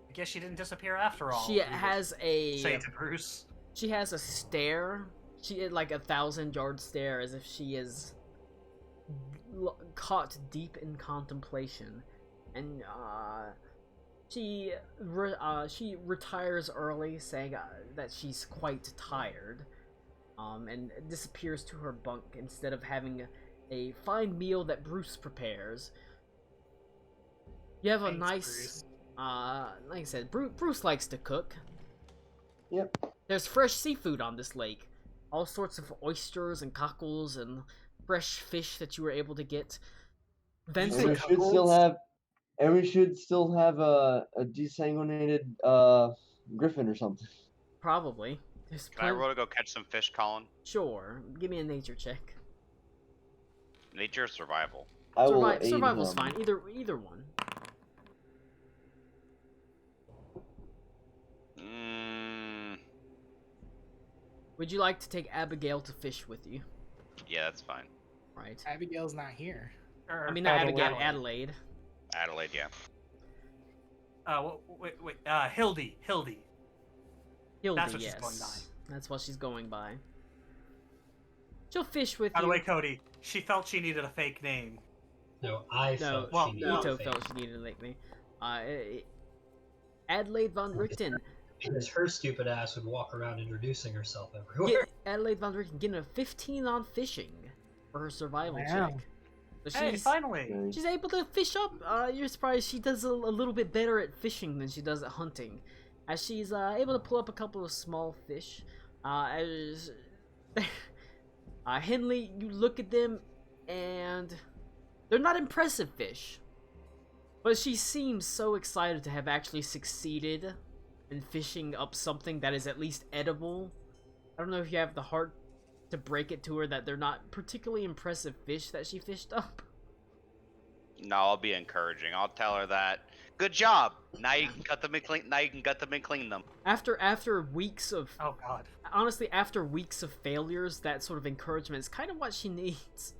I guess she didn't disappear after all. She has a. Say to Bruce. She has a stare. She had like 1,000-yard stare, as if she is caught deep in contemplation, and she retires early, saying that she's quite tired, and disappears to her bunk instead of having a fine meal that Bruce prepares. You have a nice, like I said, Bruce likes to cook. Yep. There's fresh seafood on this lake. All sorts of oysters and cockles and fresh fish that you were able to get. And we should still have a desanguinated griffin or something. Probably. Can I roll to go catch some fish, Colin? Sure. Give me a nature check. Nature or survival? Survival's fine. Either one. Would you like to take Abigail to fish with you? Yeah, that's fine. Right. Abigail's not here. I mean, not Abigail, Adelaide. Adelaide, yeah. Wait. Hildy. Hildy, That's what yes. she's going by. That's what she's going by. She'll fish with By you. the way, Cody, she felt she needed a fake name. No, I felt she needed Ito a fake. felt she needed a nickname. Adelaide von Richten. Because her stupid ass would walk around introducing herself everywhere. Adelaide von Richten getting a 15 on fishing for her survival check. So Hey, finally! she's able to fish up. You're surprised she does a little bit better at fishing than she does at hunting, as she's able to pull up a couple of small fish. Henley, you look at them, and they're not impressive fish, but she seems so excited to have actually succeeded in fishing up something that is at least edible. I don't know if you have the heart to break it to her that they're not particularly impressive fish that she fished up. No, I'll be encouraging. I'll tell her that. Good job. Now you can cut them and clean. Now you can gut them and clean them. After weeks of Oh God. honestly, after weeks of failures, that sort of encouragement is kind of what she needs.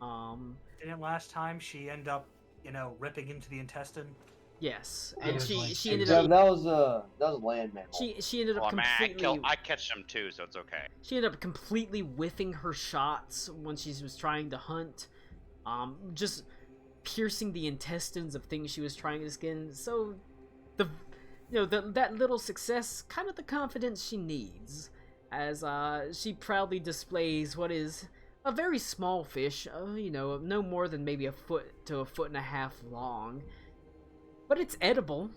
Didn't last time she end up, ripping into the intestine? Yes, I and was like, she ended Yeah, up that was a land mammal. she ended up Oh man, completely I catch them too, so it's okay. she ended up completely whiffing her shots when she was trying to hunt, just piercing the intestines of things she was trying to skin. So that little success, kind of the confidence she needs, as she proudly displays what is a very small fish, no more than maybe a foot to a foot and a half long, but it's edible.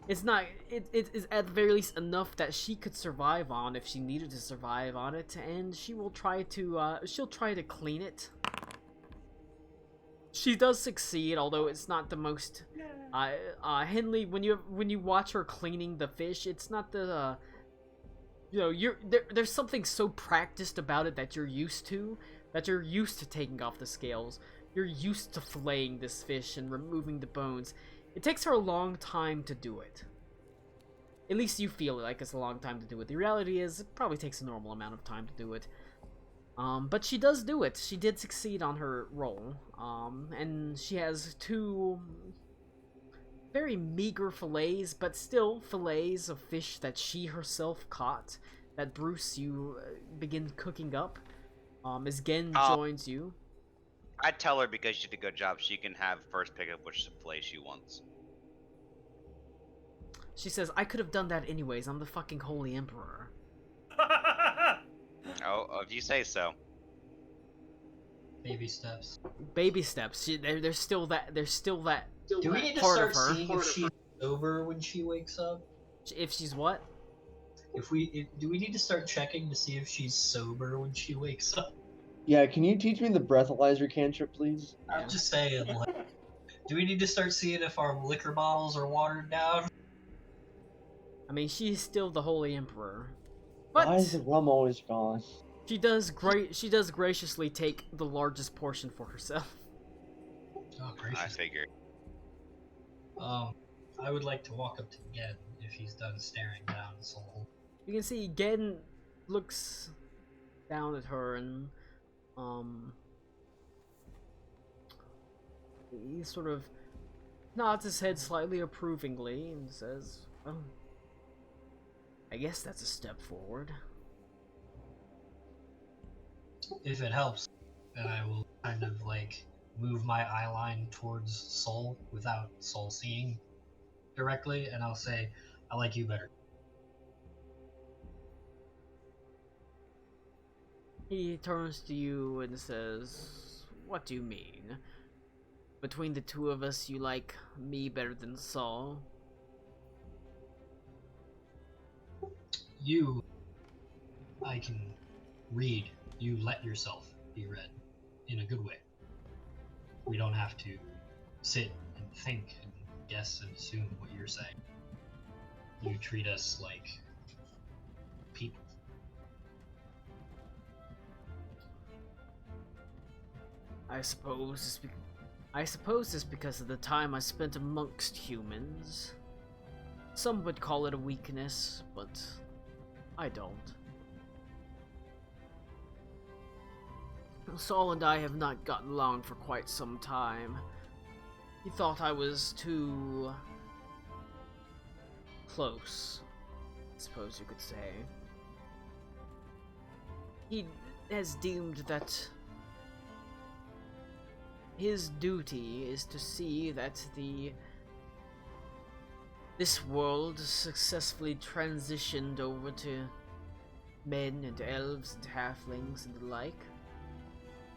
It's not. It is at the very least enough that she could survive on if she needed to survive on it, and she will try to. She'll try to clean it. She does succeed, although it's not the most. Henley, when you watch her cleaning the fish, it's not the. There's something so practiced about it that you're used to taking off the scales. You're used to filleting this fish and removing the bones. It takes her a long time to do it. At least you feel like it's a long time to do it. The reality is, it probably takes a normal amount of time to do it. But she does do it. She did succeed on her roll. And she has 2 very meager fillets, but still fillets of fish that she herself caught, that Bruce, you begin cooking up. As Gen joins you. I'd tell her because she did a good job, she can have first pick of which fillet she wants. She says, I could have done that anyways, I'm the fucking Holy Emperor. Oh, if you say so. Baby steps. Baby steps. There's still that Do we need to part start of her. seeing if she's sober when she wakes up? If she's what? Do we need to start checking to see if she's sober when she wakes up? Yeah, can you teach me the breathalyzer cantrip, please? I'm just saying, like, do we need to start seeing if our liquor bottles are watered down? I mean, she's still the Holy Emperor. But Why is the rum always gone? she does graciously take the largest portion for herself. Oh, I gracious. figured. I would like to walk up to Gen if he's done staring down Soul. You can see Gen looks down at her and he sort of nods his head slightly approvingly and says, "Oh, I guess that's a step forward." If it helps, then I will kind of like move my eye line towards Soul without Soul seeing directly, and I'll say, I like you better. He turns to you and says, "What do you mean? Between the two of us, you like me better than Saul?" You, I can read. You let yourself be read in a good way. We don't have to sit and think and guess and assume what you're saying. You treat us like people. I suppose it's because of the time I spent amongst humans. Some would call it a weakness, but I don't. Saul and I have not gotten along for quite some time. He thought I was too close, I suppose you could say. He has deemed that his duty is to see that this world successfully transitioned over to men and elves and halflings and the like.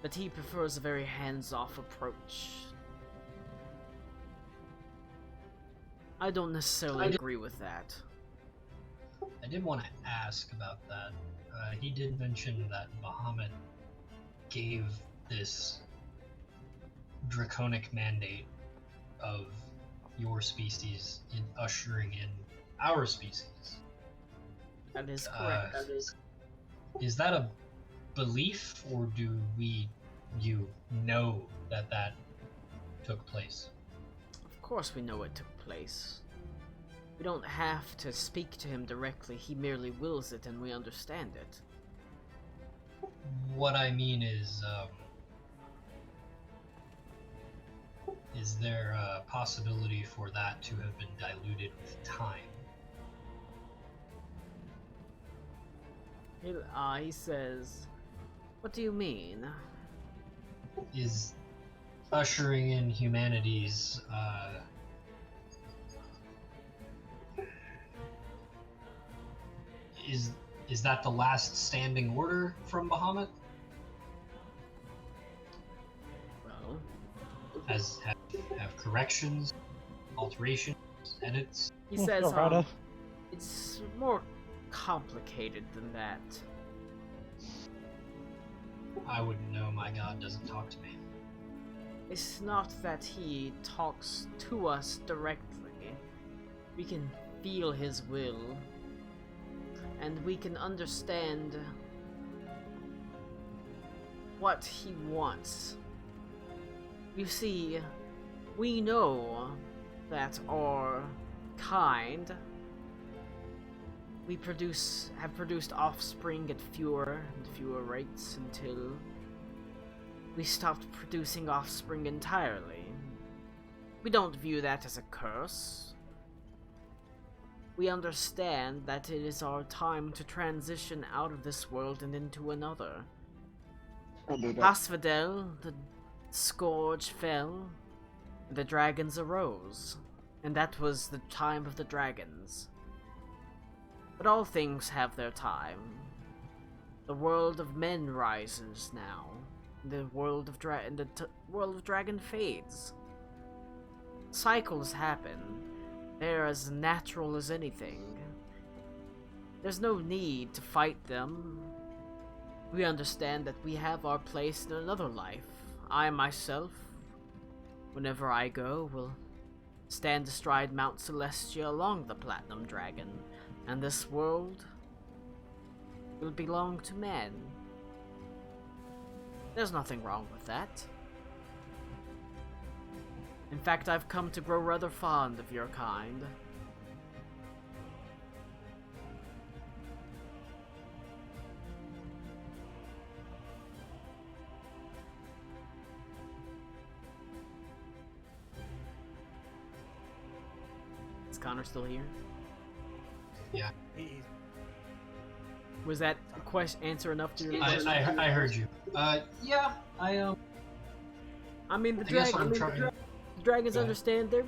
But he prefers a very hands-off approach. I don't necessarily agree with that. I did want to ask about that. He did mention that Bahamut gave this draconic mandate of your species in ushering in our species. That is correct. Is that a belief, or do you know that took place? Of course we know it took place. We don't have to speak to him directly, he merely wills it and we understand it. What I mean is there a possibility for that to have been diluted with time? He says, "What do you mean?" Is ushering in humanity's is that the last standing order from Bahamut? Well, Have corrections, alterations and it's He says, right up. it's more complicated than that. I wouldn't know. My god doesn't talk to me. It's not that he talks to us directly. We can feel his will, and we can understand what he wants. You see, we know that our kind, have produced offspring at fewer and fewer rates until we stopped producing offspring entirely. We don't view that as a curse. We understand that it is our time to transition out of this world and into another. Asphodel, the scourge fell, and the dragons arose, and that was the time of the dragons. But all things have their time. The world of men rises now. The world of world of dragon fades. Cycles happen. They're as natural as anything. There's no need to fight them. We understand that we have our place in another life. I myself, whenever I go, will stand astride Mount Celestia along the Platinum Dragon, and this world will belong to men. There's nothing wrong with that. In fact, I've come to grow rather fond of your kind. Is Connor still here? Yeah. Was that answer enough to your I question? I heard you. Yeah. I mean, the I guess what I'm dragons Go ahead. understand they're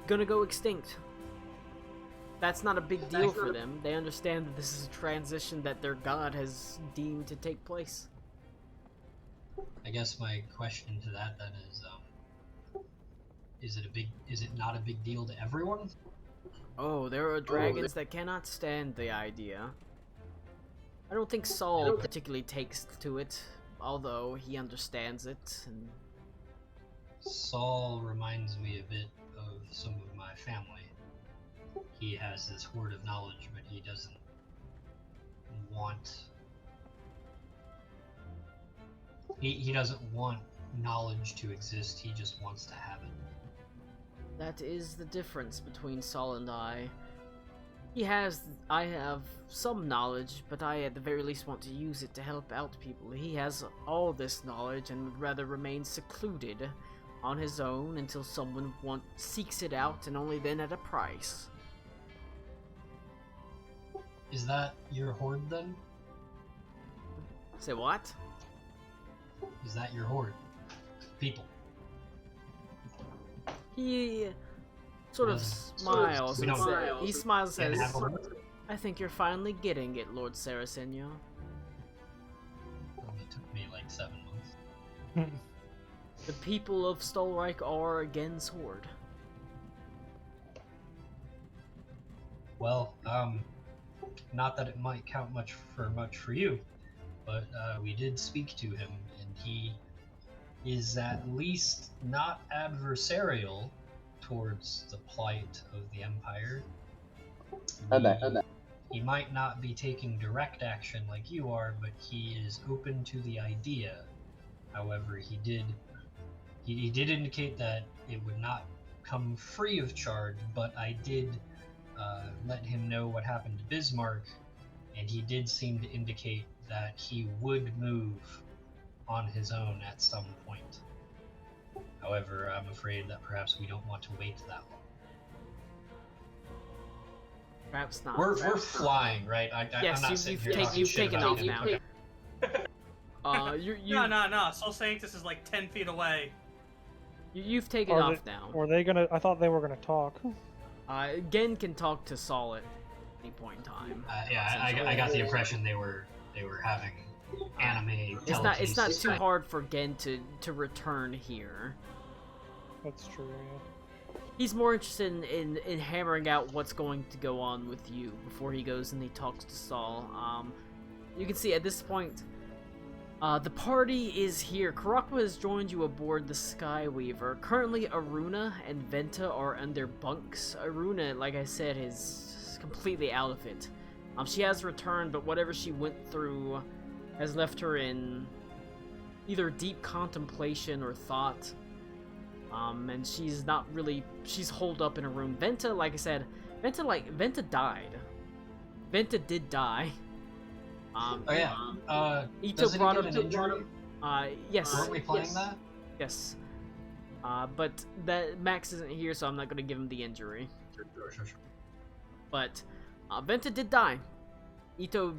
gonna go extinct. That's not a big deal for them. They understand that this is a transition that their god has deemed to take place. I guess my question to that then is it not a big deal to everyone? Oh, there are dragons that cannot stand the idea. I don't think Saul particularly takes to it, although he understands it. And Saul reminds me a bit of some of my family. He has this hoard of knowledge, but he doesn't want... He doesn't want knowledge to exist, he just wants to have it. that is the difference between Saul and I. I have some knowledge, but I at the very least want to use it to help out people. He has all this knowledge and would rather remain secluded on his own until someone seeks it out, and only then at a price. Is that your hoard then? Say what? Is that your hoard? People. He sort of Doesn't- smiles we and don't- he smiles and Can't says, have a hoard? I think you're finally getting it, Lord Saraceno. It took me like 7 months. The people of Stolreich are again sword. Well, not that it might count much for you, but we did speak to him, and he is at least not adversarial towards the plight of the Empire. He might not be taking direct action like you are, but he is open to the idea. However, he did indicate that it would not come free of charge, but I did let him know what happened to Bismarck, and he did seem to indicate that he would move on his own at some point. However, I'm afraid that perhaps we don't want to wait that long. Perhaps not. We're flying, right? Yes, I'm not sitting here talking you've shit taken about off him. now. Okay. No. Soul Sanctus is like 10 feet away. You've taken Are off they- now. Were they gonna? I thought they were gonna talk. Gen can talk to Saul at any point in time. I got the impression they were having anime. It's not telekinesis too type. hard for Gen to return here. That's true. Yeah. He's more interested in hammering out what's going to go on with you before he goes and he talks to Saul. You can see at this point, the party is here. Karakwa has joined you aboard the Skyweaver. Currently, Aruna and Venta are in their bunks. Aruna, like I said, is completely out of it. She has returned, but whatever she went through has left her in either deep contemplation or thought. And she's not really, she's holed up in a room. Venta, like I said, Venta died. Venta did die. Ito doesn't brought he up get an injury? Yes. Weren't we playing yes. that? Yes. But that Max isn't here, so I'm not gonna give him the injury. Sure. But Venta did die. Ito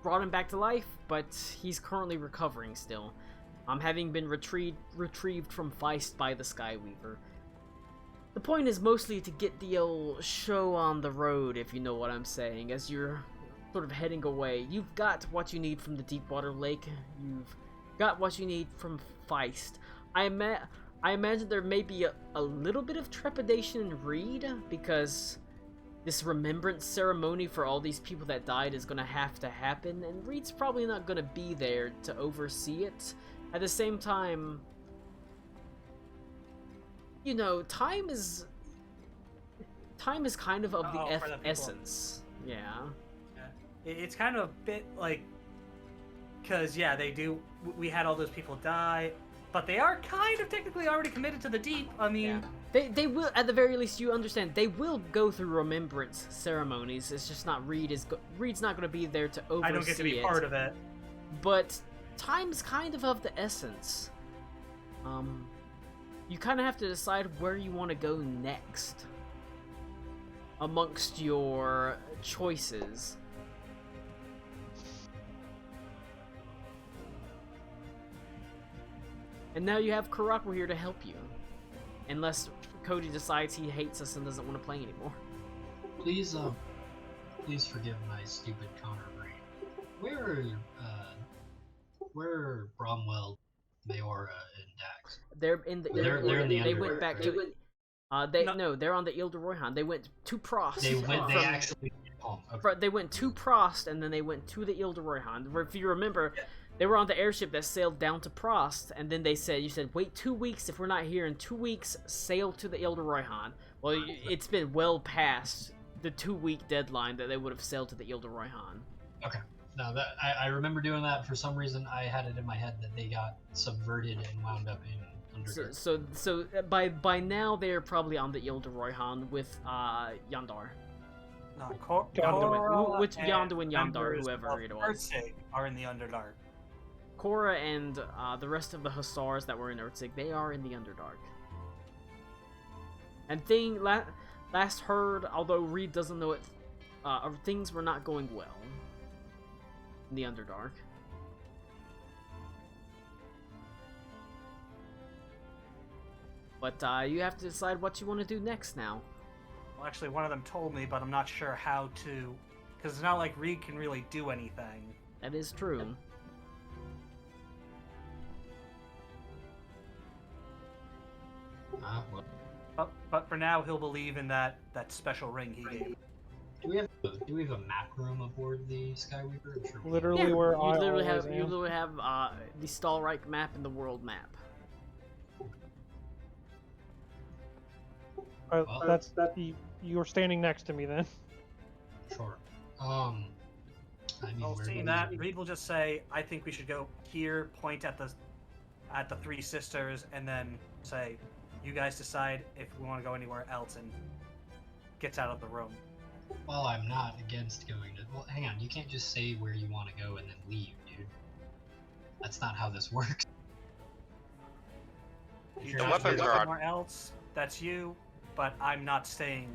brought him back to life, but he's currently recovering still. Having been retrieved from Feist by the Skyweaver. The point is mostly to get the old show on the road, if you know what I'm saying, as you're sort of heading away. You've got what you need from the Deepwater Lake. You've got what you need from Feist. I imagine there may be a little bit of trepidation in Reed, because this remembrance ceremony for all these people that died is going to have to happen, and Reed's probably not going to be there to oversee it. At the same time, you know, time is kind of the essence. Yeah. It's kind of a bit like, because yeah, we had all those people die, but they are kind of technically already committed to the deep. I mean, they will, at the very least, you understand, they will go through remembrance ceremonies. It's just not Reed's not going to be there to oversee it. I don't get to be part of it. But time's kind of the essence. You kind of have to decide where you want to go next amongst your choices. And now you have Karakwa here to help you. Unless Cody decides he hates us and doesn't want to play anymore. Please forgive my stupid counter brain. Where are Bromwell, Maora, and Dax? They're in the. They're in the They Underdark, went back right? to. No, they're on the Ile de Rohan. They went to Prost. They actually went home. Okay. They went to Prost and then they went to the Ile de Rohan. If you remember, they were on the airship that sailed down to Prost, and then you said, wait 2 weeks. If we're not here in 2 weeks, sail to the Ile de Rohan. Well, it's been well past the 2-week deadline that they would have sailed to the Ile de Rohan. Okay. No, I remember doing that. For some reason, I had it in my head that they got subverted and wound up in Underdark. So by now they're probably on the Ile de Rohan with Yandar. No, With Yondu and Yandar, whoever it was. Earthsig are in the Underdark. Korra and the rest of the Hussars that were in Earthsig, they are in the Underdark. And last heard, although Reed doesn't know it, things were not going well in the Underdark. But you have to decide what you want to do next now. Well, actually, one of them told me, but I'm not sure how to, because it's not like Reed can really do anything. That is true. But for now, he'll believe in that special ring he gave. Do we have a map room aboard the Skyweaver? I'm sure we do. Literally where I always am. You literally have the Stahlreich map and the world map. Well, You're standing next to me then. Sure. I mean, Well, where seeing do we- that, Reed will just say, "I think we should go here." Point at the three sisters, and then say, "You guys decide if we want to go anywhere else," and gets out of the room. Well, I'm not against going to. Well, hang on. You can't just say where you want to go and then leave, dude. That's not how this works. If You you're The not weapons here- are- somewhere else. That's you, but I'm not staying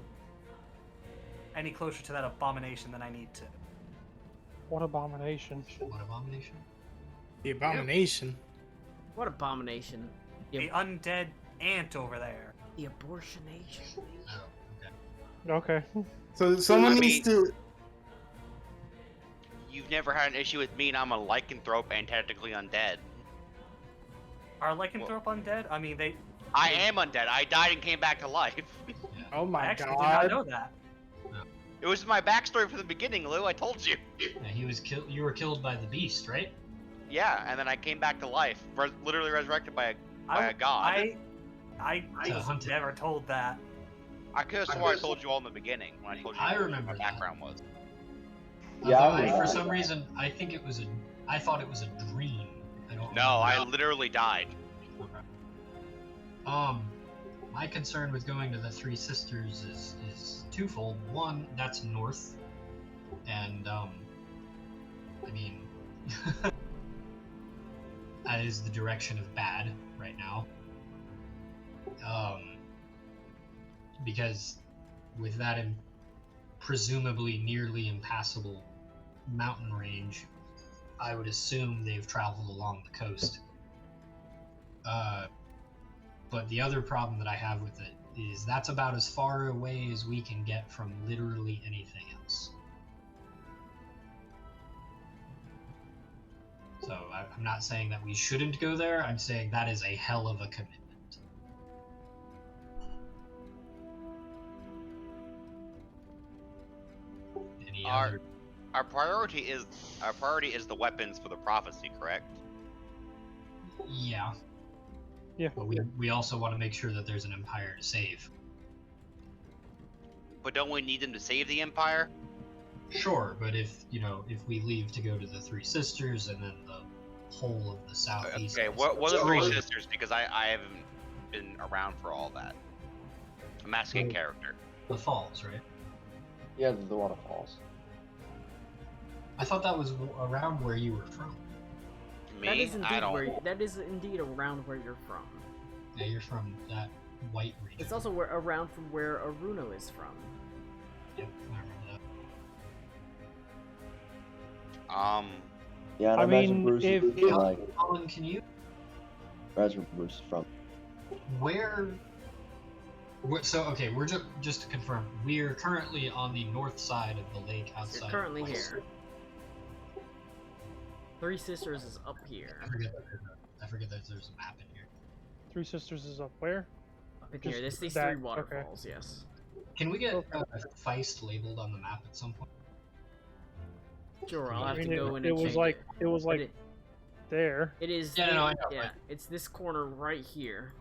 any closer to that abomination than I need to. What abomination. What abomination? The abomination. What abomination? The undead ant over there. The abortionation. Oh, okay. Okay. So someone I needs mean- to. You've never had an issue with me, and I'm a lycanthrope and technically undead. Are lycanthrope undead? I mean, I am undead. I died and came back to life. Oh I my actually did god. not know that. It was my backstory from the beginning, Lou. I told you. Yeah, he was killed. You were killed by the beast, right? Yeah, and then I came back to life, literally resurrected by a I, god. I To was hunt it. never told that. I could have sworn I told you all in the beginning when I told you I what remember my that. background was. Yeah, I Although for remember some that. reason, I think it was a. I thought it was a dream. I don't. No, I remember. literally died. My concern with going to the Three Sisters is twofold. One, that's north, and I mean, that is the direction of bad right now. Because with that presumably nearly impassable mountain range, I would assume they've traveled along the coast. But the other problem that I have with it is that's about as far away as we can get from literally anything else. So I'm not saying that we shouldn't go there, I'm saying that is a hell of a commitment. Any other... Our priority is the weapons for the prophecy, correct? Yeah. Yeah. But we also want to make sure that there's an empire to save. But don't we need them to save the empire? Sure, but if we leave to go to the Three Sisters and then the whole of the southeast. Okay, is what are the Three destroyed, Sisters? Because I haven't been around for all that. I'm asking Right. character. The falls, right? Yeah, the waterfalls. I thought that was around where you were from. Me? That is I indeed don't. that is indeed around where you're from. Yeah, you're from that white region. It's also around from where Aruno is from. Yep, I remember that. Yeah, and I imagine mean, Bruce if- is if- like, Colin, can you? imagine where Bruce is from. Where? So okay, we're just to confirm, we're currently on the north side of the lake outside. You're currently of here. Three Sisters is up here. I forget that there's a map in here. Three Sisters is up where? Up in Just here. There's these that- three okay. waterfalls, yes. Can we get Feist labeled on the map at some point? Sure, I'll I have I to mean, go in it and was change like it. it was But like there. it is. Yeah, no, I know, Yeah, but- it's this corner right here.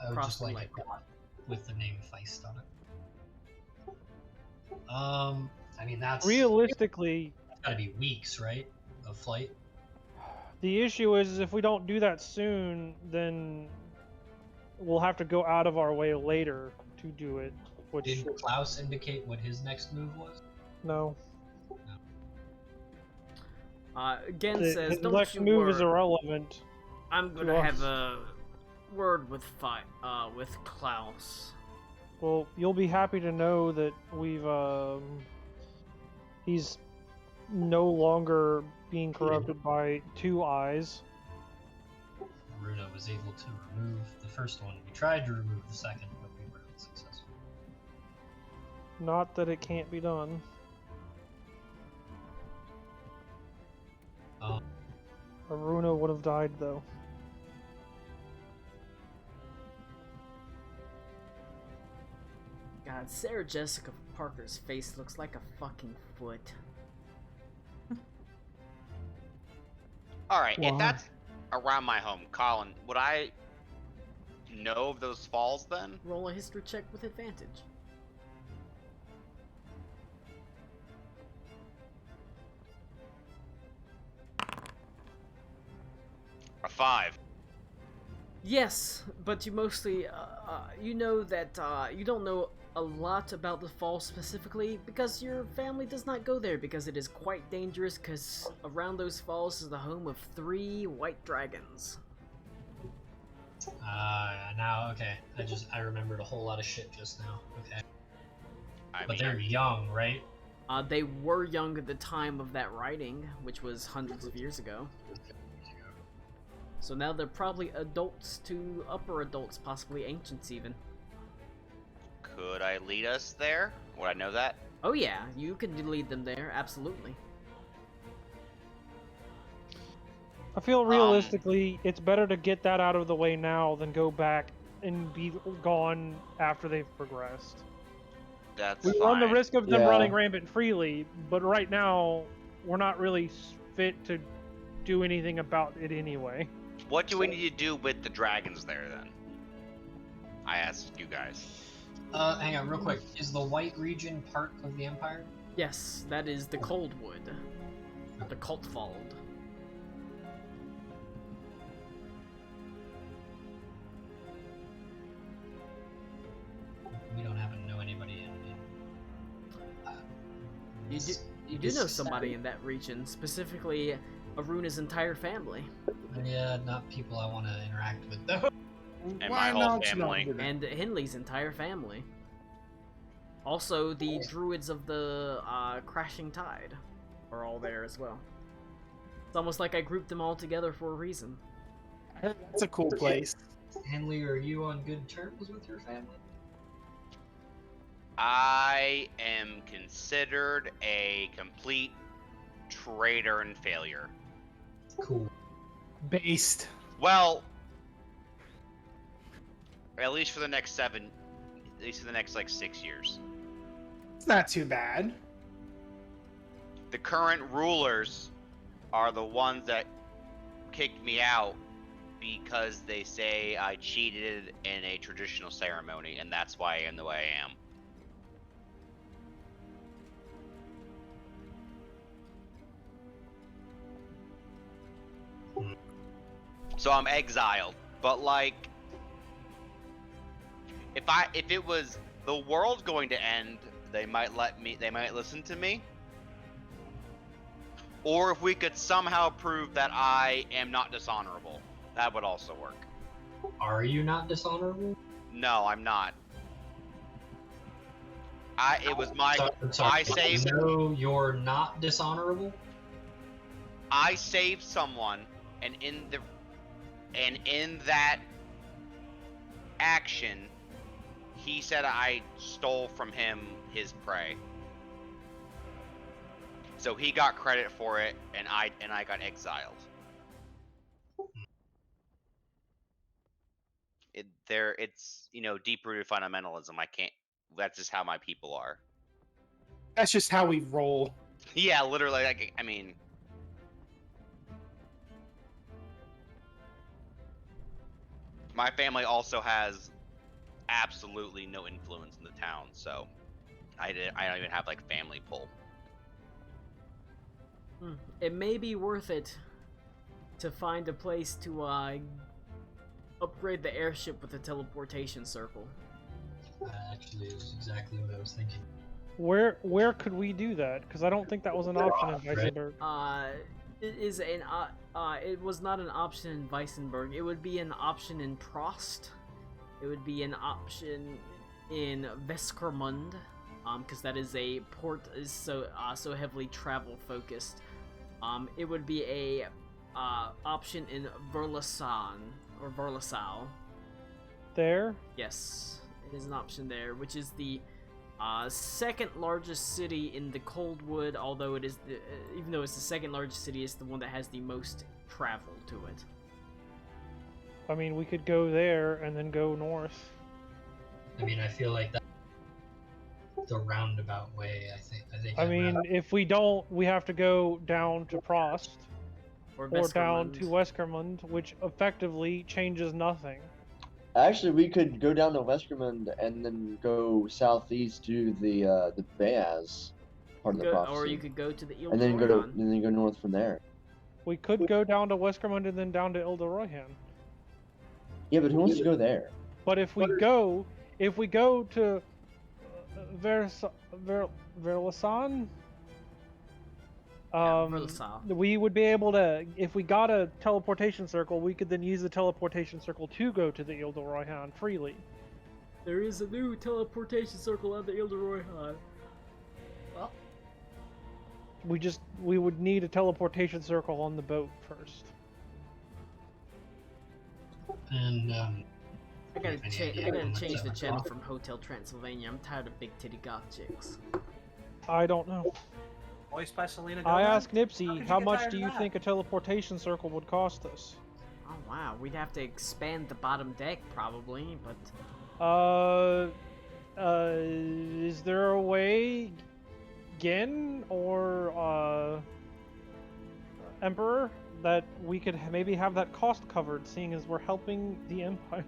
I would Across just the like lake. a dot with the name Feist on it. I mean that's Realistically, gotta be weeks, right? Of flight. the issue is if we don't do that soon, then we'll have to go out of our way later to do it. Which Did Klaus indicate what his next move was? no, Gen the, says, his "Don't next you move worry. is irrelevant. I'm to gonna have us. a word with with Klaus." Well, you'll be happy to know that we've he's no longer being corrupted by Two Eyes. Runa was able to remove the first one. We tried to remove the second, but we were unsuccessful. Not that it can't be done. Aruna would have died though. God, Sarah Jessica Parker's face looks like a fucking foot. All right, Why? if that's around my home, Colin, would I know of those falls then? Roll a history check with advantage. A 5. Yes, but you mostly, you know that you don't know a lot about the falls specifically because your family does not go there because it is quite dangerous because around those falls is the home of 3 white dragons. Now, okay. I remembered a whole lot of shit just now. Okay. I But mean, they're young, right? They were young at the time of that writing, which was hundreds of years ago. So now they're probably adults to upper adults, possibly ancients even. could I lead us there? Would I know that? Oh yeah, you could lead them there, absolutely. I feel realistically, it's better to get that out of the way now than go back and be gone after they've progressed. That's We fine. run the risk of them Yeah. running rampant freely, but right now we're not really fit to do anything about it anyway. What do we need to do with the dragons there then? I asked you guys. Hang on, real quick. Is the White region part of the Empire? Yes, that is the Coldwood. The Cultfold. We don't happen to know anybody in You do, you do know somebody in that region, specifically Aruna's entire family. Yeah, not people I want to interact with though. And Why my whole not family. not? And Henley's entire family. Also, the druids of the Crashing Tide are all there as well. It's almost like I grouped them all together for a reason. I heard that's a cool place. Henley, are you on good terms with your family? I am considered a complete traitor and failure. Cool. Based. Well, at least for the next 6 years. It's not too bad. The current rulers are the ones that kicked me out because they say I cheated in a traditional ceremony, and that's why I am the way I am. So I'm exiled, but like, if it was the world going to end, they might listen to me. Or if we could somehow prove that I am not dishonorable, that would also work. Are you not dishonorable? No, I'm not. It was my, Sorry, I saved, No, you're not dishonorable? I saved someone, and in that action, he said I stole from him his prey. So he got credit for it, and I got exiled. It's deep-rooted fundamentalism. I can't. That's just how my people are. That's just how we roll. Yeah, literally. Like, I mean, my family also has absolutely no influence in the town, so I don't even have like family pull. It may be worth it to find a place to upgrade the airship with a teleportation circle. Actually, is exactly what I was thinking. Where could we do that? Because I don't think that was an option in Right. Weissenberg. It was not an option in Weissenberg. It would be an option in Prost. It would be an option in Veskermund, because that is a port is so heavily travel focused. It would be a option in Verlasan or Verlasau. There? Yes, it is an option there, which is the second largest city in the Coldwood. Although it is even though it's the second largest city, it's the one that has the most travel to it. I mean, we could go there and then go north. I mean, I feel like that's the roundabout way. I mean, if we don't, we have to go down to Prost or down to Weskermund, which effectively changes nothing. Actually, we could go down to Westermund and then go southeast to the Beaz part of the prophecy. Or you could go to the Ile and then Royan. go north from there. We could go down to Weskermund and then down to Ilde Royan. Yeah, but who wants to go there? But if we go to Verlasan, Verlasau. we would be able to, if we got a teleportation circle, we could then use the teleportation circle to go to the Ilde Royan freely. There is a new teleportation circle on the Ilde Royan. Well, we would need a teleportation circle on the boat first. And I gotta any change idea how much the that would channel cost? from Hotel Transylvania. I'm tired of big titty goth chicks. I don't know. Voiced by Selena I Gomez? asked How could Nipsey, you how get much tired do of you that? think a teleportation circle would cost us? Oh wow, we'd have to expand the bottom deck probably, but Is there a way, Gin or Emperor, that we could maybe have that cost covered, seeing as we're helping the Empire?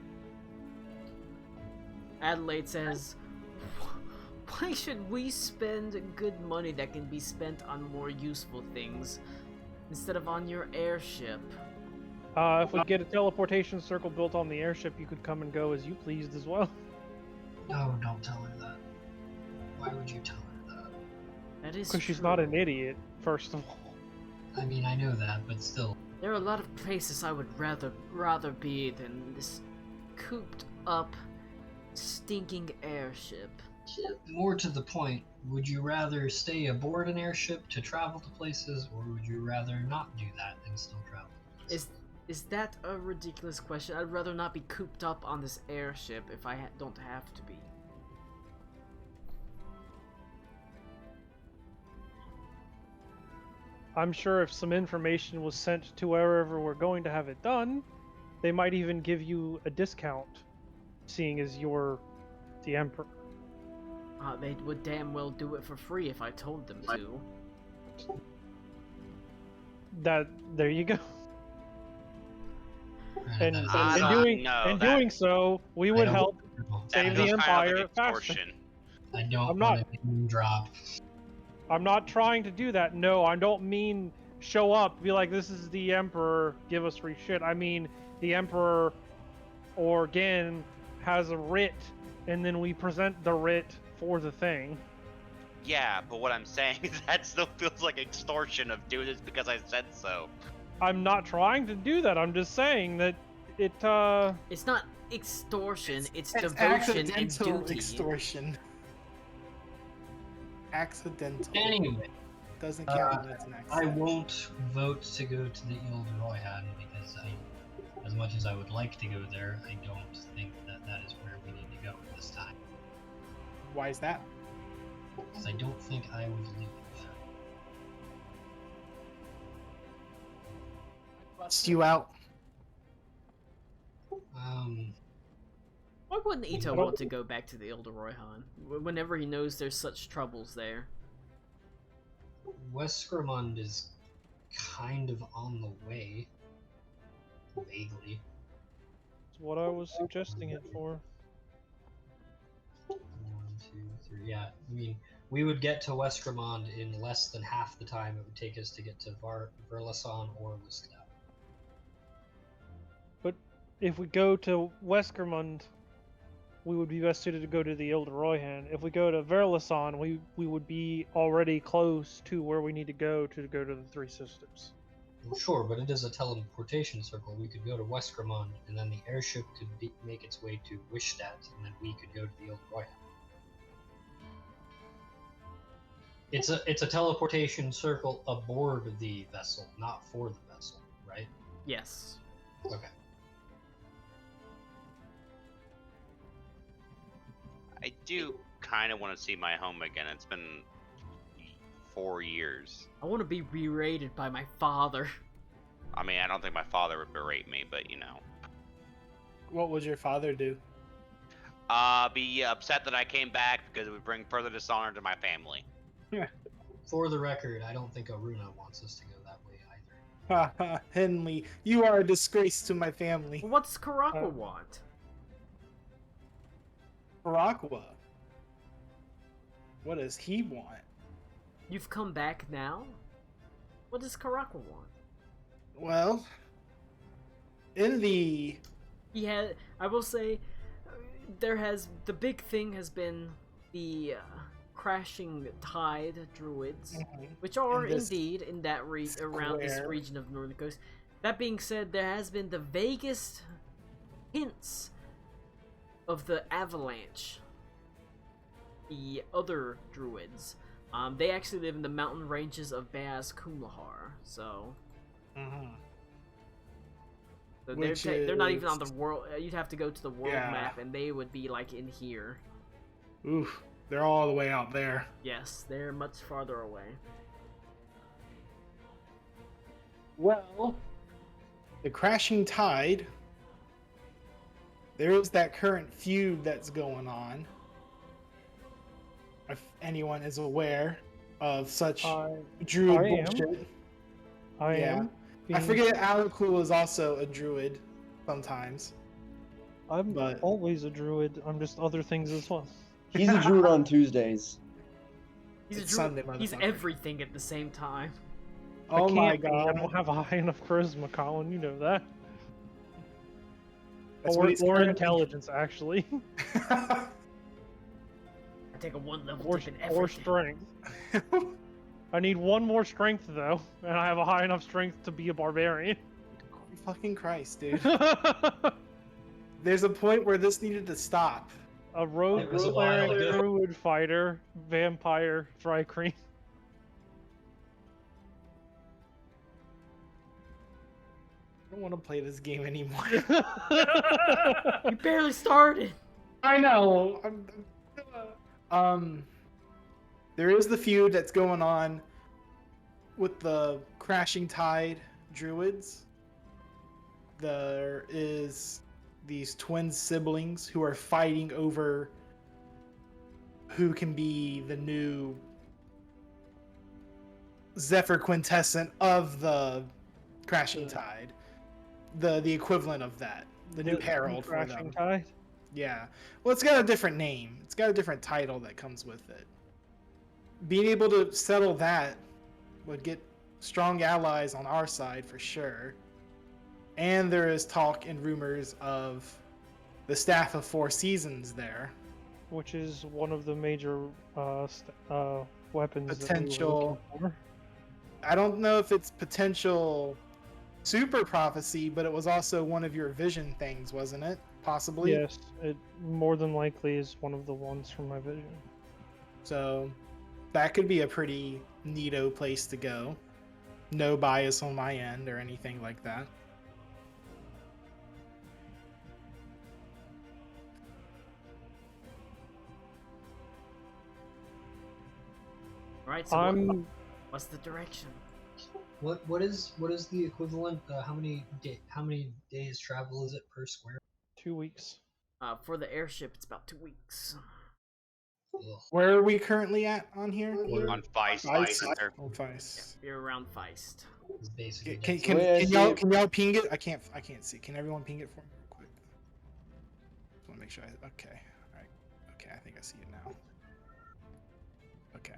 Adelaide says, why should we spend good money that can be spent on more useful things instead of on your airship? If we get a teleportation circle built on the airship, you could come and go as you pleased as well. No, don't tell her that. Why would you tell her that? That is Because she's true. not an idiot, first of all. I mean, I know that, but still. There are a lot of places I would rather be than this cooped up, stinking airship. More to the point, would you rather stay aboard an airship to travel to places, or would you rather not do that and still travel to places? Is that a ridiculous question? I'd rather not be cooped up on this airship if I don't have to be. I'm sure if some information was sent to wherever we're going to have it done, they might even give you a discount, seeing as you're the Emperor. They would damn well do it for free if I told them to. There you go. And I in don't know, doing so, we would help save the feels kind of Empire like faster. extortion. I don't I'm want not- to name drop. I'm not trying to do that. No, I don't mean show up, be like, this is the Emperor, give us free shit. I mean, the Emperor, or again, has a writ, and then we present the writ for the thing. Yeah, but what I'm saying is that still feels like extortion of doing this because I said so. I'm not trying to do that. I'm just saying that it, It's not extortion, it's devotion and accidental duty. extortion. Accidental. Anyway, Doesn't count when it's an I accident. won't vote to go to the Ile de Royan because as much as I would like to go there, I don't think that that is where we need to go at this time. Why is that? Because I don't think I would leave. Bust you out. Why wouldn't Ito I don't- want to go back to the Eldoroyhan whenever he knows there's such troubles there? Westgrimond is kind of on the way. Vaguely. it's what I was suggesting it for. 1, 2, 3. Yeah, I mean, we would get to Westgrimond in less than half the time it would take us to get to Verlason or Liskau. But if we go to Westgrimond, we would be best suited to go to the Ile de Royan. If we go to Verlason, we would be already close to where we need to go to the Three Sisters. Well, sure, but it is a teleportation circle. We could go to Westgrimond, and then the airship could make its way to Wishstadt, and then we could go to the Ile de Royan. It's a teleportation circle aboard the vessel, not for the vessel, right? Yes. Okay. I do kind of want to see my home again. It's been 4 years. I want to be berated by my father. I mean, I don't think my father would berate me, but you know. What would your father do? Be upset that I came back because it would bring further dishonor to my family. For the record, I don't think Aruna wants us to go that way either. Haha, Henley, you are a disgrace to my family. What's Karakwa want? Paraqua. What does he want? You've come back now? What does Karakwa want? Well, in the He had. I will say, the big thing has been the crashing tide druids, which are in this indeed in that around this square. region of Northern Coast. That being said, there has been the vaguest hints of the avalanche. The other druids, they actually live in the mountain ranges of Baz Kumlahar, so. So Which they're not even on the is- world. You'd have to go to the world Yeah. map, and they would be like in here. Oof, they're all the way out there. Yes, they're much farther away. Well, the Crashing Tide, there is that current feud that's going on. If anyone is aware of such druid I am. bullshit. I Yeah. am. I being- forget Alakul is also a druid sometimes. I'm but- always a druid. I'm just other things as well. He's a druid on Tuesdays. He's a It's druid. Sunday, He's motherfucker. everything at the same time. Oh I my can't be. I god. don't have a high enough charisma, Colin. You know that. That's what he's Or currently- intelligence, actually. I take a 1 level or, dip in or everything. strength. I need one more strength though, and I have a high enough strength to be a barbarian. Fucking Christ, dude. A There's a point where this needed to stop. rogue It was a while cleric, ago. druid fighter, vampire, dry cream. I don't want to play this game anymore. You barely started. I know. There is the feud that's going on with the Crashing Tide druids. There is these twin siblings who are fighting over who can be the new Zephyr quintessent of the Crashing Tide. The equivalent of that. The new herald for Crashing them. Tide. Yeah. Well, it's got a different name. It's got a different title that comes with it. Being able to settle that would get strong allies on our side for sure. And there is talk and rumors of the Staff of Four Seasons there. Which is one of the major weapons Potential- that we were looking I don't know if it's potential super prophecy, but it was also one of your vision things, wasn't it? for. Possibly. Yes, it more than likely is one of the ones from my vision. So that could be a pretty neato place to go. No bias on my end or anything like that. Right. So what's the direction? What is the equivalent? How many days travel is it per square? 2 weeks. For the airship, it's about 2 weeks. Ugh. Where are we currently at on here? On Feist. Oh, Feist. You're around Feist. It's basically Can, dead. can, Wait, I can see y'all it. can y'all ping it? I can't see. Can everyone ping it for me real quick? Just want to make sure. Okay. All right. Okay. I think I see it now. Okay.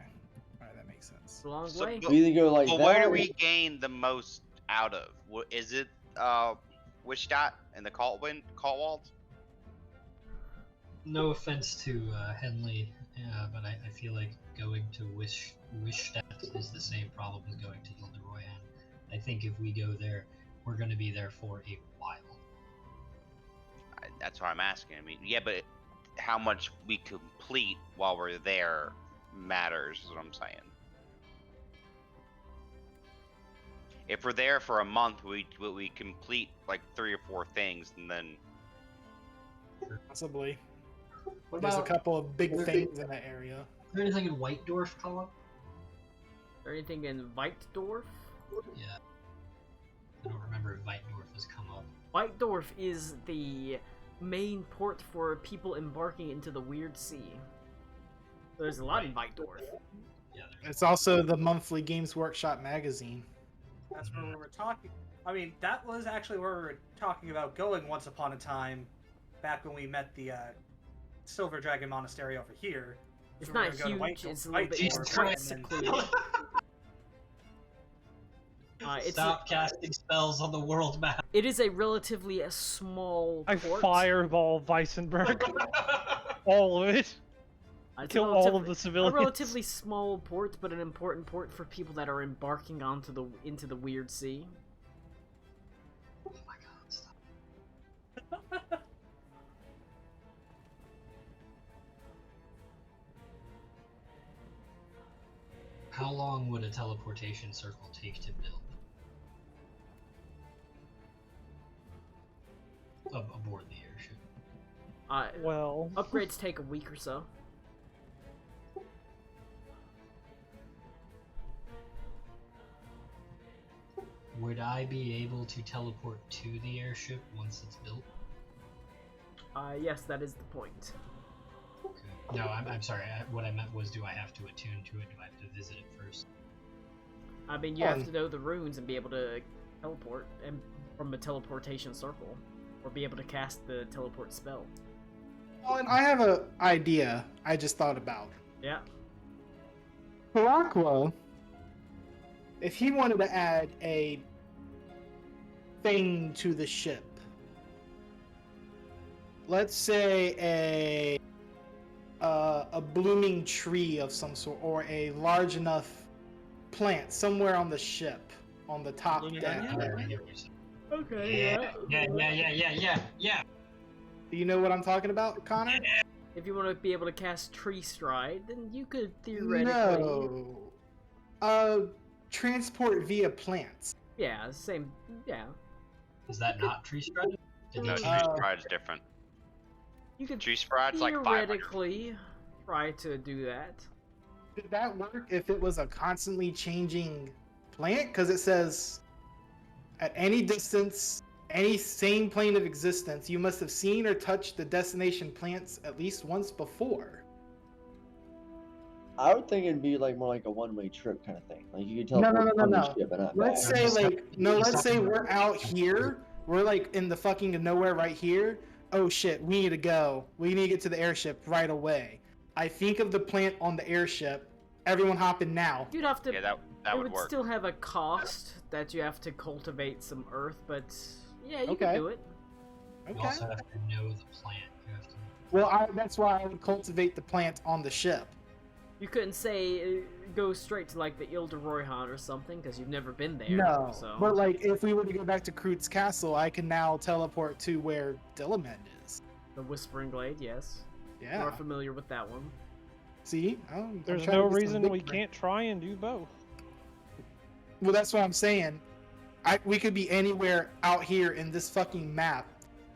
All right. That makes sense. It's a long So, way. We either go like But that. where do or- we gain the most out of? Is it Wischstadt and the Kaltwald? No offense to Henley, but I feel like going to Wischstadt is the same problem as going to Ilderoy, and I think if we go there, we're going to be there for a while. That's what I'm asking. I mean, yeah, but how much we complete while we're there matters, is what I'm saying. If we're there for a month, we complete like 3 or 4 things, and then Possibly. What There's a about, couple of big What things in that area. is there anything in White Dwarf, Colin? Or anything in Weitdorf? Yeah. I don't remember if White Dwarf has come up. Weitdorf is the main port for people embarking into the Weird Sea. There's a lot in Weitdorf. Yeah, It's also the monthly Games Workshop magazine. That's where we were talking. I mean, that was actually where we were talking about going once upon a time, back when we met the Silver Dragon Monastery over here. It's We were not gonna go to huge, White- it's a little bit Jesus more Christ. secluded. It's Stop casting spells on the world map. it is a relatively small I port. fireball Weissenberg. All of it. It's a Kill all of relatively- the A civilians. relatively small port, but an important port for people that are embarking into the Weird Sea. Oh my god, stop. How long would a teleportation circle take to build? Aboard the airship. Well, Upgrades take a week or so. Would I be able to teleport to the airship once it's built? Yes, that is the point. Okay. No, I'm sorry. What I meant was, do I have to attune to it? Do I have to visit it first? I mean, you have to know the runes and be able to teleport and from a teleportation circle, or be able to cast the teleport spell. Oh, and I have an idea I just thought about. Yeah. Paraqua, if he wanted to add a thing to the ship, let's say a blooming tree of some sort, or a large enough plant somewhere on the ship, on the top Yeah, deck. I there. get what you're saying. Okay. Yeah. Do you know what I'm talking about, Connor? If you want to be able to cast Tree Stride, then you could theoretically. No. Transport via plants. Yeah, same. Yeah. Is that not tree stride? No, tree stride is different. You could Tree stride's like 500. theoretically try to do that. Did that work if it was a constantly changing plant? Because it says, at any distance, any same plane of existence, you must have seen or touched the destination plants at least once before. I would think it'd be like more like a one-way trip kind of thing. Like you could No, teleport no, on no, the no. ship and not Let's back. say we're out here. We're like in the fucking nowhere right here. Oh shit, we need to go. We need to get to the airship right away. I think of the plant on the airship. Everyone hop in now. You'd have to. Yeah, that it would would work. still have a cost that you have to cultivate some earth, but yeah, you Okay. can do it. You Okay. also have to know the plant. You have to. Well, that's why I would cultivate the plant on the ship. You couldn't say go straight to like the Ile de Royhan or something because you've never been there. No, So. but like if we were to go back to Kroot's castle, I can now teleport to where Dillamond is. The Whispering Glade, yes. Yeah. You are familiar with that one. See, There's no reason we can't try and do both. Well, that's what I'm saying. We could be anywhere out here in this fucking map.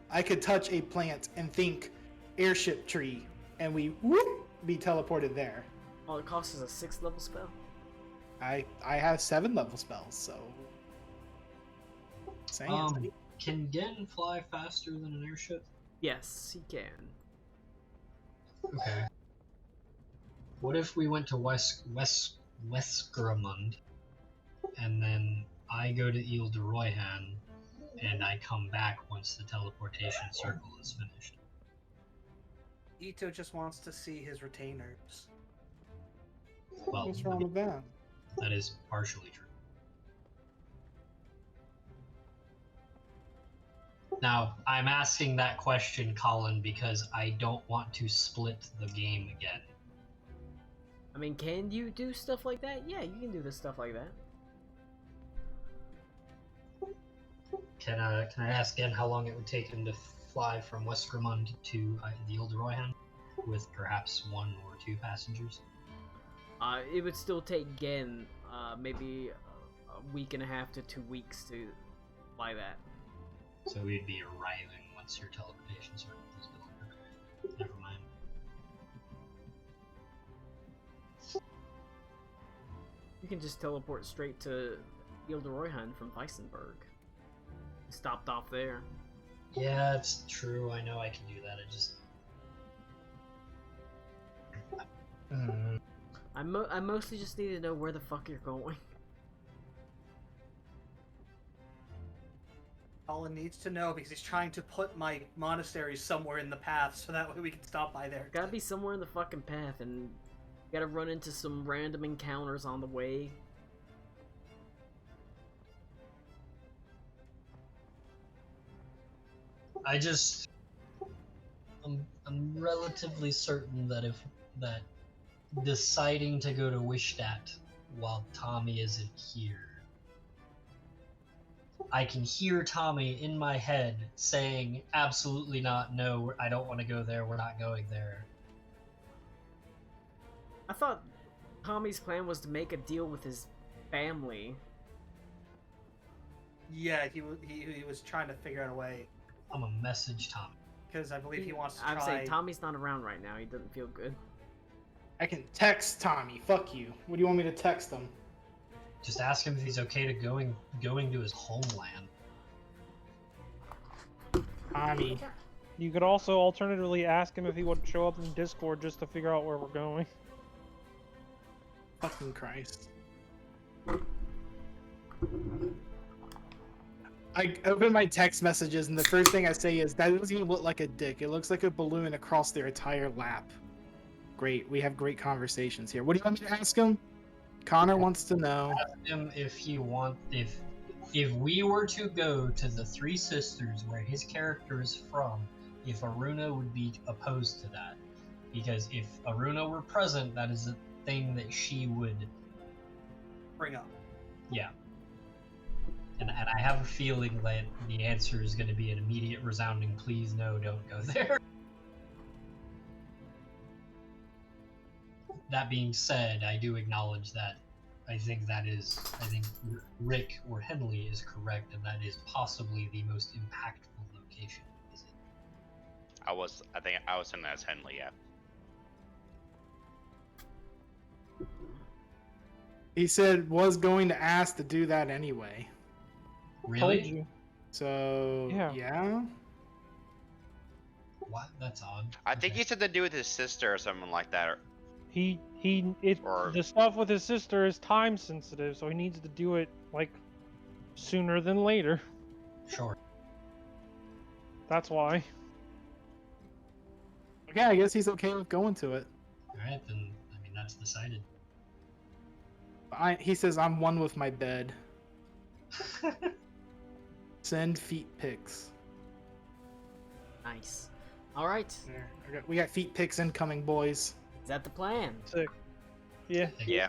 I could touch a plant and think airship tree, and we be teleported there. All it costs is a 6th level spell. I have 7 level spells, so. Saying. Can Gen fly faster than an airship? Yes, he can. Okay. What if we went to Westgramund, and then I go to Ile de Royhan, and I come back once the teleportation circle is finished? Ito just wants to see his retainers. Well, What's wrong with that? that is partially true. Now, I'm asking that question, Colin, because I don't want to split the game again. I mean, can you do stuff like that? Yeah, you can do this stuff like that. Can I ask again how long it would take him to fly from Westgramund to the Ile de Royhan with perhaps 1 or 2 passengers? It would still take Gen maybe a week and a half to 2 weeks to fly that. So we'd be arriving once your teleportation circle is built. Okay, never mind. You can just teleport straight to Ile de Royhan from Weissenberg. Stopped off there. Yeah, it's true. I know I can do that. I just. I mostly just need to know where the fuck you're going. Colin needs to know because he's trying to put my monastery somewhere in the path so that way we can stop by there. Gotta be somewhere in the fucking path, and you gotta run into some random encounters on the way. I'm relatively certain that that deciding to go to Wishtat while Tommy isn't here, I can hear Tommy in my head saying, absolutely not, no, I don't want to go there, we're not going there. I thought Tommy's plan was to make a deal with his family. Yeah, he was trying to figure out a way I'm a message Tommy. because I believe he wants to I'm try. saying Tommy's not around right now. He doesn't feel good. I can text Tommy. Fuck you. What do you want me to text him? Just ask him if he's okay to going to his homeland. Tommy. You could also alternatively ask him if he would show up in Discord just to figure out where we're going. Fucking Christ. I open my text messages and the first thing I say is, that doesn't even look like a dick. It looks like a balloon across their entire lap. Great. We have great conversations here. What do you want me to ask him? Connor wants to know. Ask him if we were to go to the Three Sisters where his character is from, if Aruna would be opposed to that. Because if Aruna were present, that is a thing that she would Bring up. Yeah. And I have a feeling that the answer is going to be an immediate resounding please no, don't go there. That being said, I do acknowledge that I think Rick or Henley is correct, and that is possibly the most impactful location to visit. I think I was saying that's Henley, yeah. He said was going to ask to do that anyway. Told Really? you. So yeah. What? That's odd. I think he said to do with his sister or something like that. Or, The stuff with his sister is time sensitive, so he needs to do it like sooner than later. Sure. That's why. Okay, I guess he's okay with going to it. Alright, then, I mean, that's decided. He says I'm one with my bed. Send feet pics. Nice. All right. There. We got feet pics incoming, boys. Is that the plan? Sick. Yeah. yeah.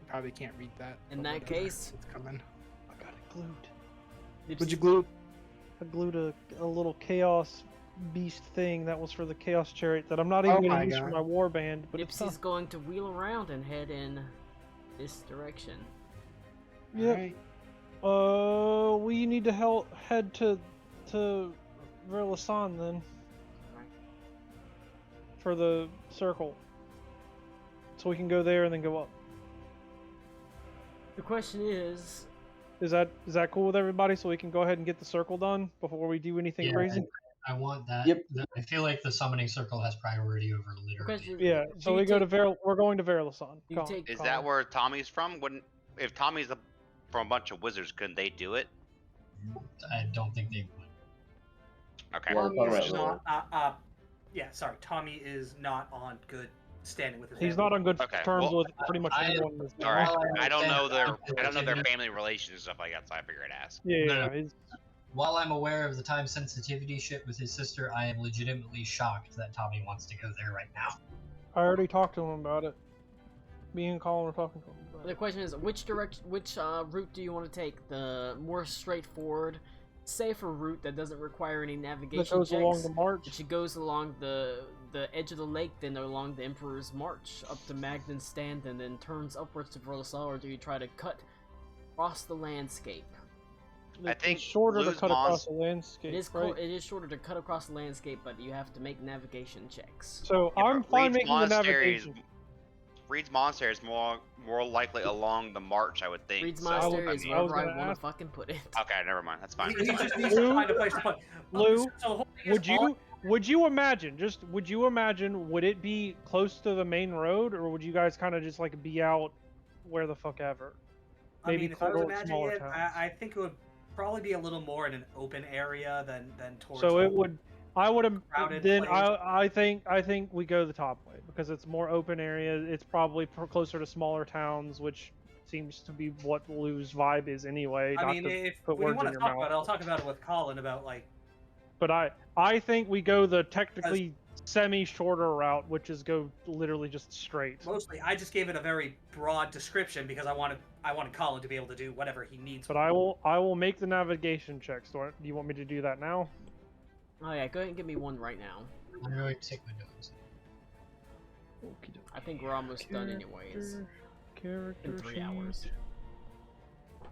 Probably can't read that. In but that whatever. case, It's coming. I got it glued. Would you glue? I glued a little chaos beast thing that was for the chaos chariot that I'm not even Oh going my to use God. for my warband, but it's Dipsy's going to wheel around and head in this direction. Yep. Alright. We need to head to Verlasan then. For the circle. So we can go there and then go up. The question is, Is that cool with everybody? So we can go ahead and get the circle done before we do anything Yeah, crazy? I want that. Yep. I feel like the summoning circle has priority over the literally. question, Yeah. do So you we go take- to we're going to Verlasan. You take- Is that where Tommy's from? Wouldn't if Tommy's from a bunch of wizards, couldn't they do it? I don't think they would. Okay. Yeah, Tommy probably is not. not. Yeah, sorry. Tommy is not on good standing with his. He's family. not on good Okay, terms well, with pretty much I- anyone. in this All right. town. I don't know their understand. family relations and stuff like that, so I figured I'd ask. Yeah, No, yeah. no. He's, While I'm aware of the time sensitivity shit with his sister, I am legitimately shocked that Tommy wants to go there right now. I already talked to him about it. Me and Colin were talking to him about The it. question is, which route do you want to take? The more straightforward, safer route that doesn't require any navigation That goes along checks, the march. which goes along the edge of the lake, then along the Emperor's March up to Magnan Stand, and then turns upwards to Verlasal, or do you try to cut across the landscape? I think it's shorter to Blue's cut Mons- across the landscape, right? It is shorter to cut across the landscape, but you have to make navigation checks. So Yeah, I'm but fine Reed's making the Monastery is- navigation. Reed's Monastery is more likely along the march, I would think. Reed's so, Monastery I is mean- I was wherever I gonna want ask- to fucking put it. Okay, never mind. That's fine. He just needs to Lou? find a place to put. Lou, So the whole thing is would you imagine, would it be close to the main road, or would you guys kind of just like be out where the fuck ever? I Maybe mean, if I was towards imagining smaller it, towns. I think it would probably be a little more in an open area than towards. So it the- would. I would have. crowded Then place. I think we go the top way because it's more open area. It's probably closer to smaller towns, which seems to be what Lou's vibe is anyway. I not mean, to if put we words want in to your talk mouth. about it, I'll talk about it with Colin about like. But I think we go the technically semi-shorter route, which is go literally just straight. Mostly, I just gave it a very broad description because I wanted Colin to be able to do whatever he needs. But I will make the navigation checks. Do you want me to do that now? Oh yeah, go ahead and give me one right now. I'm going to take my notes. I think we're almost done anyways. Character In 3 sheet. hours.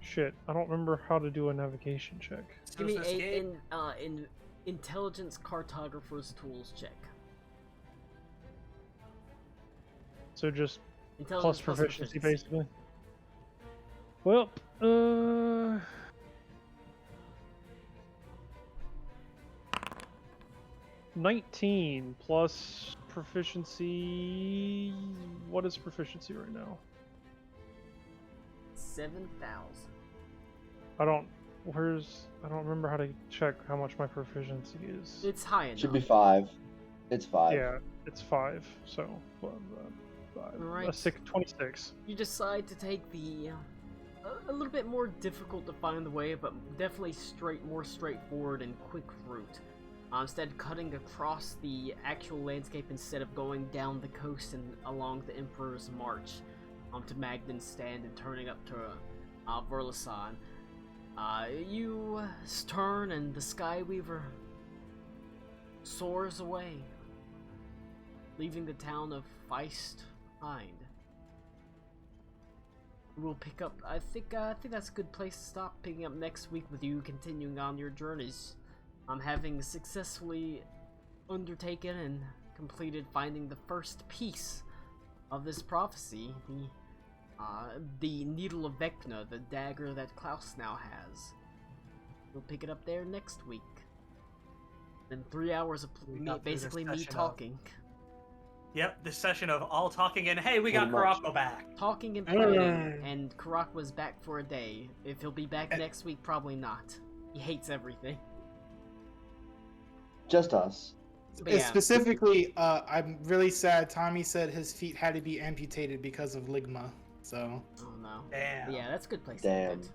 Shit, I don't remember how to do a navigation check. Give me Skills a escape. in intelligence cartographer's tools check. So just Intelligence plus proficiency, basically. Well, 19 plus proficiency. What is proficiency right now? 7,000. I don't remember how to check how much my proficiency is. It's high enough. Should be 5. It's 5. Yeah, it's 5. So, Alright. 26. You decide to take the a little bit more difficult to find the way, but definitely more straightforward and quick route. Instead, cutting across the actual landscape instead of going down the coast and along the Emperor's March to Magden's Stand and turning up to Verlasan. You turn and the Skyweaver soars away, leaving the town of Feist behind. We'll pick up. I think that's a good place to stop. Picking up next week with you continuing on your journeys. Having successfully undertaken and completed finding the first piece of this prophecy, the Needle of Vecna, the dagger that Klaus now has. We'll pick it up there next week. Then 3 hours of basically me talking. Yep, this session of all talking and hey, we got Pretty much. Karako back. Talking and fighting, and Karak was back for a day. If he'll be back next week, probably not. He hates everything. Just us. But yeah, Specifically, I'm really sad. Tommy said his feet had to be amputated because of ligma. So oh no. Damn. But yeah, that's a good place Damn. to end it.